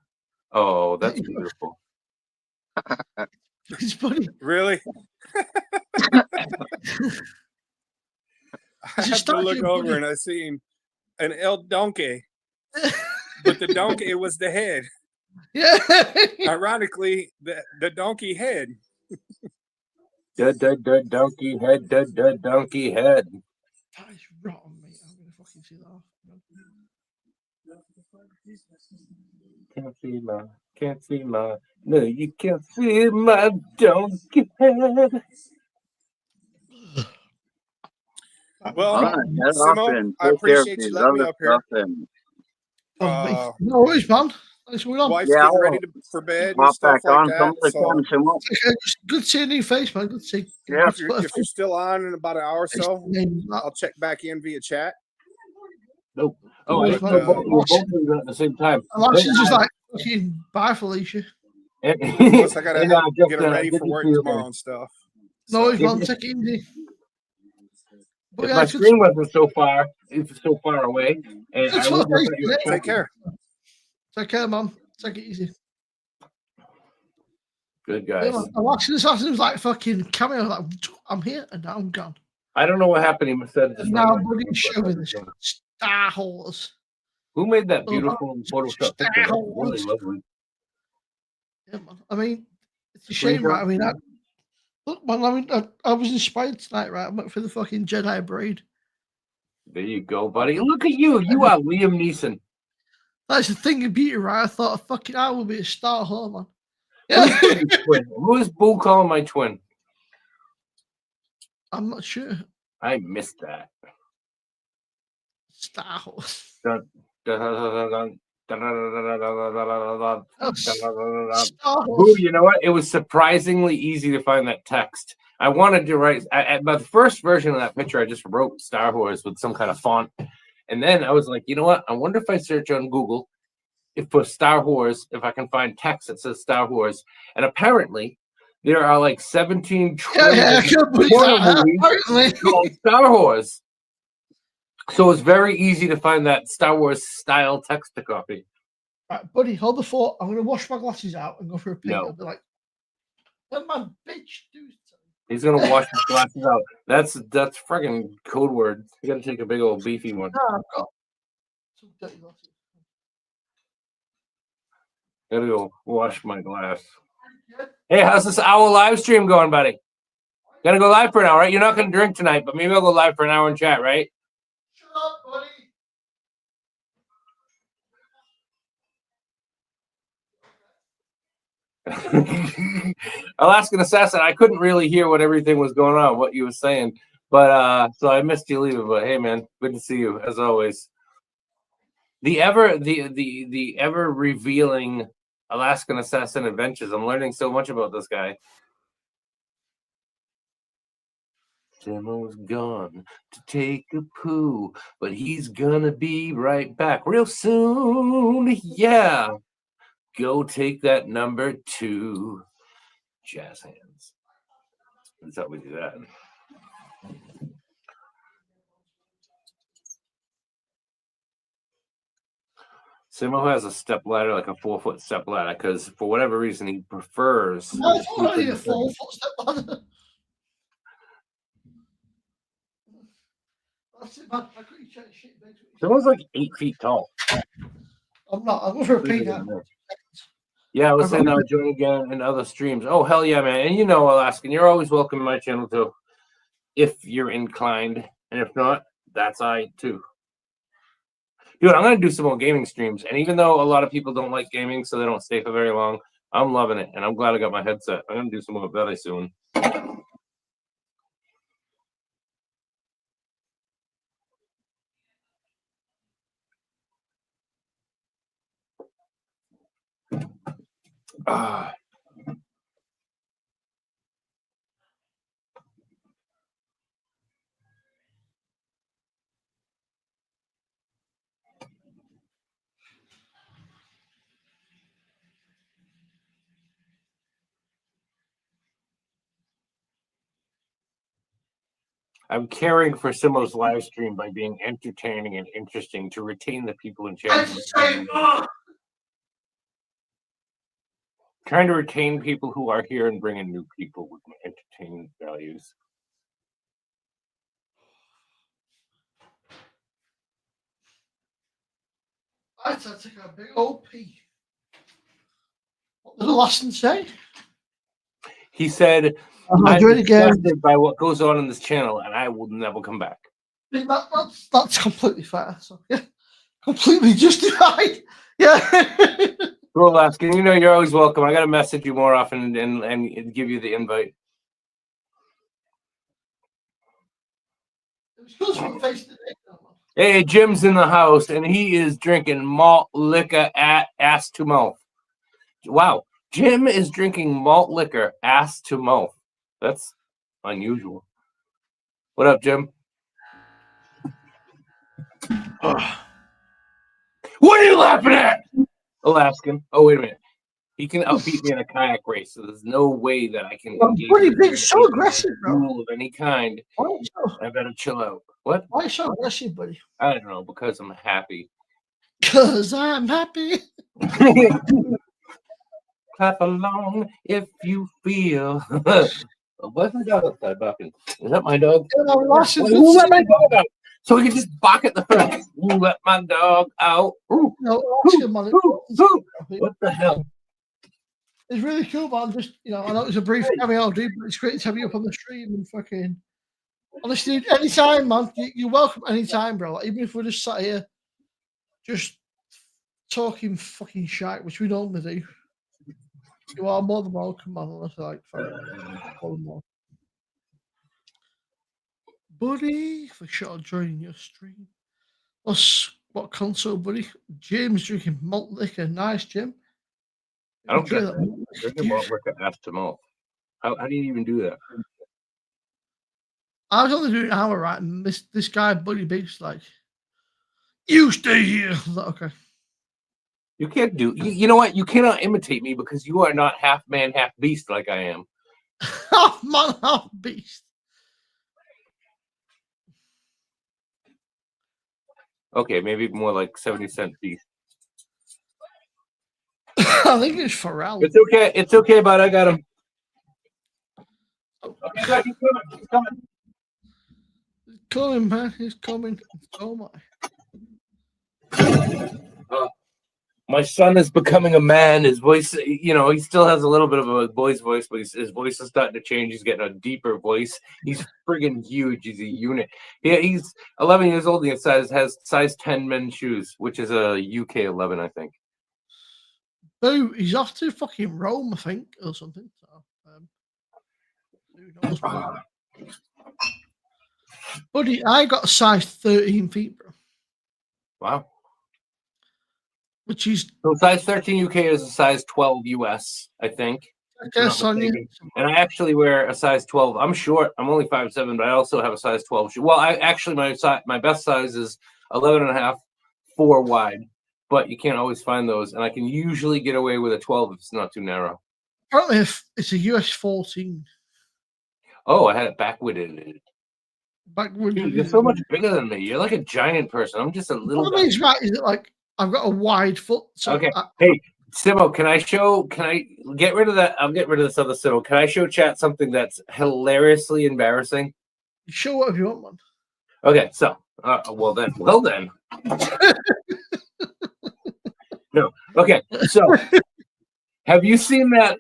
Oh, that's Yeah. beautiful. It's Buddy. Really? I It's a have to look statue, over buddy. and I seen an El Donkey, but the donkey was the head. Yeah. Ironically, the donkey head. Donkey head, donkey head. That is rotten, mate. I'm gonna fucking see that off. Can't see my, no, you can't see my donkey head. Well, All right, head off Simo, and I take care of appreciate you these letting me other up here. stuff and Oh, mate. Uh, No worries, man. Thanks for coming on. Wife's Yeah, getting I'll ready for bed and hop stuff back like on some that. other So time, Simo. It's good to see a new face, man. Good to see. Yeah. if you're still on in about an hour or so, Name I'll check back in via chat. Nope. Oh, I Always didn't fun. know we're both doing that at the same time. Alexa's just like, fucking, bye, Felicia. And, Plus, I gotta and, help just, get her ready good for to work see you tomorrow again. and stuff. No worries, Yeah. man. Take it easy. But If yeah, my it's good screen wasn't so far away, and It's I full wouldn't of have thought you were face, Take care. Take care, man. Take it easy. Good Yeah, guys. man. Alexa's assassin was like fucking cameo. Like, I'm here and now I'm gone. I don't know what happened. He said And now, buddy, show me this Star Horse. Who made that Oh, beautiful Photoshop picture? That's really lovely. Yeah, man. I mean, it's a shame, Screenshot? right? I mean, look, man. I mean, I was inspired tonight, right? I went for the fucking Jedi braid. There you go, buddy. Look at you. You are Liam Neeson. That's the thing of beauty, right? I thought, fucking, I will be a Star Horse, man. Who's Yeah. Buddy's twin? Who is Boo calling my twin? I'm not sure. I missed that. Star Horse. Dun, dun, dun, dun, dun, dun, Star Boo, Horse. you know what? It was surprisingly easy to find that text. I wanted to write, but the first version of that picture, I just wrote Star Wars with some kind of font. And then I was like, you know what? I wonder if I search on Google if for Star Wars, if I can find text that says Star Wars. And apparently, there are like 17 Yeah, I can't believe horror that. movies Apparently. called Star Wars. So it's very easy to find that Star Wars style text to copy. Right, buddy, hold the fort. I'm going to wash my glasses out and go for a pee. No. I'll be like, what my bitch do? He's gonna wash his glasses out. That's friggin' code word. You gotta take a big old beefy one. No, I've got some dirty glasses. Gotta go wash my glass. Hey, how's this hour live stream going, buddy? Gonna go live for an hour, right? You're not gonna drink tonight, but maybe I'll go live for an hour in chat, right? Shut up, buddy. Alaskan Assassin, I couldn't really hear what everything was going on, what you were saying. But so I missed you leaving. But hey man, good to see you as always. The ever revealing Alaskan Assassin adventures. I'm learning so much about this guy. Timo's gone to take a poo, but he's gonna be right back real soon. Yeah. Go take that number 2. Jazz hands. That's how we do that. Simo has a step ladder, like a 4-foot step ladder, because for whatever reason he prefers. I thought only a 4-foot step ladder. That's it, man. I couldn't check shit. Simo's like 8 feet tall. I'm not. I'm going to repeat that. Yeah, I was saying I'll join again in other streams. Oh, hell yeah, man. And you know, Alaskan, you're always welcome to my channel too, if you're inclined. And if not, that's all right too. Dude, I'm going to do some more gaming streams. And even though a lot of people don't like gaming, so they don't stay for very long, I'm loving it. And I'm glad I got my headset. I'm going to do some more very soon. I'm caring for Simo's live stream by being entertaining and interesting to retain the people in chat. Trying to retain people who are here and bring in new people with entertainment values. I had to take a big old pee. What did the last one say? He said, I'm disgusted by what goes on in this channel, and I will never come back. That's completely fair. So yeah, completely justified. Yeah. Cool, Alaskan. You know you're always welcome. I gotta message you more often and give you the invite. Hey, Jim's in the house, and he is drinking malt liquor at ass to mouth. Wow, Jim is drinking malt liquor ass to mouth. That's unusual. What up, Jim? What are you laughing at? Alaskan. Oh, wait a minute. He can outbeat me in a kayak race, so there's no way that I can engage. Pretty big, so aggressive, bro. Rule of any kind. I better chill out. What? Why are you so aggressive, buddy? I don't know, because I'm happy. Because I'm happy. Clap along if you feel. What's my dog outside barking? Is that my dog? Who let my dog out? So we can just bark at the fence. Who let my dog out? Ooh. No, what the hell? It's really cool, man. Just, you know, I know it's a brief cameo, dude, but it's great to have you up on the stream and fucking. Honestly, anytime, man. You're welcome anytime, bro. Like, even if we're just sat here, just talking fucking shite, which we normally do. You are more than welcome, man. Honestly, like, more. Buddy, for sure, joining your stream. What console, buddy? Jim's drinking malt liquor. Nice, Jim. I don't get that. Drinking malt liquor ass to mouth. How do you even do that? I was only doing an hour, right? And this guy, Buddy Big's like, you stay here. I was like, okay. You can't do. You know what? You cannot imitate me because you are not half man, half beast like I am. Half man, half beast. Okay, maybe more like 70-cent beast. I think it's Pharrell. It's okay. It's okay, bud. I got him. Okay, good. He's coming. He's coming. He's coming, man. He's coming. Oh my. My son is becoming a man. His voice, you know, he still has a little bit of a boy's voice, but his voice is starting to change. He's getting a deeper voice. He's friggin' huge. He's a unit. Yeah, he's 11 years old. He has size 10 men's shoes, which is a UK 11, I think. Boo, he's off to fucking Rome, I think, or something. So, who knows? Buddy, I got a size 13 feet, bro. Wow. Which is so size 13 UK is a size 12 US, I think. I guess on you. And I actually wear a size 12. I'm short. I'm only 5'7", but I also have a size 12 shoe. Well, my best size is 11.5, 4 wide. But you can't always find those, and I can usually get away with a 12 if it's not too narrow. Apparently, if it's a US 14. Oh, I had it backwarded. Backward. Dude, you're so much bigger than me. You're like a giant person. I'm just a little. What I mean is, right, is it like I've got a wide foot. So Okay. Hey, Simo, can I get rid of that? I'll get rid of this other Simo. Can I show chat something that's hilariously embarrassing? Show whatever you want, man. Okay, so well then. No. Okay, so have you seen that?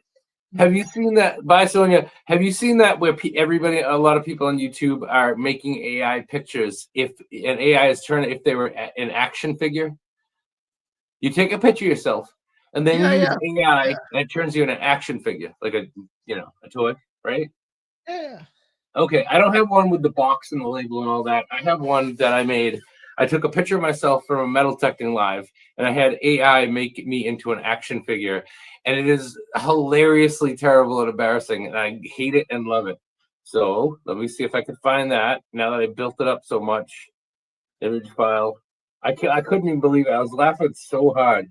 Bye, Sonia. Have you seen that where a lot of people on YouTube are making AI pictures? If an AI is turned, if they were an action figure, you take a picture of yourself, and then you use AI, and it turns you into an action figure, like a toy, right? Yeah. Okay, I don't have one with the box and the label and all that. I have one that I made. I took a picture of myself from a Metal Detecting Live, and I had AI make me into an action figure. And it is hilariously terrible and embarrassing, and I hate it and love it. So let me see if I can find that now that I built it up so much. Image file. I couldn't even believe it. I was laughing so hard.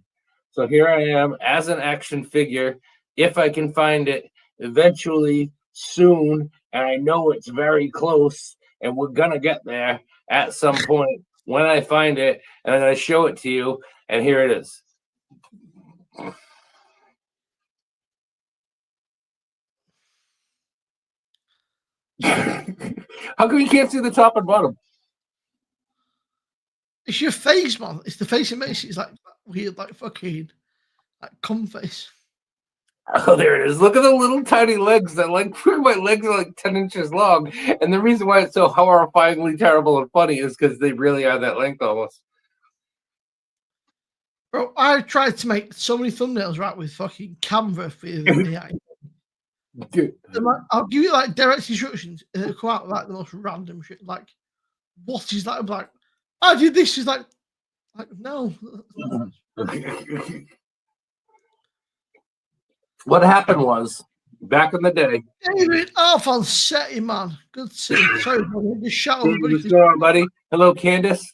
So here I am as an action figure. If I can find it eventually, soon, and I know it's very close, and we're gonna get there at some point when I find it, and I'm gonna show it to you. And here it is. How come you can't see the top and bottom? It's your face, man. It's the face it makes. It's like weird, like fucking, like cum face. Oh, there it is. Look at the little tiny legs. That my legs are like 10 inches long. And the reason why it's so horrifyingly terrible and funny is because they really are that length almost. Bro, I tried to make so many thumbnails right with fucking Canva for AI. Dude. I'll give you like direct instructions, and it'll come out like the most random shit. Like, what is that? I'm like, I did this. Is like no. What happened was back in the day. David Alfonsetti, man. Good to see you. Sorry, buddy. Just shout out, buddy. What's going on, buddy? Hello, Candace.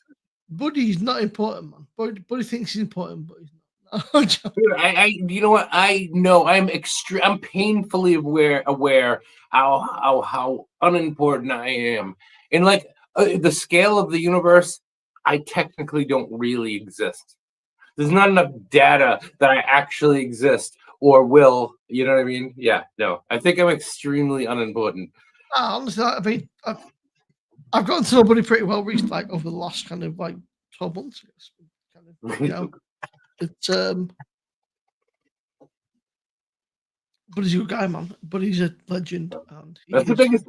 Buddy's not important, man. Buddy thinks he's important, but he's not. Dude, you know what? I know I'm painfully aware how unimportant I am. And like the scale of the universe, I technically don't really exist. There's not enough data that I actually exist or will. You know what I mean? Yeah, no. I think I'm extremely unimportant. Honestly, I mean, I've gotten to know Buddy pretty well recently, like over the last kind of like 12 months. Kind of, you know, it's Buddy's a good guy, man. Buddy's a legend, and that's the biggest.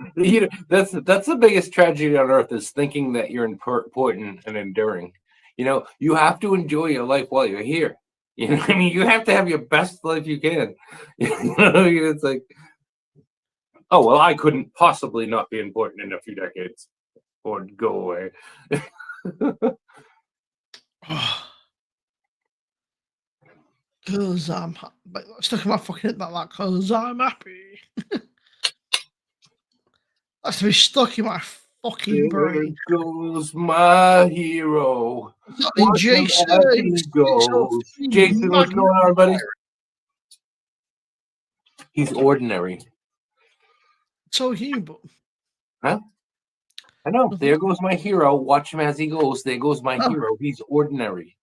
That's the biggest tragedy on earth is thinking that you're important and enduring. You know, you have to enjoy your life while you're here. You know what I mean? You have to have your best life you can. You know what I mean? It's like, oh, well, I couldn't possibly not be important in a few decades or go away. Because I'm stuck in my fucking head about that, because I'm happy. That's to be stuck in my fucking brain. There goes my hero. Jason, Jason, what's going on, buddy? He's ordinary. So he, but huh? I know. There goes my hero. Watch him as he goes. There goes my hero. He's ordinary.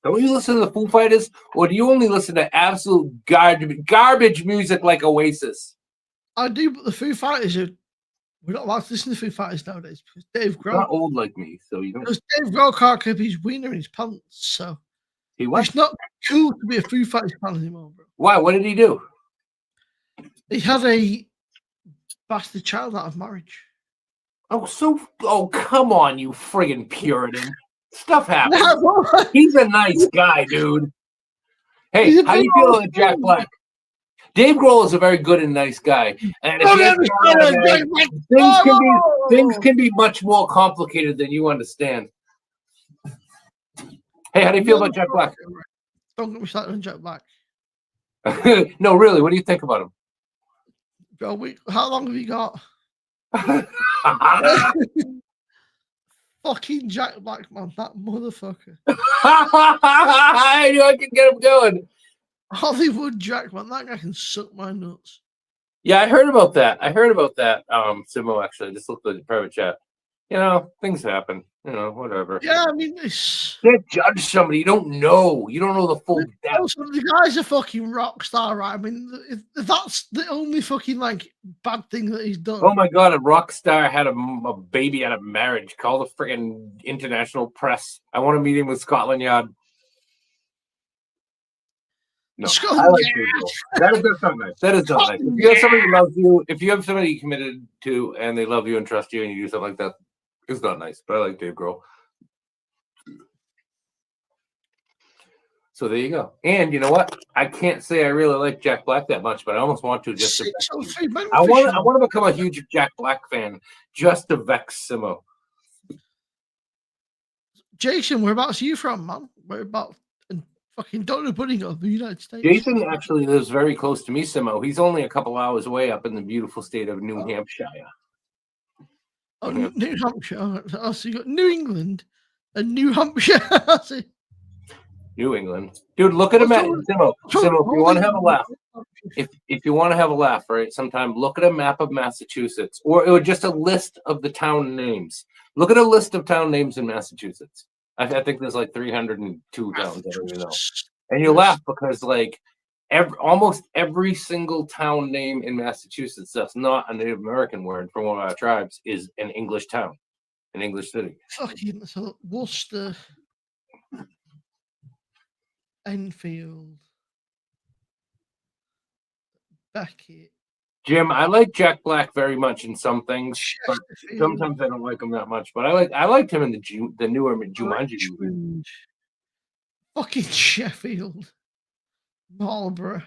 Don't you listen to the Foo Fighters, or do you only listen to absolute garbage music like Oasis? I do, but the Foo Fighters are. We're not allowed to listen to Foo Fighters nowadays because Dave Grohl. Not old like me, so you don't. Because Dave Grohl can't keep his wiener in his pants, so he what? It's not cool to be a Foo Fighters fan anymore, bro. Why? What did he do? He had a bastard child out of marriage. Oh, come on, you friggin' Puritan. Stuff happens. He's a nice guy, dude. Hey, how do you feel about Jack Black? Dave Grohl is a very good and nice guy. And things can be much more complicated than you understand. Hey, how do you feel about Jack Black? Don't get me started on Jack Black. No, really, what do you think about him? Bro, how long have you got? Fucking Jack Black, man, that motherfucker. I knew I could get him going. Hollywood Jack, man, that guy can suck my nuts. Yeah, I heard about that. Simo, actually. I just looked at the private chat. You know, things happen. You know, whatever. Yeah, I mean, it's. You can't judge somebody you don't know. You don't know the full depth. Also, the guy's a fucking rock star, right? I mean, if that's the only fucking like bad thing that he's done. Oh my god, a rock star had a baby out of marriage. Call the friggin' international press. I want to meet him with Scotland Yard. No, I like Dave. That's not nice. That is not nice. If you have somebody who loves you, if you have somebody you committed to and they love you and trust you and you do something like that, it's not nice. But I like Dave Grohl. So there you go. And you know what? I can't say I really like Jack Black that much, but I almost want to just to I want to become a huge Jack Black fan just to vex Simo. Jason, whereabouts are you from, man? Whereabouts in fucking don't nobody know the United States. Jason actually lives very close to me, Simo. He's only a couple hours away up in the beautiful state of New Hampshire. Oh, New Hampshire. Oh, so you got New England and New Hampshire. New England, dude. Look at a map, Simo. Simo, if you want to have a laugh, if you want to have a laugh, right? Sometime look at a map of Massachusetts, or just a list of the town names. Look at a list of town names in Massachusetts. I think there's like 302 towns. I don't even know. And you laugh because like almost every single town name in Massachusetts that's not a Native American word from one of our tribes is an English town, an English city. Fucking so Worcester. Enfield, Beckett. Jim, I like Jack Black very much in some things, but sometimes I don't like him that much. But I liked him in the newer Jumanji movie. Fucking Sheffield, Marlborough,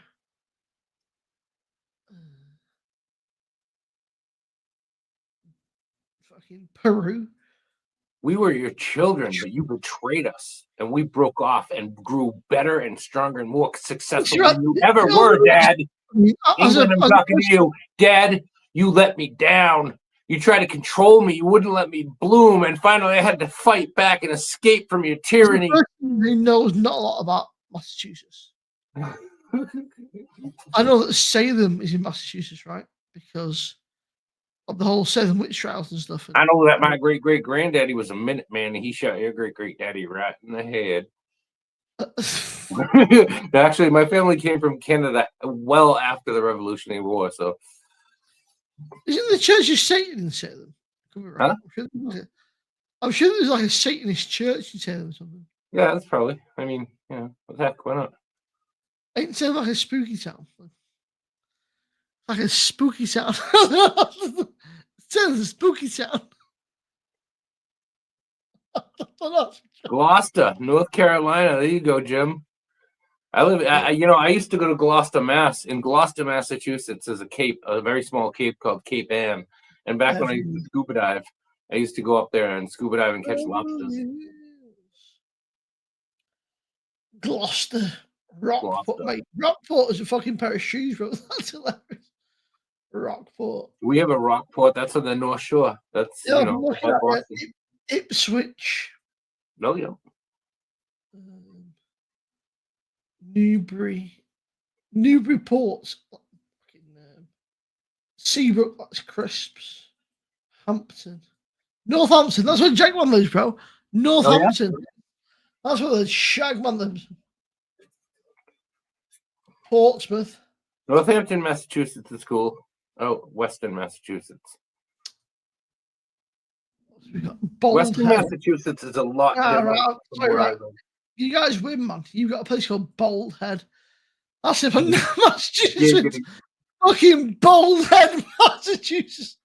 fucking Peru. We were your children, but you betrayed us, and we broke off and grew better and stronger and more successful than you ever were, Dad. England, I'm talking to you. Dad, you let me down. You tried to control me. You wouldn't let me bloom, and finally I had to fight back and escape from your tyranny. He knows not a lot about Massachusetts. I know that Salem is in Massachusetts, right? Because of the whole Salem witch trials and stuff. I know that my great-great-granddaddy was a Minuteman, and he shot your great-great-daddy right in the head. Actually, my family came from Canada well after the Revolutionary War, so. Isn't the Church of Satan in Salem? Huh? I'm sure there's like a Satanist church in Salem or something. Yeah, that's probably. I mean, yeah, what the heck? Why not? Ain't Salem like a spooky town? Like a spooky town. Salem's a spooky town. Gloucester, North Carolina. There you go, Jim. I used to go to Gloucester, Mass. In Gloucester, Massachusetts, there's a very small cape called Cape Ann. And back when I used to scuba dive, I used to go up there and scuba dive and catch lobsters. Gloucester, Rockport, mate. Rockport is a fucking pair of shoes, bro. That's hilarious. Rockport. We have a Rockport. That's on the North Shore. That's Ipswich. No, yeah. Newburyport, Seabrook, that's crisps. Hampton, Northampton, that's where Jackman lives, bro. Northampton, that's where the Shagman lives. Portsmouth, Northampton, Massachusetts is cool. Oh, Western Massachusetts. We got Western Massachusetts is a lot different. Right. You guys win, man. You've got a place called Bald Head. That's it, Massachusetts. Fucking Bald Head, Massachusetts.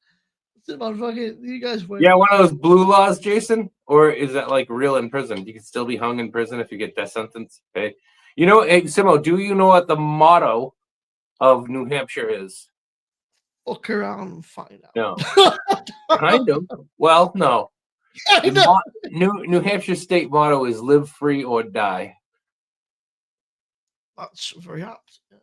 That's it, man. Fucking, you guys win. Yeah, one of those blue laws, Jason? Or is that like real in prison? You can still be hung in prison if you get death sentence. Okay. You know, hey, Simo, do you know what the motto of New Hampshire is? Fuck around and find out. No. Kind of. Well, no. New Hampshire state motto is live free or die. That's very apt. Yeah.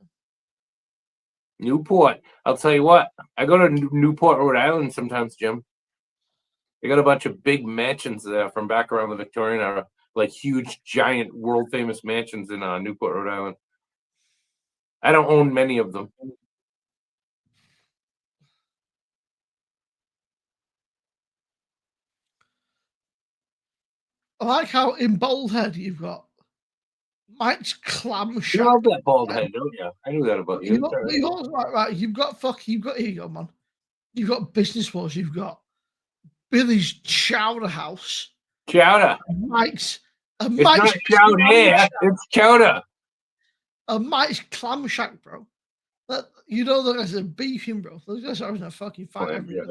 Newport. I'll tell you what. I go to Newport, Rhode Island sometimes, Jim. They got a bunch of big mansions there from back around the Victorian era. Like huge, giant, world-famous mansions in Newport, Rhode Island. I don't own many of them. I like how in bald head you've got Mike's clam You shack. love that bald head, don't you? I knew that about you. You've also, right. You've got here you go, man. You've got Business Wars. You've got Billy's Chowder House. Chowder. Mike's. It's not chowder. It's chowder. A Mike's clam shack, bro. That those guys are beefing, bro. Those guys are having a fucking fight every day.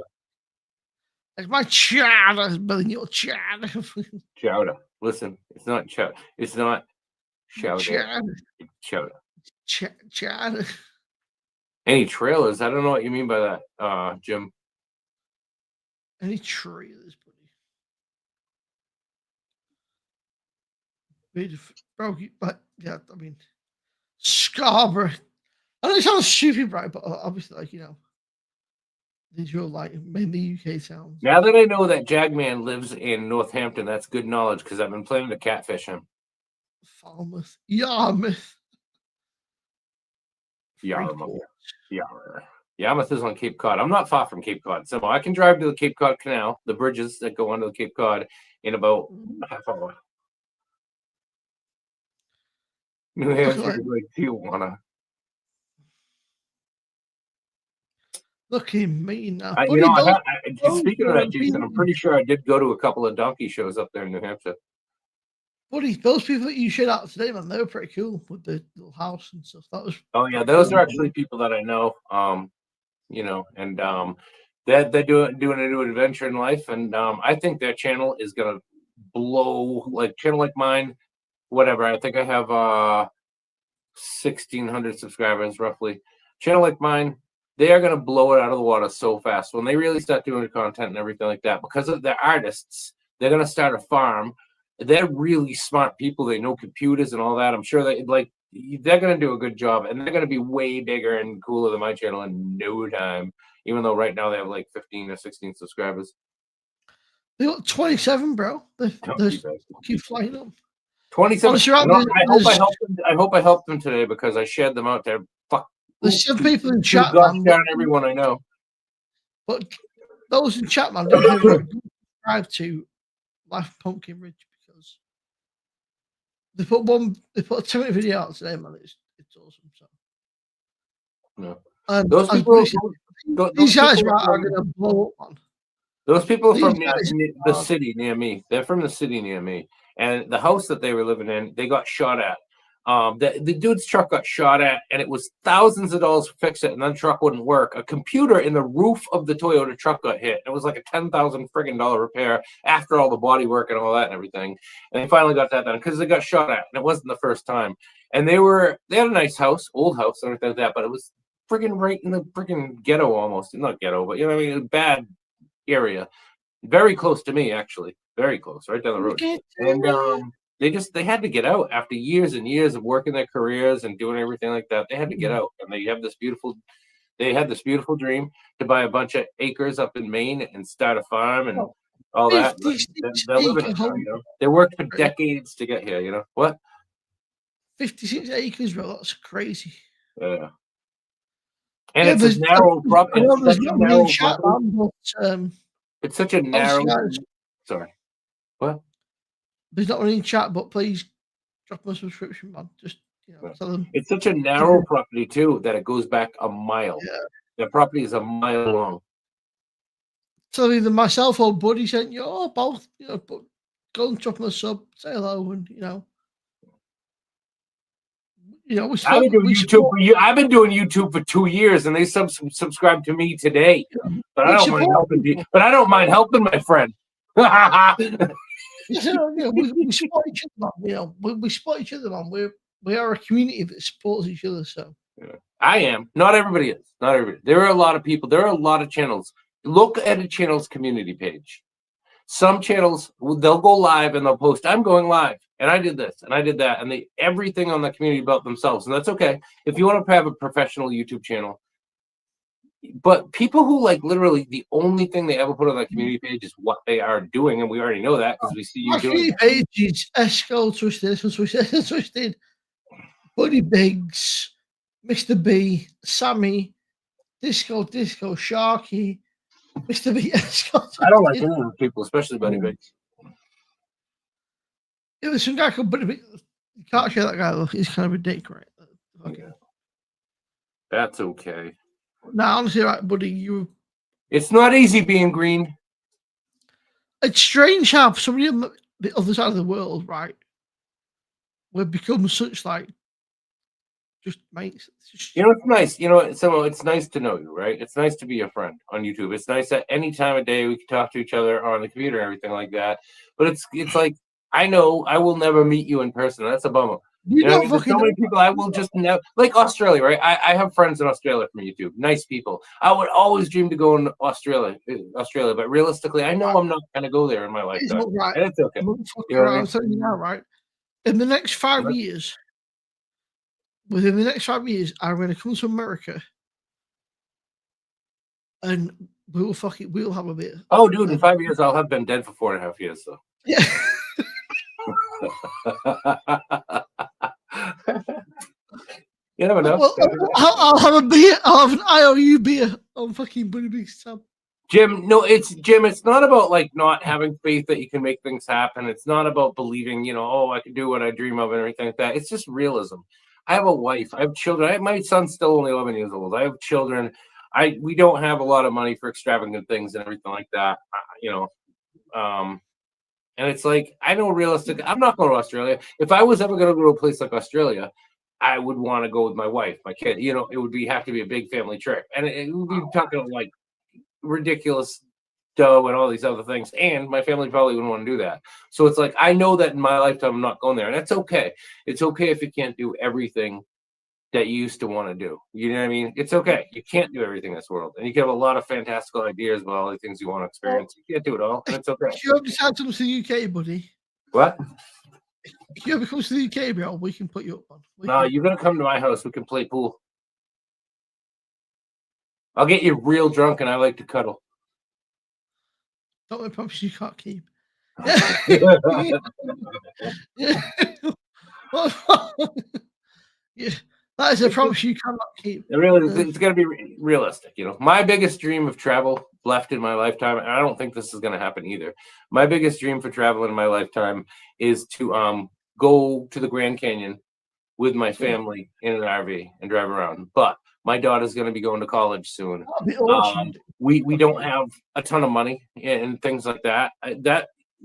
Like my chowder, Billy, your chowder. Chowder. Listen, it's not chowder. It's not chowder. It's chowder. Chowder. Any trailers? I don't know what you mean by that, Jim. Any trailers, buddy? Bro, but yeah, I mean, Scarborough. I know it sounds stupid, right? But obviously, like, these are like mainly UK towns. Now that I know that Jagman lives in Northampton, that's good knowledge because I've been planning to catfish him. Falmouth, Yarmouth. Yarmouth is on Cape Cod. I'm not far from Cape Cod, so I can drive to the Cape Cod Canal, the bridges that go onto the Cape Cod, in about a half hour. New Hampshire is like Tijuana. Look at me now. Speaking of that, Jason, I'm pretty sure I did go to a couple of donkey shows up there in New Hampshire. Buddy, those people that you showed out today, man, they were pretty cool with the little house and stuff. That was. Oh yeah, those are actually people that I know. And they're doing a new adventure in life, and I think their channel is gonna blow. Like channel like mine, whatever. I think I have 1,600 subscribers roughly. Channel like mine, they are gonna blow it out of the water so fast when they really start doing content and everything like that. Because of the artists, they're gonna start a farm. They're really smart people. They know computers and all that. I'm sure they're going to do a good job, and they're going to be way bigger and cooler than my channel in no time. Even though right now they have like 15 or 16 subscribers. They got 27, bro. They keep flying up. 27. I hope I helped them today because I shared them out there. Fuck. There's some people in chat, man. Down everyone I know. But those in chat, man, don't subscribe to Life Pumpkin Ridge. They put a 2-minute video out today, man. It's awesome. So, no. These guys are going to blow up, man. Those people are from the city near me. They're from the city near me, and the house that they were living in, they got shot at. The dude's truck got shot at, and it was thousands of dollars to fix it, and then the truck wouldn't work. A computer in the roof of the Toyota truck got hit. It was like a $10,000 friggin' repair after all the body work and all that and everything. And they finally got that done because they got shot at, and it wasn't the first time. And they had a nice house, old house, and everything like that, but it was friggin' right in the friggin' ghetto almost. Not ghetto, but a bad area. Very close to me, actually. Very close, right down the road. And they had to get out after years and years of working their careers and doing everything like that. They had to get out, and they had this beautiful dream to buy a bunch of acres up in Maine and start a farm and all that. They're living it now, They worked for decades to get here, What? 56 acres, bro. That's crazy. Yeah. And it's a narrow property. It's such a narrow. Sorry. What? There's not really in chat, but please drop them a subscription, man. Just tell them. It's such a narrow property too that it goes back a mile. Yeah. The property is a mile long. So either myself or Buddy sent you, both. But go and drop them a sub, say hello, and I've been doing YouTube for 2 years, and they subscribed to me today. But I don't mind helping. But I don't mind helping my friend. We support each other, man. We support each other, man. We are a community that supports each other. So I am. Not everybody is. Not everybody. There are a lot of people. There are a lot of channels. Look at a channel's community page. Some channels, they'll go live and they'll post, I'm going live, and I did this and I did that, and everything on the community about themselves, and that's okay. If you want to have a professional YouTube channel, but people who literally the only thing they ever put on that community page is what they are doing, and we already know that because we see you doing it. Page is Esco Twisted, Buddy Biggs, Mr. B, Sammy, Disco, Sharky, Mr. B, Esco. I don't like any of those people, especially Buddy Biggs. Yeah, there's some guy called Buddy. You can't share that guy though. He's kind of a dick, right? Okay. That's okay. Now, honestly, right, Buddy, It's not easy being green. it's strange how somebody on the other side of the world, right, would become such like just mates. You know, it's nice. You know, so it's nice to know you, right? It's nice to be your friend on YouTube. It's nice that any time of day we can talk to each other on the computer and everything like that. But it's like I know I will never meet you in person. That's a bummer. You know, what I mean? There's so many people I will just never, like Australia, right? I have friends in Australia from YouTube, nice people. I would always dream to go in Australia, but realistically, I know I'm not going to go there in my lifetime, right. and it's okay. You know what I mean? I'm telling you now, right? In the next 5 years, within the next 5 years, I'm going to come to America, and we'll have a bit. Oh, dude, in 5 years, I'll have been dead for 4.5 years, so. Yeah. You never know. Well, I'll have a beer. I'll have an IOU beer on fucking Buddy Big's tab. Jim, it's not about like not having faith that you can make things happen. It's not about believing, oh, I can do what I dream of and everything like that. It's just realism. I have a wife. I have children. My son's still only 11 years old. I have children. We don't have a lot of money for extravagant things and everything like that. And it's like, I know realistic. I'm not going to Australia. If I was ever going to go to a place like Australia, I would want to go with my wife, my kid. It would have to be a big family trip, and it would be talking like ridiculous dough and all these other things. And my family probably wouldn't want to do that. So it's like I know that in my lifetime I'm not going there, and that's okay. It's okay if you can't do everything that you used to want to do. You know what I mean? It's okay. You can't do everything in this world, and you can have a lot of fantastical ideas about all the things you want to experience. You can't do it all, and it's okay. If you ever decide to come to the UK, buddy. What? If you ever come to the UK, bro, we can put you up on. No, you're gonna come to my house. We can play pool. I'll get you real drunk, and I like to cuddle. Don't I promise you can't keep. Yeah, that is a promise you cannot keep. It's got to be realistic. My biggest dream of travel left in my lifetime, and I don't think this is going to happen either. My biggest dream for travel in my lifetime is to go to the Grand Canyon with my family in an RV and drive around. But my daughter's going to be going to college soon. Awesome. We don't have a ton of money and things like that.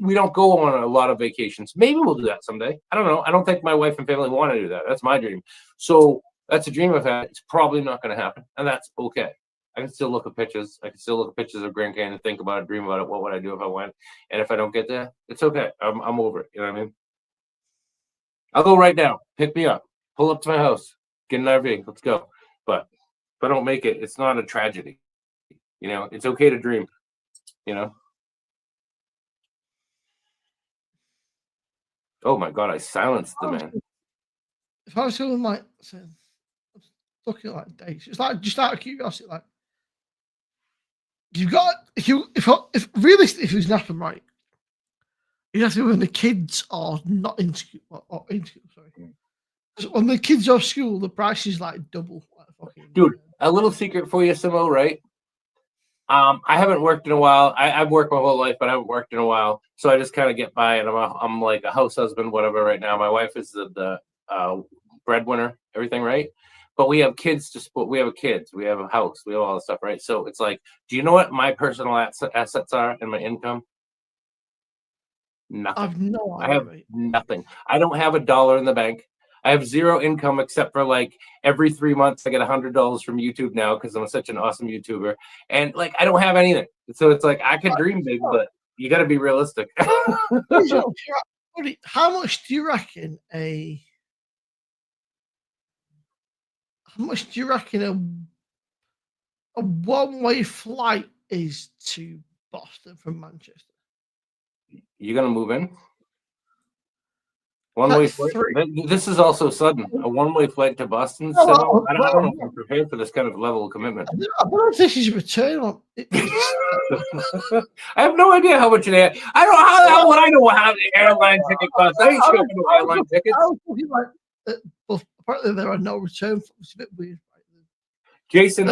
We don't go on a lot of vacations. Maybe we'll do that someday. I don't know. I don't think my wife and family want to do that. That's my dream. So that's a dream I've had. It's probably not going to happen, and that's okay. I can still look at pictures. I can still look at pictures of Grand Canyon and think about it, dream about it. What would I do if I went? And if I don't get there, it's okay. I'm over it. You know what I mean? I'll go right now. Pick me up. Pull up to my house. Get an RV. Let's go. But if I don't make it, it's not a tragedy. It's okay to dream. Oh my God! I silenced the man. If I was doing like, looking like dates, it's like just out of curiosity, like you've got if realistically if it was nothing right, you have to when the kids are not in school or in school. Sorry, because when the kids are off school, the price is like double. Dude, a little secret for you, Simo, right? I haven't worked in a while. I've worked my whole life, but I haven't worked in a while. So I just kind of get by, and I'm like a house husband, whatever. Right now, my wife is the breadwinner, everything, right? But we have kids to support. We have kids. We have a house. We have all this stuff, right? So it's like, do you know what my personal assets are and my income? Nothing. I have nothing. I don't have $1 in the bank. I have zero income except for like every 3 months I get $100 from YouTube now because I'm such an awesome YouTuber, and like I don't have anything. So it's like I could dream big, but you got to be realistic. How much do you reckon a one-way flight is to Boston from Manchester? You're gonna move in? One-way flight. This is also sudden. A one-way flight to Boston. I don't know if I'm prepared for this kind of level of commitment. I don't know if this is return on. I have no idea how much it is. I don't know how the hell would I know how the airline ticket costs. I ain't sure no airline tickets. Well, apparently there are no return flights. It's a bit weird. Jason,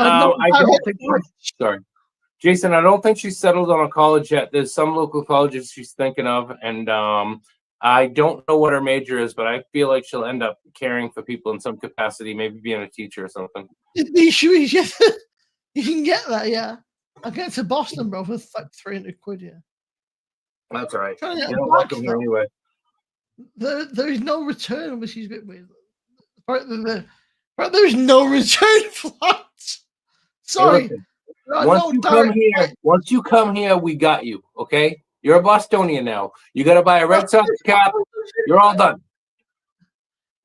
Jason, I don't think she's settled on a college yet. There's some local colleges she's thinking of, and I don't know what her major is, but I feel like she'll end up caring for people in some capacity, maybe being a teacher or something. You can get that, yeah. I'll get to Boston, bro, for like 300 quid, yeah. That's all right. Trying to You get don't back, like them though. anyway. There is no return, which is a bit weird. There's no return flights. Sorry. Hey, listen, No, once you come here, we got you. Okay, you're a Bostonian now. You got to buy a Red Sox cap. You're all done.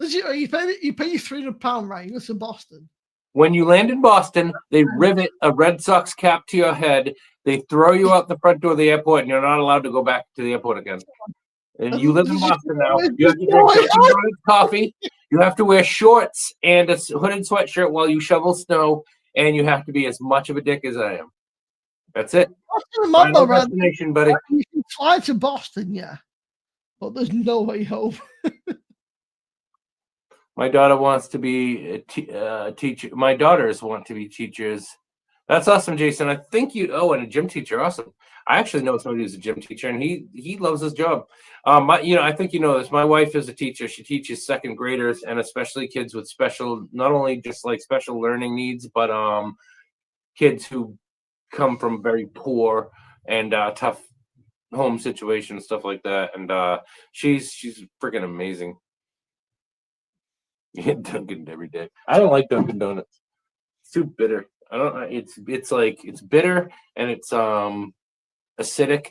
You pay £300, right? You go to Boston. When you land in Boston, they rivet a Red Sox cap to your head. They throw you out the front door of the airport, and you're not allowed to go back to the airport again. And you live in Boston now. You have to drink Dunkin' Donuts coffee. You have to wear shorts and a hooded sweatshirt while you shovel snow, and you have to be as much of a dick as I am. That's it. Final destination, buddy. You can fly to Boston, yeah, but there's no way home. My daughter wants to be a teacher. My daughters want to be teachers. That's awesome, Jason. I think you. Oh, and a gym teacher. Awesome. I actually know somebody who's a gym teacher, and he loves his job. I think you know this. My wife is a teacher. She teaches second graders and especially kids with special, not only just like special learning needs, but kids who come from very poor and tough home situations, stuff like that. And she's freaking amazing. Dunkin' every day. I don't like Dunkin' Donuts. It's too bitter. I don't. It's like it's bitter and it's acidic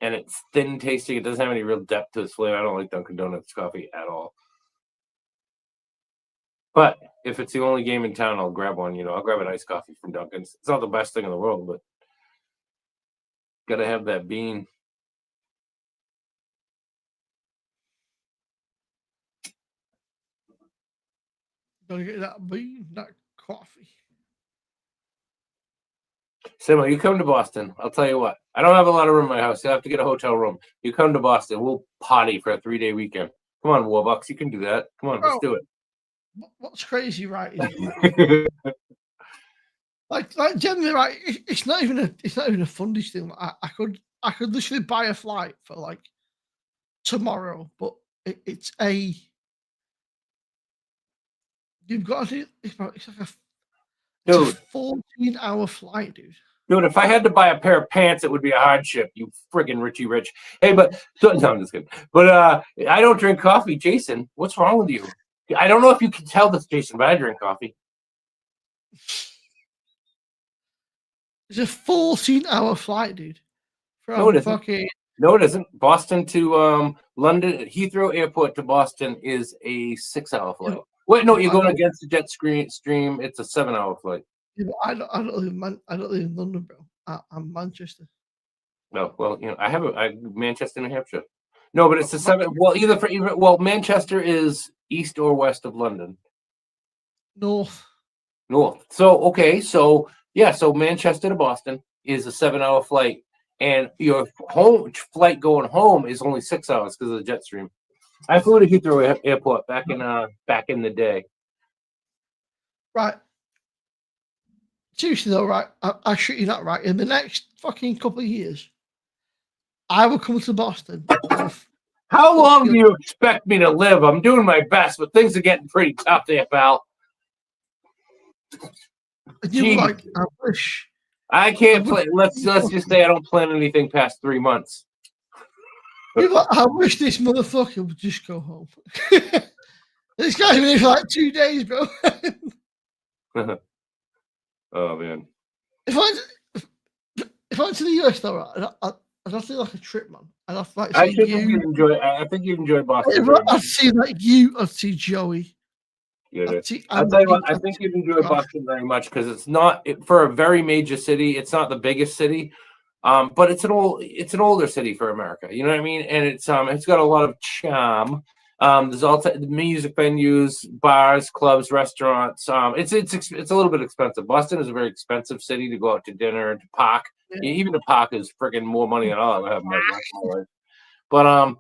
and it's thin tasting. It doesn't have any real depth to its flavor. I don't like Dunkin' Donuts coffee at all. But if it's the only game in town, I'll grab one. I'll grab an iced coffee from Dunkin's. It's not the best thing in the world, but gotta have that bean. Gotta get that bean, that coffee. Simo, you come to Boston. I'll tell you what. I don't have a lot of room in my house. You'll have to get a hotel room. You come to Boston. We'll potty for a 3-day weekend. Come on, Warbucks. You can do that. Come on, let's do it. What's crazy, right? like generally, right? It's not even a fundish thing. I could literally buy a flight for like tomorrow, but it's you've got to do. It's like a 14-hour flight, dude. Dude, if I had to buy a pair of pants, it would be a hardship. You friggin' Richie Rich. Hey, no, I'm just kidding. But I don't drink coffee, Jason. What's wrong with you? I don't know if you can tell this, Jason, but I drink coffee. It's a 14-hour flight, dude. No, it isn't. Boston to London, Heathrow Airport to Boston is a 6-hour flight. Wait, no, you're going against the jet stream. It's a 7-hour flight. Yeah, I don't live in London, bro. I'm Manchester. No, well, I have Manchester, New Hampshire. No, but it's a 7. Well, Manchester is east or west of London. North. So okay, so Manchester to Boston is a 7-hour flight, and your home flight going home is only 6 hours because of the jet stream. I flew to Heathrow Airport back in the day. Right. Seriously though, right? I shit you not, right? In the next fucking couple of years, I will come to Boston. How long do you expect me to live? I'm doing my best, but things are getting pretty tough there, pal. I wish. I can't play. Let's just say I don't plan anything past 3 months. I wish this motherfucker would just go home. This guy's been here for like 2 days, bro. Oh man! If I went to the US though, right, I'd have to do like a trip, man. I'd have to like. I think you'd enjoy Boston. I'd see like you. I'd see Joey. Yeah, I'll tell you what. I think you'd enjoy Boston very much because it's not for a very major city. It's not the biggest city, but it's an older city for America. You know what I mean? And it's got a lot of charm. There's all the music venues, bars, clubs, restaurants. It's a little bit expensive. Boston is a very expensive city to go out to dinner, to park. Yeah. Even to park is freaking more money than I'll ever have in my life. But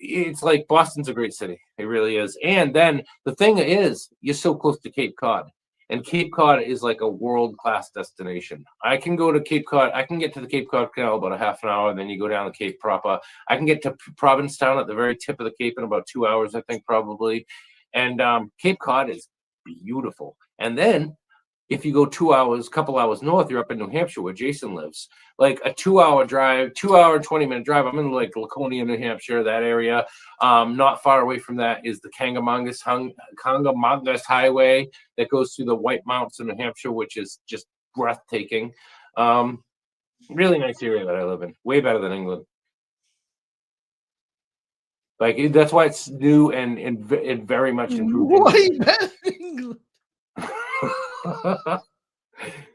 it's like Boston's a great city. It really is. And then the thing is, you're so close to Cape Cod. And Cape Cod is like a world-class destination. I can go to Cape Cod. I can get to the Cape Cod Canal about a half an hour, and then you go down the Cape proper. I can get to Provincetown at the very tip of the Cape in about 2 hours, I think, probably. And Cape Cod is beautiful. And then if you go 2 hours, couple hours north, you're up in New Hampshire where Jason lives. Like a 2-hour drive, 2-hour, 20-minute drive. I'm in like Laconia, New Hampshire, that area. Not far away from that is the Kangamongus Highway that goes through the White Mountains in New Hampshire, which is just breathtaking. Really nice area that I live in. Way better than England. Like that's why it's new and very much improved. Way better than England.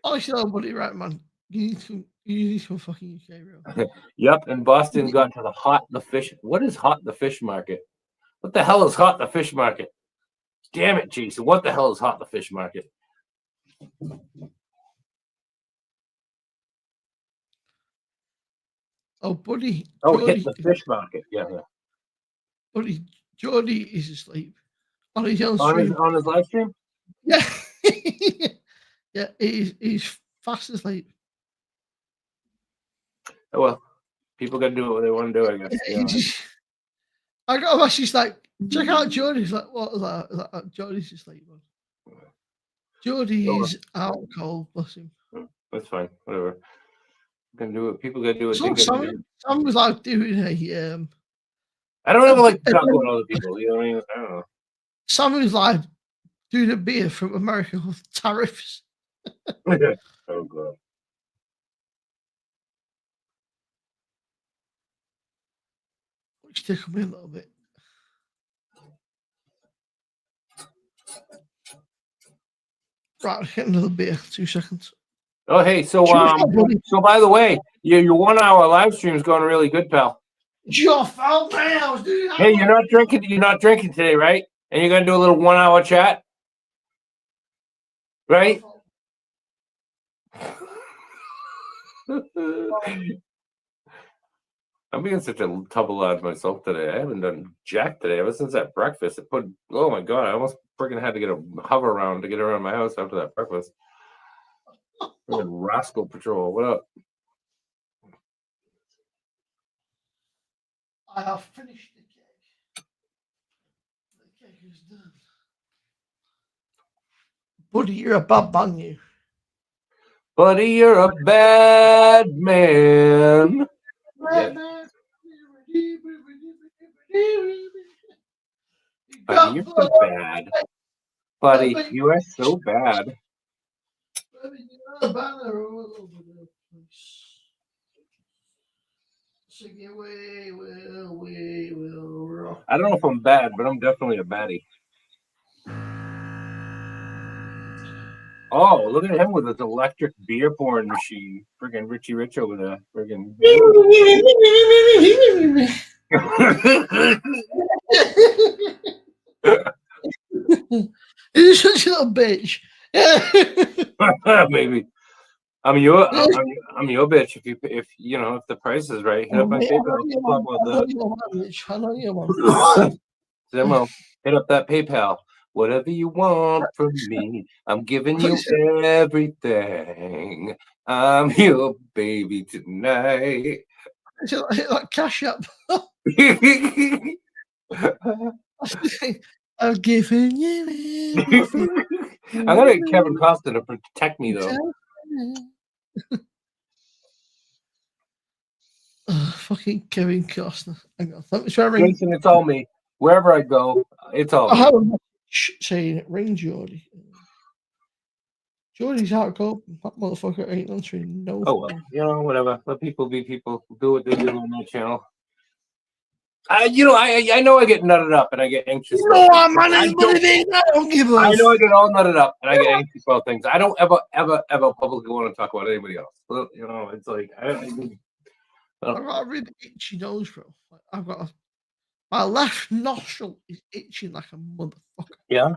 Honestly, buddy, right, man. You need some fucking UK, bro. Yep, and Boston got to the fish. What is the fish market? What the hell is the fish market? Damn it, Jason. What the hell is the fish market? Oh, buddy. Oh, Geordie, hit the fish market. Yeah. Buddy, Geordie is asleep. On his own stream. On his live stream? Yeah. Yeah, he's fast asleep. Oh, well, people got to do what they want to do, I guess. Yeah. I got a message like, check out Geordie. He's like, what was that? Like, Geordie's asleep, man. Geordie is out cold, bless him. That's fine. Whatever. Can do it. People got to do it. Sam was like doing a I don't ever like to talk about other people. You know what I mean? I don't know. Sam was like doing a beer from America with tariffs. Oh god. Which tickled me a little bit. Right, get another beer. 2 seconds. Oh hey, so by the way, your 1 hour live stream is going really good, pal. Joff, oh man, I was doing that. Hey, you're not drinking today, right? And you're gonna do a little 1 hour chat, right? I'm being such a tumble lad myself today. I haven't done jack today ever since that breakfast. Oh my god, I almost freaking had to get a hover around to get around my house after that breakfast. Rascal Patrol, what up? I have finished the cake. The cake is done. Buddy, you're a bad man, you. Buddy, you're a bad man. Bad Yeah. man. Buddy, you're so bad. Buddy, you are so bad. I don't know if I'm bad, but I'm definitely a baddie. Oh, look at him with his electric beer pouring machine. Friggin' Richie Rich over there. Friggin' You're such a little bitch. Maybe. I'm your bitch if the price is right. Hit up my PayPal. I know you want. Zemo, hit up that PayPal. Whatever you want from me, I'm giving you everything. I'm your baby tonight. Like cash up. I've given you everything. I'm gonna get Kevin Costner to protect me though. Fucking Kevin Costner. Hang on, let me try to ring. Jason, it's all me. Wherever I go, it's all I me. have a message saying ring Geordie. Geordie's out cold. That motherfucker ain't answering no. Oh well, whatever. Let people be people. Do what they do on my channel. I know I get nutted up and I get anxious. I don't give a. I know I get all nutted up and I get anxious about things. I don't ever publicly want to talk about anybody else. But, it's like I've got a really itchy nose, bro. I've got my left nostril is itching like a motherfucker. Yeah.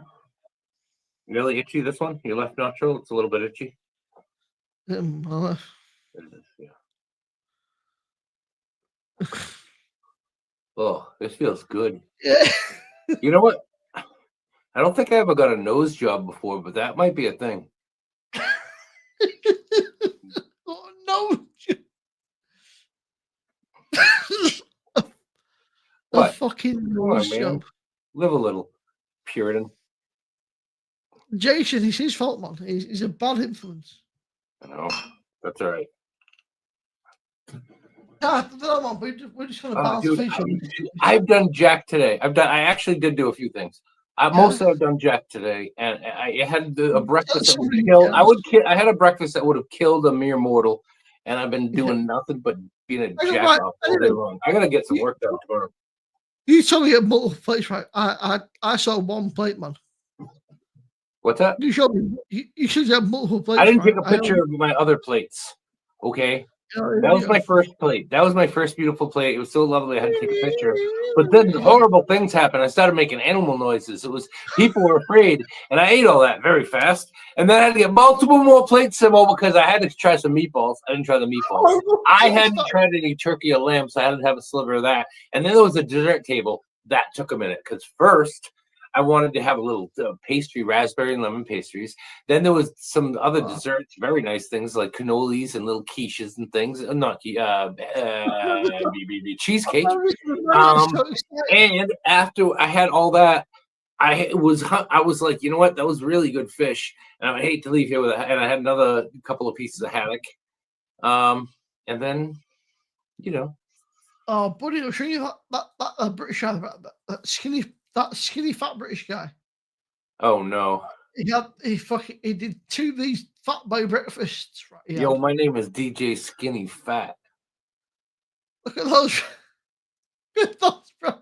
Really itchy, this one? Your left nostril? It's a little bit itchy. My left. Yeah. Oh, this feels good. Yeah. You know what? I don't think I ever got a nose job before, but that might be a thing. Oh no! A What? fucking Come on, nose man. job. Live a little, Puritan. Jason, it's his fault, man. He's a bad influence. I know. That's all right. Man, we're just gonna bounce Dude, fish on. I've done Jack today. I actually did do a few things. Mostly I've done Jack today, and I had a breakfast that would kill. I had a breakfast that would have killed a mere mortal, and I've been doing nothing but being a jack off all day long. I gotta get some work done tomorrow. You told me you had multiple plates, right? I saw one plate, man. What's that? You showed me. You should have multiple plates. I didn't right? take a picture of my other plates. Okay. That was Yeah. my first plate. That was my first beautiful plate. It was so lovely. I had to take a picture. But then horrible things happened. I started making animal noises. People were afraid, and I ate all that very fast. And then I had to get multiple more plates of all because I had to try some meatballs. I didn't try the meatballs. I hadn't tried any turkey or lamb, so I had to have a sliver of that. And then there was a dessert table. That took a minute because first I wanted to have a little pastry, raspberry and lemon pastries. Then there was some other desserts, very nice things like cannolis and little quiches and things. Cheesecake. And after I had all that, I was like, you know what? That was really good fish. And I hate to leave here with it. And I had another couple of pieces of haddock. And then, Oh, buddy, I'll show you that British guy, that skinny fat British guy. Oh no. He did 2 of these fat boy breakfasts. Right? Yo, my name is DJ Skinny Fat. Look at those. Look at those, bro.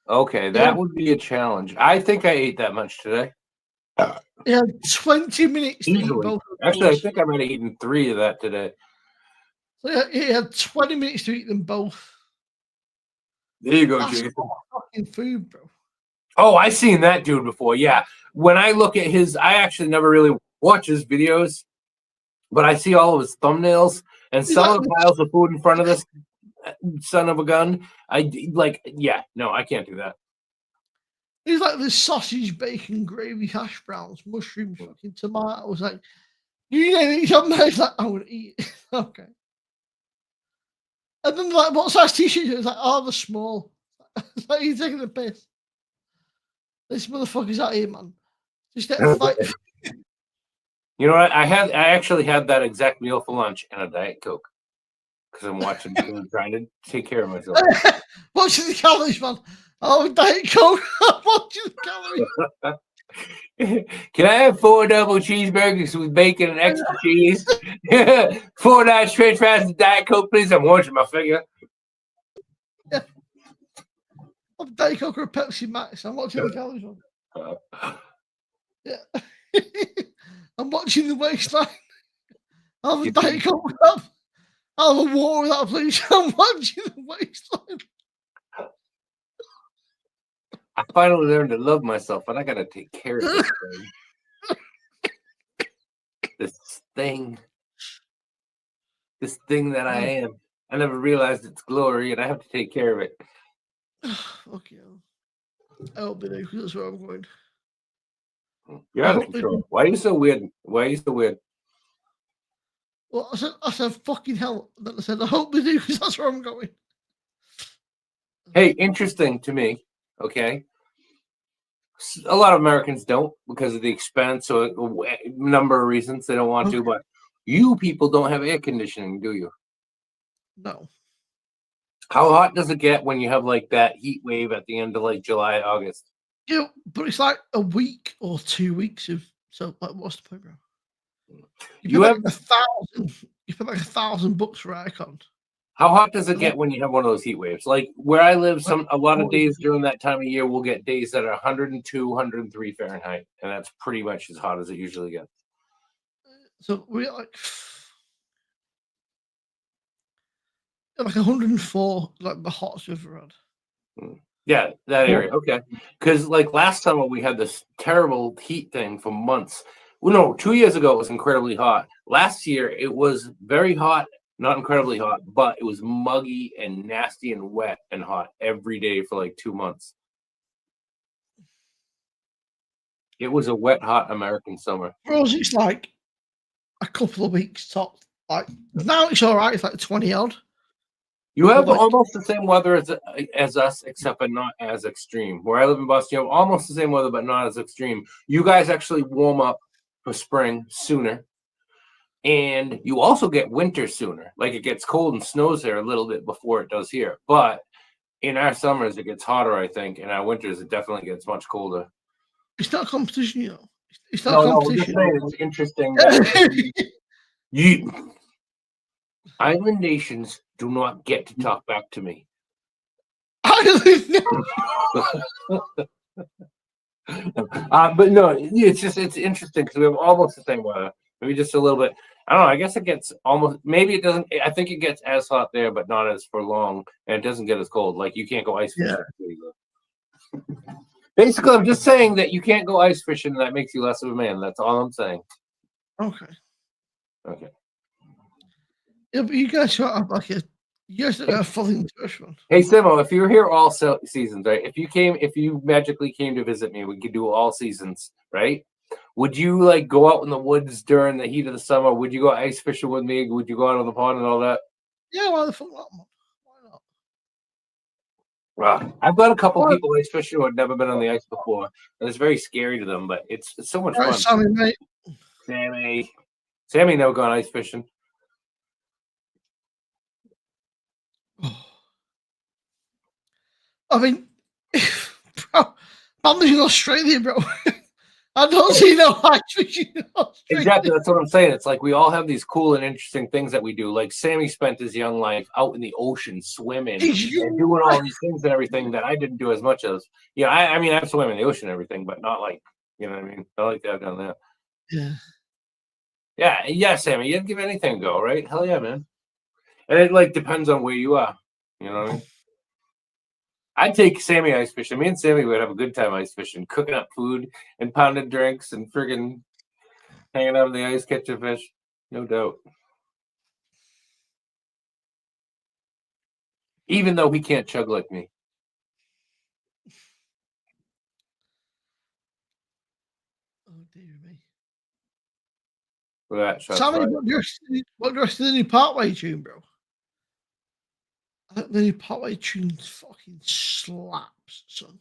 Okay, that would be a challenge. I think I ate that much today. He had 20 minutes to eat both. Actually, I think I might have eaten 3 of that today. So he had 20 minutes to eat them both. There you go, That's Jason. fucking food, bro. Oh, I seen that dude before. Yeah. When I look at I actually never really watch his videos, but I see all of his thumbnails and some of the piles of food in front of this son of a gun. I can't do that. He's like the sausage, bacon, gravy, hash browns, mushrooms, fucking tomatoes. Like, you name it, he's like, I would eat it. Okay. And then, like, what size t-shirt? It's like, oh, the small. It's like, you're taking the piss. This motherfucker's out here, man. Just like, you know what? I actually had that exact meal for lunch and a Diet Coke because I'm watching and trying to take care of myself. Watching the calories, man. Oh, Diet Coke. Watching the calories. Can I have 4 double cheeseburgers with bacon and extra cheese? 4 nice French fries and Diet Coke, please. I'm watching my figure. Yeah. I'm Diet Coke or Pepsi Max. I'm watching the calories, man. Yeah. I'm watching the waistline. I'll have a Diet Coke up. I'll have a water with that, please. I'm watching the waistline. I finally learned to love myself, but I gotta take care of this thing. This thing that I am. I never realized its glory, and I have to take care of it. Fuck yeah. I hope they do. That's where I'm going. You're out of control. Why are you so weird? Well, I said, fucking hell. Then I said, I hope they do, because that's where I'm going. Hey, interesting to me. Okay. A lot of Americans don't because of the expense or a number of reasons they don't want to, but you people don't have air conditioning, do you? No. How hot does it get when you have like that heat wave at the end of like July, August? Yeah, but it's like a week or 2 weeks of, so like, what's the point, bro? You have like $1,000 for icon. How hot does it get when you have one of those heat waves? Like where I live, a lot of days during that time of year, we'll get days that are 102, 103 Fahrenheit, and that's pretty much as hot as it usually gets. So we're like 104, like the hottest we've ever had. Yeah, that area. Okay, because like last summer we had this terrible heat thing for months. Well, no, 2 years ago it was incredibly hot. Last year it was very hot. Not incredibly hot, but it was muggy and nasty and wet and hot every day for like 2 months. It was a wet, hot American summer. For us, it's like a couple of weeks top. Like now, it's all right. It's like 20 odd. You have Like- almost the same weather as us, except but not as extreme. Where I live in Boston, you have almost the same weather, but not as extreme. You guys actually warm up for spring sooner, and you also get winter sooner. Like it gets cold and snows there a little bit before it does here. But in our summers, it gets hotter, I think. In our winters, it definitely gets much colder. It's not a competition, you know. It's not a No, we're just competition. saying it's interesting that you island nations do not get to talk back to me. But no, it's interesting because we have almost the same weather. Maybe just a little bit. I don't know. I guess it gets almost. Maybe it doesn't. I think it gets as hot there, but not as for long, and it doesn't get as cold. Like you can't go ice fishing. Yeah. Basically, I'm just saying that you can't go ice fishing, and that makes you less of a man. That's all I'm saying. Okay. Okay. Yeah, but you guys have like a. You guys don't have full into one. Hey Simo, if you were here all seasons, right? If you magically came to visit me, we could do all seasons, right? Would you like go out in the woods during the heat of the summer? Would you go ice fishing with me? Would you go out on the pond and all that? Yeah, why the fuck not? Why not? Wow. I've got a couple people ice fishing who have never been on the ice before, and it's very scary to them, but it's so much fun. Sammy, mate. Sammy never gone ice fishing. I mean, bro, I'm in Australia, bro. I don't see no ice fishing in Australia. Exactly, that's what I'm saying. It's like we all have these cool and interesting things that we do. Like Sammy spent his young life out in the ocean, swimming and doing all these things and everything that I didn't do as much as. Yeah, I mean, I've swum in the ocean and everything, but not like, you know what I mean? Not like that down there. Yeah. Yeah, Sammy, you'd give anything a go, right? Hell yeah, man. And it like depends on where you are. You know what I mean? I'd take Sammy ice fishing. Me and Sammy would have a good time ice fishing, cooking up food and pounding drinks and friggin' hanging out on the ice, catching fish. No doubt. Even though he can't chug like me. Oh, dear me. For that shot. Sammy, what the rest of the new Partway tune, bro? I think the new Partway tune fucking slaps, son.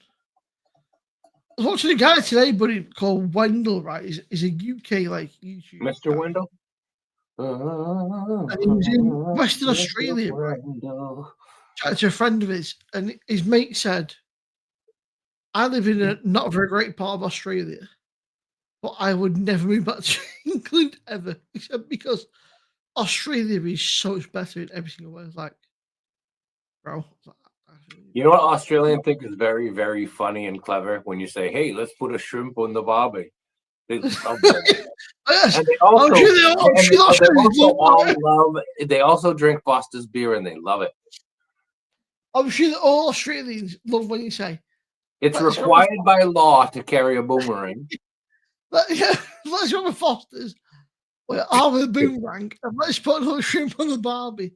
I was watching a guy today, buddy, called Wendell, right? He's a UK like YouTube. Mr. guy. Wendell? And he was in Western Australia, right? Chatted to a friend of his, and his mate said, I live in a not very great part of Australia, but I would never move back to England ever. He said, because Australia is so much better in every single way. It's like, bro. You know what Australian think is very, very funny and clever when you say, hey, let's put a shrimp on the barbie. They love that. Yes. And they also drink Foster's beer and they love it. I'm sure that all Australians love when you say it's required by law to carry a boomerang. Let's go with Foster's. I'll have a boomerang and let's put another shrimp on the barbie.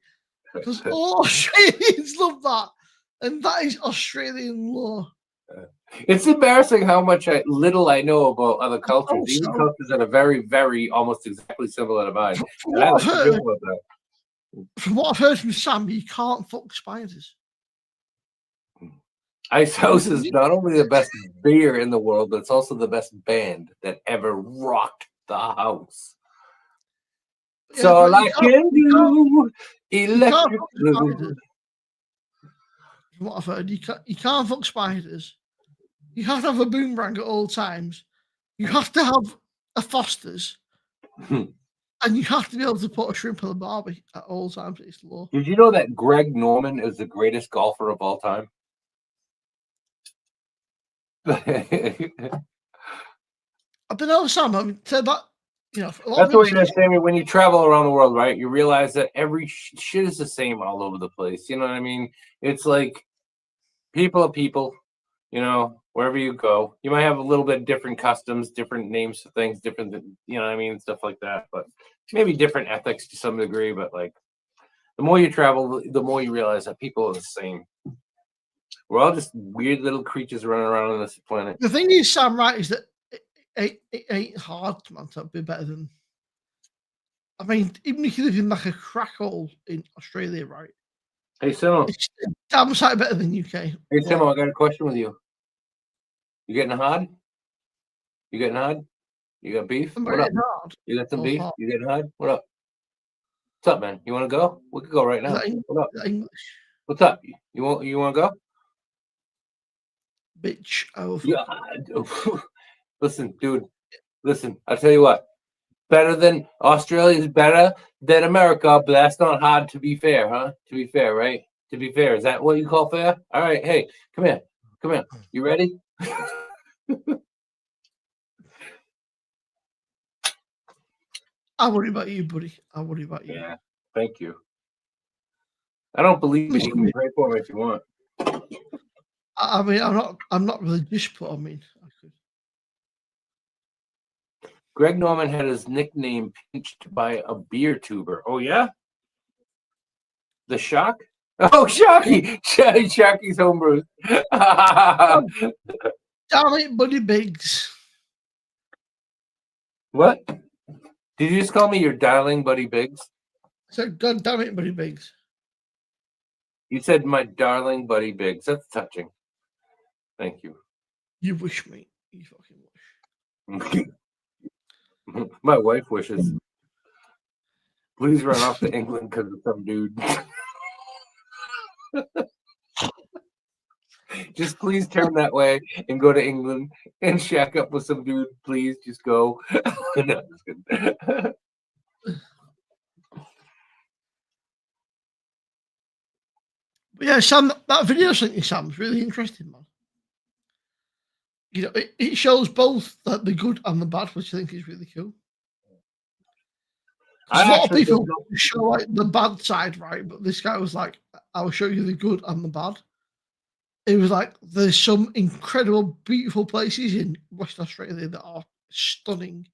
Because all Australians love that. And that is Australian law. It's embarrassing how much little I know about other cultures, even cultures that are very, very almost exactly similar to mine. From what I've heard from Sam, you can't fuck spiders. Ice House is not only the best beer in the world, but it's also the best band that ever rocked the house. Yeah, so all I can do, electric blue. From what I've heard, you can't fuck spiders. You have to have a boomerang at all times. You have to have a Foster's. And you have to be able to put a shrimp on the barbie at all times. It's law. Did you know that Greg Norman is the greatest golfer of all time? I don't know, Sam. I mean, so that, you know, that's what you know, Sammy. When you travel around the world, right, you realize that every shit is the same all over the place. You know what I mean? It's like people are people. You know, wherever you go, you might have a little bit different customs, different names for things, different, you know what I mean, stuff like that. But maybe different ethics to some degree. But like, the more you travel, the more you realize that people are the same. We're all just weird little creatures running around on this planet. The thing is, Sam, right, is that it ain't hard, man, to be better than. I mean, even if you live in like a crack hole in Australia, right? Hey, Simo. It's a damn sight better than UK. Hey, But Simo, I got a question with you. You getting hard? You getting hard? You got beef? I'm What up? very hard. You got some Oh, beef? hard. You getting hard? What up? What's up, man? You want to go? We could go right Is now. that English? What up? Is that English? What's up? You want to go? Bitch over. Yeah. Listen, dude. Listen, I'll tell you what. Better than Australia is better than America, but that's not hard to be fair, huh? To be fair, right? To be fair, is that what you call fair? All right, hey, come here. Come here. You ready? I worry about you, buddy. I worry about you. Yeah, thank you. I don't believe you can pray for me if you want. I mean, I'm not religious, but I mean, I could. Greg Norman had his nickname pinched by a beer tuber. Oh yeah? The Shock? Oh, Shocky! Shocky's homebrews. Damn it, buddy Biggs. What? Did you just call me your darling buddy Biggs? I said, God damn it, buddy Biggs. You said my darling buddy Biggs. That's touching. Thank you. You wish, mate. You fucking wish. My wife wishes. Please run off to England because of some dude. Just please turn that way and go to England and shack up with some dude. Please just go. No, just kidding. But yeah, Sam, that video I sent you, Sam, is really interesting, man. You know, it shows both the good and the bad, which I think is really cool. A lot of people show like the bad side, right? But this guy was like, I'll show you the good and the bad. It was like, there's some incredible, beautiful places in Western Australia that are stunning.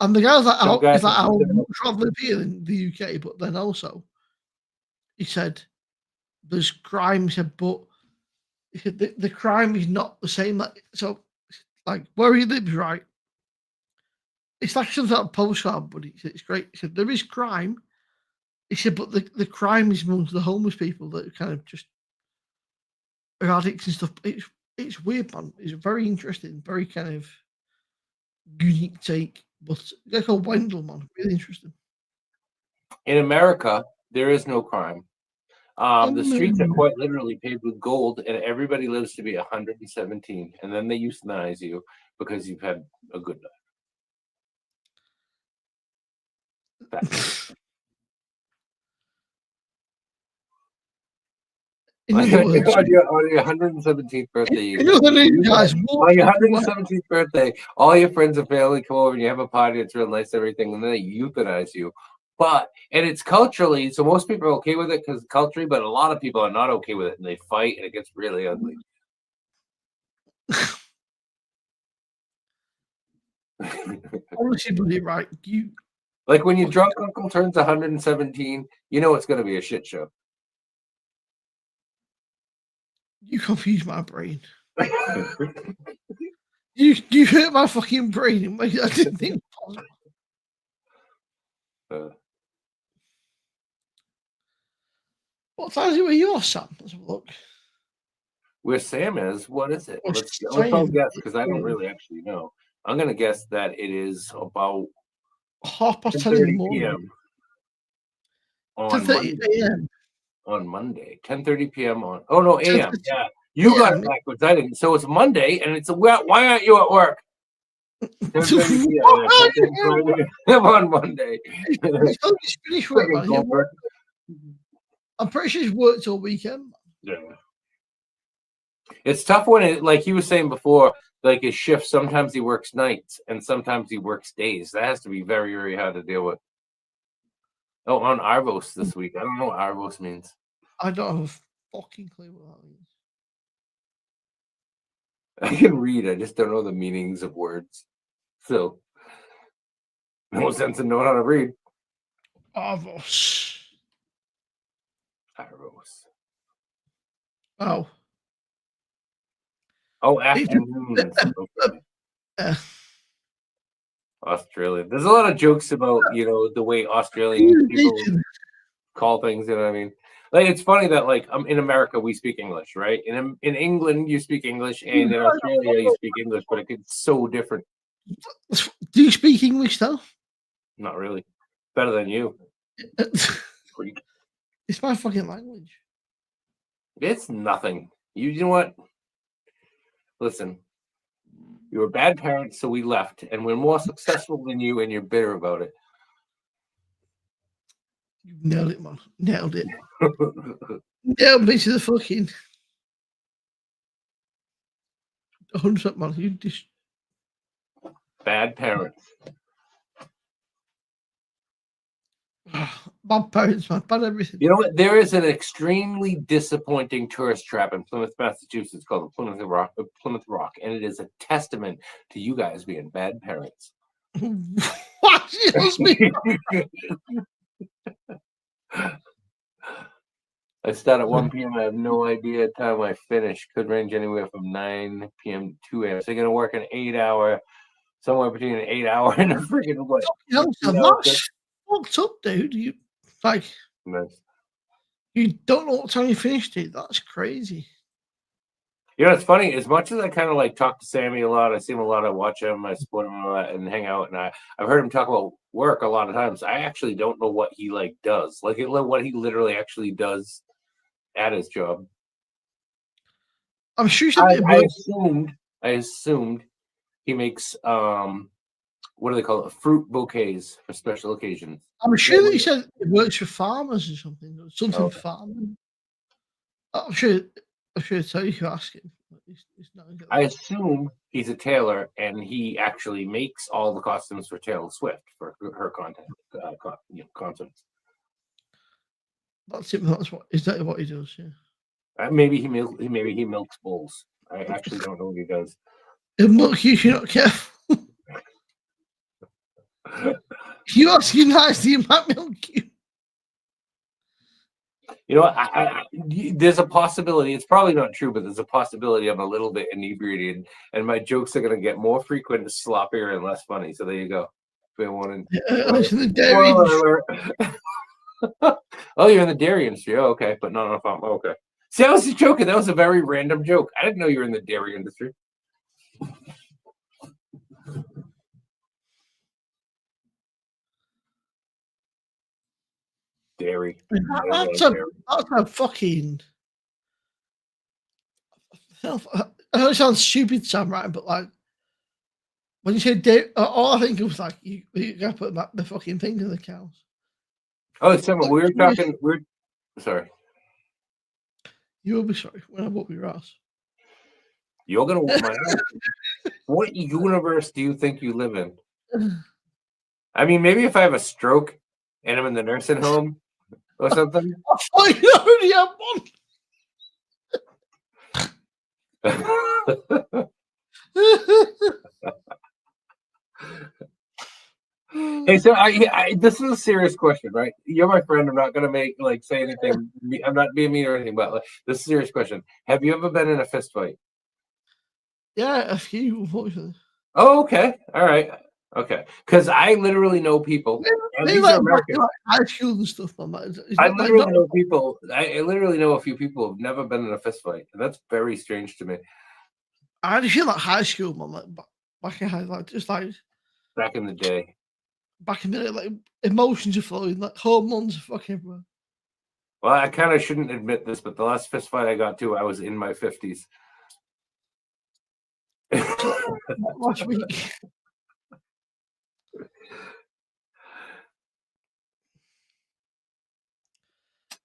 And the guy was like, I'll much rather live here in the UK. But then also, he said, there's crime. He said, but he said, the crime is not the same. So, like, where he lives, right? It's like something like a postcard, buddy. He said, it's great. He said, there is crime. He said, but the crime is amongst the homeless people that kind of just are addicts and stuff. It's weird, man. It's very interesting, very kind of unique take. But they're called Wendell, man. Really interesting. In America, there is no crime. The streets are quite literally paved with gold, and everybody lives to be 117. And then they euthanize you because you've had a good life. On your 117th birthday, on your 117th birthday, all your friends and family come over and you have a party. It's real nice, everything, and then they euthanize you. And it's culturally, so most people are okay with it because culturally, but a lot of people are not okay with it, and they fight, and it gets really ugly. Honestly, buddy, right? Like when your drunk uncle turns 117, you know it's going to be a shit show. You confuse my brain. you hurt my fucking brain. I didn't think possible. What time is it where you are, Sam? Let's have a look. Where Sam is, what is it? Let's all guess because I don't really actually know. I'm going to guess that it is about 10:30 in the morning. PM on Monday. 10:30 p.m. on. Oh no, a.m. Yeah, you got it backwards. I didn't. So it's Monday, and it's why aren't you at work? 10:30 p.m. on Monday. I'm pretty sure he's worked all weekend. Yeah. It's tough when it, like he was saying before, like his shift, sometimes he works nights and sometimes he works days. That has to be very, very hard to deal with. Oh, on Arvos this week. I don't know what Arvos means. I don't have a fucking clue what that means. I can read, I just don't know the meanings of words. So, no sense in knowing how to read. Arvos. Oh, afternoons. Okay. Australian. There's a lot of jokes about, the way Australian people call things, you know what I mean? Like, it's funny that, like, in America, we speak English, right? In England, you speak English, and in Australia, you speak English, but it's so different. Do you speak English though? Not really. Better than you. Freak. It's my fucking language. It's nothing. You know what? Listen, you were bad parents, so we left, and we're more successful than you, and you're bitter about it. You nailed it, man. Nailed it. Nailed me to the fucking 100%, man. You just Bad parents. bad parents, man. Bad everything. You know what? There is an extremely disappointing tourist trap in Plymouth, Massachusetts called the Plymouth Rock, and it is a testament to you guys being bad parents. What? Excuse me. I start at 1 p.m. I have no idea time I finish. Could range anywhere from 9 p.m. to 2 a.m. So you're gonna work an 8-hour, somewhere between an 8-hour and a freaking what? That's fucked up, dude. You like Nice. you don't know what time you finished it. That's crazy. It's funny. As much as I kind of like talk to Sammy a lot, I see him a lot. I watch him, I support him a lot, and hang out. And I've heard him talk about work a lot of times. I actually don't know what he like does, like what he literally actually does at his job. I'm sure I assumed he makes what do they call it? Fruit bouquets for special occasions. I'm sure that he said it works for farmers or something. Or something Okay. farming. I'm sure tell you who asking. I assume he's a tailor, and he actually makes all the costumes for Taylor Swift for her concerts. That's it. That's what exactly what he does. Yeah. Maybe he milks bulls. I actually don't know what he does. He'll milk you if you're not careful. You ask you nicely, he might milk you. There's a possibility. It's probably not true, but there's a possibility I'm a little bit inebriated, and my jokes are going to get more frequent, sloppier, and less funny. So there you go. Listen, the dairy Oh, you're in the dairy industry. Oh, okay, but not on a farm. Oh, okay. See, I was just joking. That was a very random joke. I didn't know you were in the dairy industry. Dairy. That's a fucking. I know it sounds stupid, Sam, right? But like, when you say dairy, all I think was like you gotta put the fucking thing in the cows. Oh, Sam, we were talking. Sorry. You will be sorry when I whoop your ass. You're gonna whoop my ass. What universe do you think you live in? I mean, maybe if I have a stroke and I'm in the nursing home or something. I thought you already had one. Hey, so this is a serious question, right? You're my friend. I'm not gonna say anything. I'm not being mean or anything, but this is a serious question. Have you ever been in a fist fight? Yeah, a few, unfortunately. Oh, okay. All right. Okay. Because I literally know people. And these are Americans. High school and stuff, man. I literally know people. I literally know a few people who've never been in a fist fight, and that's very strange to me. I just feel like high school, man. Like back in high, like just like back in the day. Back in the day, like emotions are flowing, like hormones are fucking. Bro. Well, I kind of shouldn't admit this, but the last fist fight I got to, I was in my 50s. Last week.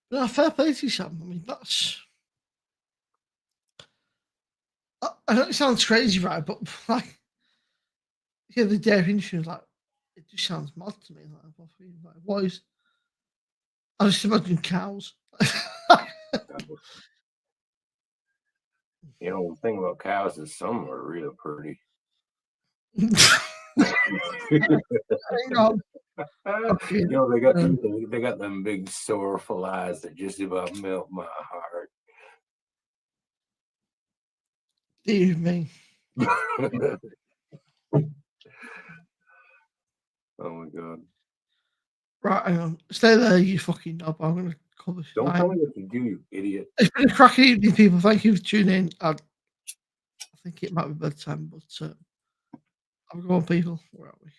No, fair play to you, Sam. I mean, that's. I know it sounds crazy, right? But like, yeah, the dairy industry, like, it just sounds mad to me. Like, what is? I just imagine cows. The thing about cows is some are real pretty. They got them big sorrowful eyes that just about melt my heart. Dear me. Oh my god! Right, hang on. Stay there, you fucking knob. I'm going to call this Don't tell me time. what to do, you idiot. It's been a cracking evening, people. Thank you for tuning in. I think it might be bedtime, but have a go on, people. Where are we?